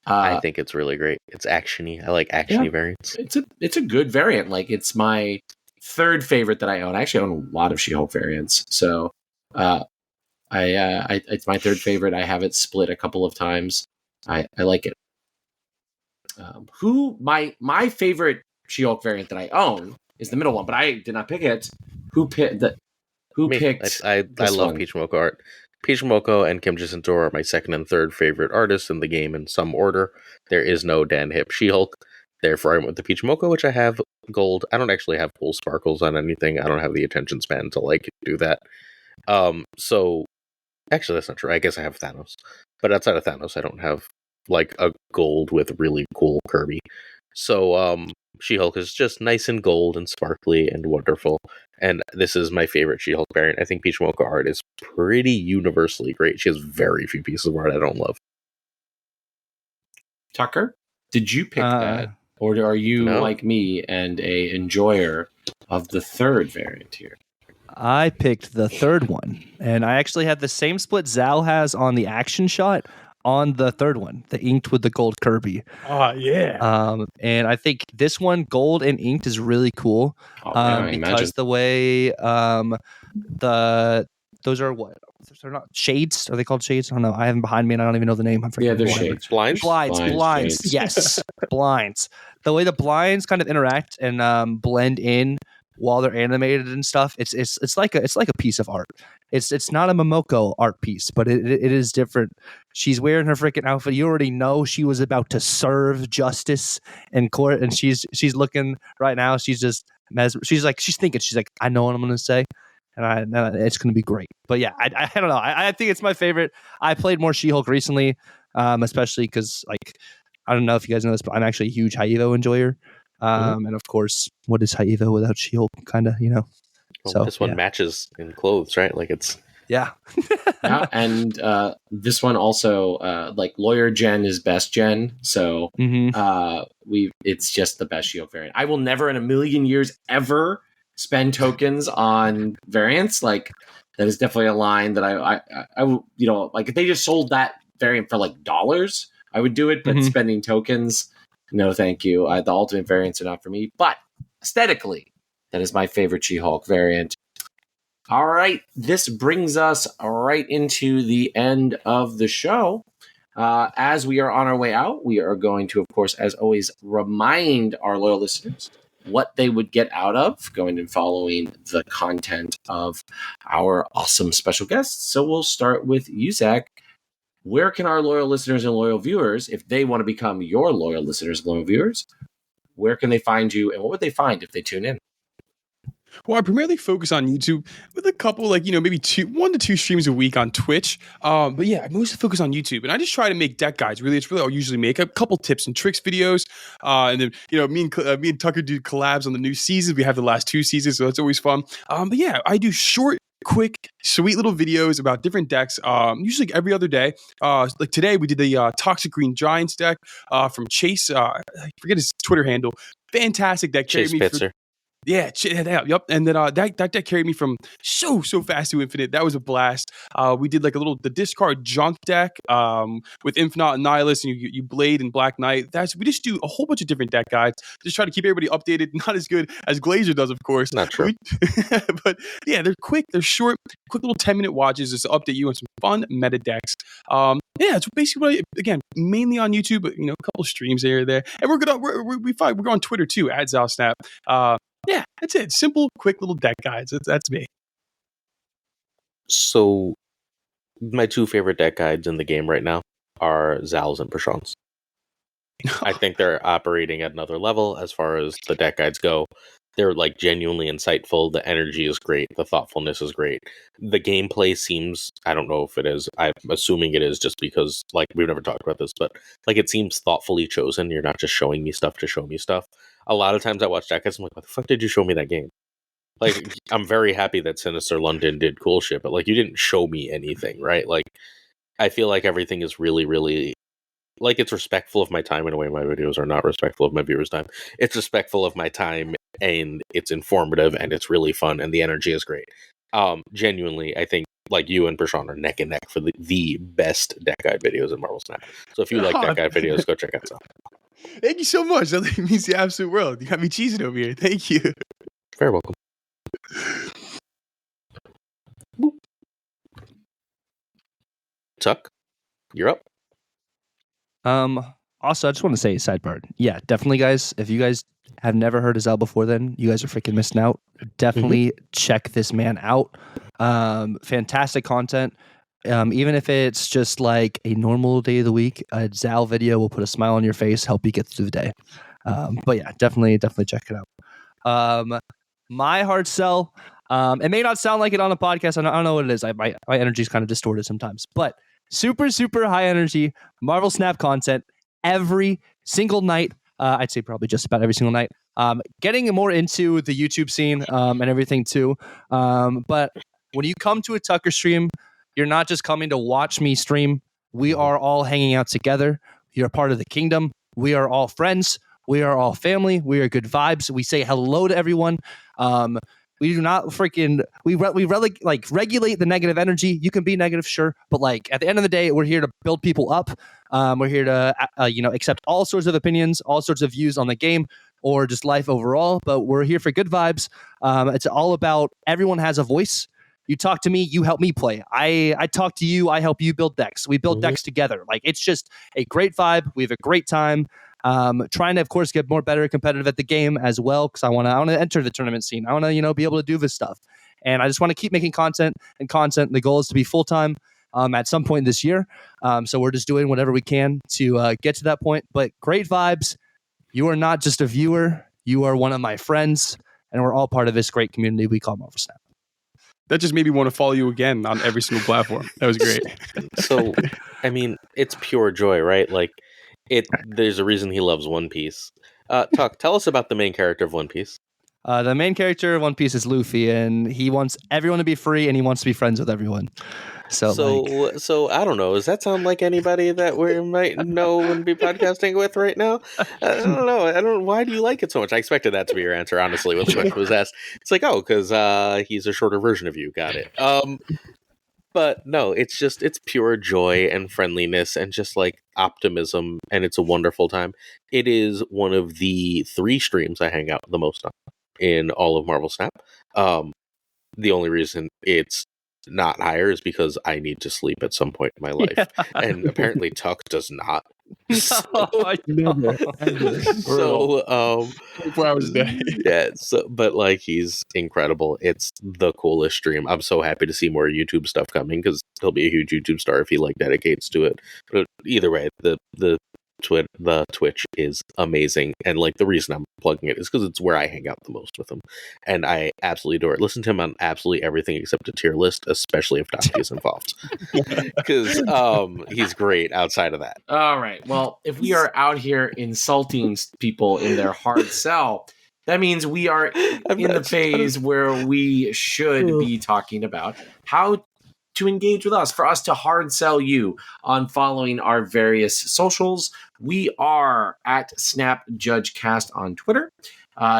[SPEAKER 2] I think it's really great. It's actiony. I like actiony variants.
[SPEAKER 1] It's a good variant. Like, it's my third favorite that I own. I actually own a lot of She-Hulk variants, so it's my third favorite. I have it split a couple of times. I like it. My favorite She-Hulk variant that I own is the middle one, but I did not pick it. Who picked that? Who picked?
[SPEAKER 2] I love Peach Momoko art. Peach Momoko and Kim Jacinto are my second and third favorite artists in the game in some order. There is no Dan Hip She-Hulk. Therefore, I went with the Peach Momoko, which I have gold. I don't actually have full sparkles on anything. I don't have the attention span to do that. So actually, that's not true. I guess I have Thanos, but outside of Thanos, I don't have a gold with really cool Kirby. So She-Hulk is just nice and gold and sparkly and wonderful. And this is my favorite She-Hulk variant. I think Peach Momoko art is pretty universally great. She has very few pieces of art I don't love.
[SPEAKER 1] Tucker, did you pick that? Or are you like me and a enjoyer of the third variant here?
[SPEAKER 3] I picked the third one. And I actually had the same split Zal has on the action shot on the third one, the inked with the gold Kirby.
[SPEAKER 4] Oh, yeah.
[SPEAKER 3] And I think this one, gold and inked, is really cool because the way those are what? They're not shades. Are they called shades? I don't know. I have them behind me and I don't even know the name.
[SPEAKER 1] They're shades.
[SPEAKER 3] Blinds.
[SPEAKER 1] Shades.
[SPEAKER 3] Yes, blinds. The way the blinds kind of interact and blend in while they're animated and stuff, it's like a piece of art. It's not a Momoko art piece, but it is different. She's wearing her freaking outfit. You already know she was about to serve justice in court, and she's looking right now. She's just she's thinking. She's like, I know what I'm gonna say, and it's gonna be great. But yeah, I don't know. I think it's my favorite. I played more She-Hulk recently, especially because I don't know if you guys know this, but I'm actually a huge High Evo enjoyer. And of course, what is High Evo without She-Hulk? Kind of,
[SPEAKER 2] Well, so this one matches in clothes, right?
[SPEAKER 1] Yeah, and this one also Lawyer Gen is best Gen, so it's just the best She-Hulk variant. I will never in a million years ever spend tokens on variants. That is definitely a line that I if they just sold that variant for dollars, I would do it. But spending tokens, no, thank you. The ultimate variants are not for me. But aesthetically, that is my favorite She-Hulk variant. All right, this brings us right into the end of the show. As we are on our way out, we are going to, of course, as always, remind our loyal listeners what they would get out of going and following the content of our awesome special guests. So we'll start with you, Zach. Where can our loyal listeners and loyal viewers, if they want to become your loyal listeners and loyal viewers, where can they find you, and what would they find if they tune in?
[SPEAKER 4] Well, I primarily focus on YouTube with a couple, maybe 1 to 2 streams a week on Twitch. But yeah, I mostly focus on YouTube, and I just try to make deck guides. Really, it's really I'll usually make a couple tips and tricks videos. And then me and Tucker do collabs on the new seasons. We have the last 2 seasons, so that's always fun. But yeah, I do short, quick, sweet little videos about different decks. Usually every other day. Like today, we did the Toxic Green Giants deck from Chase. I forget his Twitter handle. Fantastic deck.
[SPEAKER 2] Chase Pitzer.
[SPEAKER 4] Yeah, yep. And then that deck carried me from so fast to infinite. That was a blast. We did like the discard junk deck with Infinite and Nihilist, and you Blade and Black Knight. We just do a whole bunch of different deck guides. Just try to keep everybody updated. Not as good as Glazer does, of course.
[SPEAKER 2] Not true.
[SPEAKER 4] But yeah, they're quick. They're short, quick little 10-minute watches just to update you on some fun meta decks. Yeah, it's basically again mainly on YouTube, but a couple of streams here or there, and we're on Twitter too @ZalSnap. Yeah, that's it. Simple, quick little deck guides. That's me.
[SPEAKER 2] So, my two favorite deck guides in the game right now are Zal's and Prashant's. I think they're operating at another level as far as the deck guides go. They're like genuinely insightful. The energy is great. The thoughtfulness is great. The gameplay seems, I don't know if it is, I'm assuming it is just because like we've never talked about this, but like it seems thoughtfully chosen. You're not just showing me stuff to show me stuff. A lot of times I watch deck guides, I'm like, what the fuck did you show me that game? Like, I'm very happy that Sinister London did cool shit, but like you didn't show me anything, right? Like, I feel like everything is really, really like it's respectful of my time in a way my videos are not respectful of my viewers' time. It's respectful of my time and it's informative and it's really fun and the energy is great. Genuinely, I think like you and Prashant are neck and neck for the best deck guide videos in Marvel Snap. So if you like deck guide videos, go check out some.
[SPEAKER 4] Thank you so much. That means the absolute world. You got me cheesing over here. Thank you.
[SPEAKER 2] Very welcome. Tuck, you're up.
[SPEAKER 3] Also, I just want to say, sidebar. Yeah, definitely, guys. If you guys have never heard of Zal before, then you guys are freaking missing out. Definitely check this man out. Fantastic content. Even if it's just like a normal day of the week, a Zal video will put a smile on your face, help you get through the day. But yeah, definitely check it out. My hard sell. It may not sound like it on a podcast. I don't know what it is. My energy is kind of distorted sometimes, but super high energy Marvel Snap content every single night. I'd say probably just about every single night. Getting more into the YouTube scene and everything too. But when you come to a Tuccrr stream, you're not just coming to watch me stream. We are all hanging out together. You're part of the kingdom. We are all friends. We are all family. We are good vibes. We say hello to everyone. We do not freaking regulate the negative energy. You can be negative, sure, but like at the end of the day, we're here to build people up. We're here to accept all sorts of opinions, all sorts of views on the game or just life overall. But we're here for good vibes. It's all about everyone has a voice. You talk to me, you help me play. I talk to you, I help you build decks. We build decks together. Like it's just a great vibe. We have a great time. Trying to, of course, get more better competitive at the game as well, because I want to enter the tournament scene. I want to, be able to do this stuff, and I just want to keep making content. The goal is to be full time at some point this year. So we're just doing whatever we can to get to that point. But great vibes. You are not just a viewer. You are one of my friends, and we're all part of this great community we call Marvel Snap.
[SPEAKER 4] That just made me want to follow you again on every single platform. That was great.
[SPEAKER 2] So, I mean, it's pure joy, right? Like. There's a reason he loves One Piece. Tuck, tell us about the main character of One Piece.
[SPEAKER 3] The main character of One Piece is Luffy, and he wants everyone to be free, and he wants to be friends with everyone. So
[SPEAKER 2] I don't know. Does that sound like anybody that we might know and be podcasting with right now? I don't know. Why do you like it so much? I expected that to be your answer, honestly, when the question was asked. It's like, because he's a shorter version of you. Got it. But no, it's pure joy and friendliness and just like optimism, and it's a wonderful time. It is one of the 3 streams I hang out the most on in all of Marvel Snap. The only reason it's not higher is because I need to sleep at some point in my life, and apparently Tuck does not.
[SPEAKER 4] Never.
[SPEAKER 2] So
[SPEAKER 4] 24 hours a day.
[SPEAKER 2] Yeah, but like he's incredible. It's the coolest stream. I'm so happy to see more YouTube stuff coming because he'll be a huge YouTube star if he like dedicates to it. But either way, the Twitch is amazing, and like the reason I'm plugging it is because it's where I hang out the most with him, and I absolutely adore it. Listen to him on absolutely everything except a tier list, especially if Dante is involved, because he's great outside of that.
[SPEAKER 1] All right. Well, if we are out here insulting people in their hard sell, that means we are in the phase where we should be talking about how to engage with us, for us to hard sell you on following our various socials. We are at SnapJudgeCast on Twitter.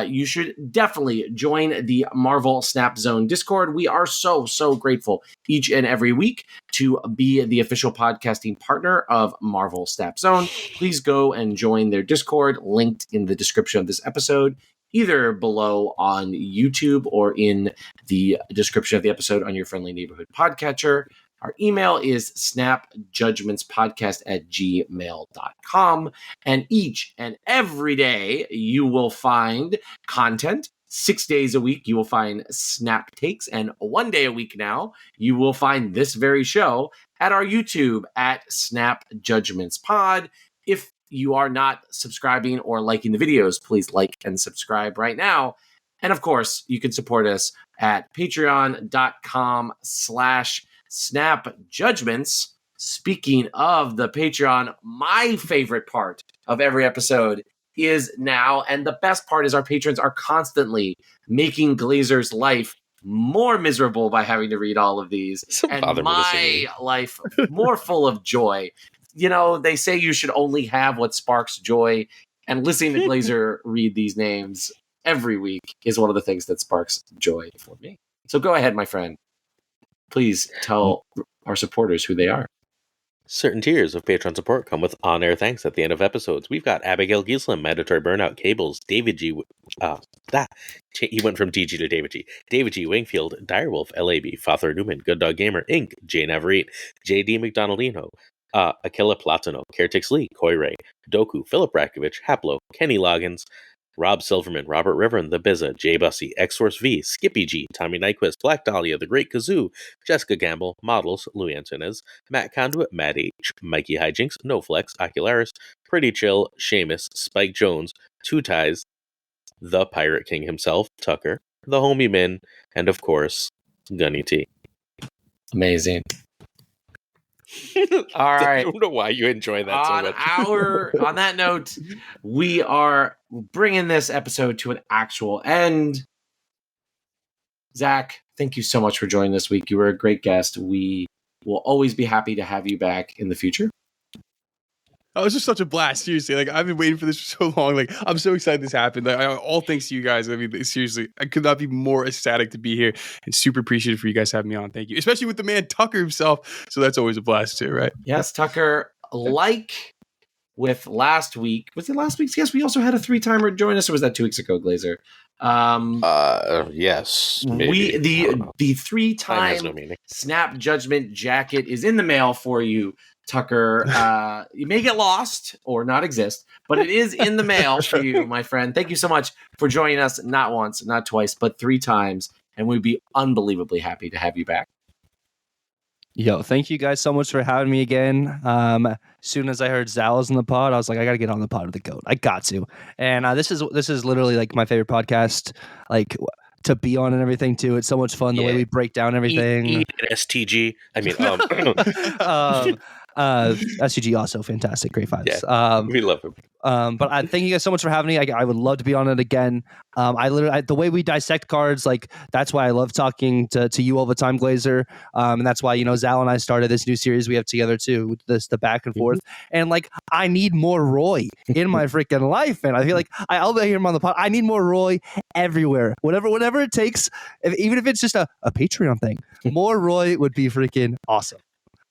[SPEAKER 1] you should definitely join the Marvel Snap Zone Discord. We are so grateful each and every week to be the official podcasting partner of Marvel Snap Zone. Please go and join their Discord, linked in the description of this episode, either below on YouTube or in the description of the episode on your friendly neighborhood podcatcher. Our email is snapjudgmentspodcast@gmail.com. And each and every day, you will find content. 6 days a week, you will find Snap Takes. And 1 day a week now, you will find this very show at our YouTube at Snap Judgments Pod. If you are not subscribing or liking the videos, please like and subscribe right now. And of course, you can support us at patreon.com/snapjudgments. Speaking of the Patreon, my favorite part of every episode is now, and the best part is our patrons are constantly making Glazer's life more miserable by having to read all of these, and my life more full of joy. You know, they say you should only have what sparks joy, and listening to Glazer read these names every week is one of the things that sparks joy for me. So go ahead, my friend. Please tell our supporters who they are.
[SPEAKER 2] Certain tiers of Patreon support come with on-air thanks at the end of episodes. We've got Abigail Gieslam, Mandatory Burnout, Cables, David G. He went from DG to David G. David G. Wingfield, Direwolf, LAB, Father Newman, Good Dog Gamer, Inc., Jay Navarrete, JD McDonaldino, Aquila Platino, Caretix Lee, Coy Ray, Doku, Philip Rakovich, Haplo, Kenny Loggins, Rob Silverman, Robert Riverin, The Bizza, Jay Bussy, X-Force V, Skippy G, Tommy Nyquist, Black Dahlia, The Great Kazoo, Jessica Gamble, Models, Louis Antonez, Matt Conduit, Matt H, Mikey Hijinks, No Flex, Ocularis, Pretty Chill, Seamus, Spike Jones, Two Ties, The Pirate King himself, Tuccrr, The Homie Min, and of course, Gunny T.
[SPEAKER 1] Amazing. All right.
[SPEAKER 2] I don't know why you enjoy that so much.
[SPEAKER 1] On that note, we are bringing this episode to an actual end. Zach, thank you so much for joining this week. You were a great guest. We will always be happy to have you back in the future.
[SPEAKER 4] Oh, it's just such a blast. Seriously, like I've been waiting for this for so long. Like I'm so excited this happened. Like, all thanks to you guys. I mean, seriously, I could not be more ecstatic to be here and super appreciative for you guys having me on. Thank you, especially with the man Tuccrr himself. So that's always a blast too, right?
[SPEAKER 1] Yes, Tuccrr. Like with last week, was it last week's guest? We also had a 3-timer join us, or was that 2 weeks ago, Glazer?
[SPEAKER 2] Yes. Maybe.
[SPEAKER 1] The 3-time Snap Judgment jacket is in the mail for you, Tuccrr. You may get lost or not exist, but it is in the mail for you, my friend. Thank you so much for joining us, not once, not twice, but 3 times, and we'd be unbelievably happy to have you back.
[SPEAKER 3] Yo, thank you guys so much for having me again. As soon as I heard Zal was in the pod, I was like, I gotta get on the pod with the GOAT. I got to. And this is literally like my favorite podcast, like to be on and everything too. It's so much fun the way we break down everything.
[SPEAKER 2] Eat STG. I mean,
[SPEAKER 3] SCG also fantastic, great vibes.
[SPEAKER 2] Yeah, we love him.
[SPEAKER 3] But I thank you guys so much for having me. I would love to be on it again. The way we dissect cards, like that's why I love talking to you all the time, Glazer. And that's why, Zal and I started this new series we have together too, with the back and forth. And like, I need more Roy in my freaking life. And I feel like I'll hear him on the pod. I need more Roy everywhere. Whatever it takes, even if it's just a Patreon thing, more Roy would be freaking awesome.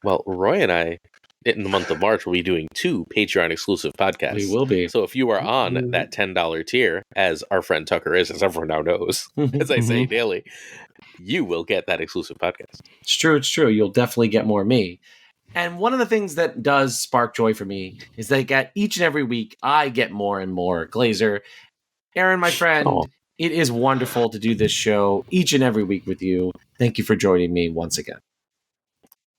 [SPEAKER 2] Well, Roy and I, in the month of March, will be doing 2 Patreon exclusive podcasts.
[SPEAKER 1] We will be.
[SPEAKER 2] So if you are on that $10 tier, as our friend Tuccrr is, as everyone now knows, as I say daily, you will get that exclusive podcast.
[SPEAKER 1] It's true. You'll definitely get more me. And one of the things that does spark joy for me is that each and every week, I get more and more. Glazer, Aaron, my friend, It is wonderful to do this show each and every week with you. Thank you for joining me once again.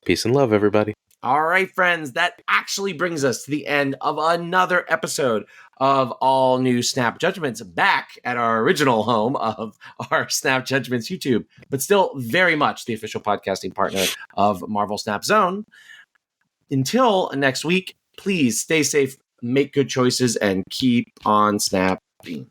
[SPEAKER 2] Peace and love, everybody.
[SPEAKER 1] All right, friends, that actually brings us to the end of another episode of All New Snap Judgments, back at our original home of our Snap Judgments YouTube, but still very much the official podcasting partner of Marvel Snap Zone. Until next week, please stay safe, make good choices, and keep on snapping.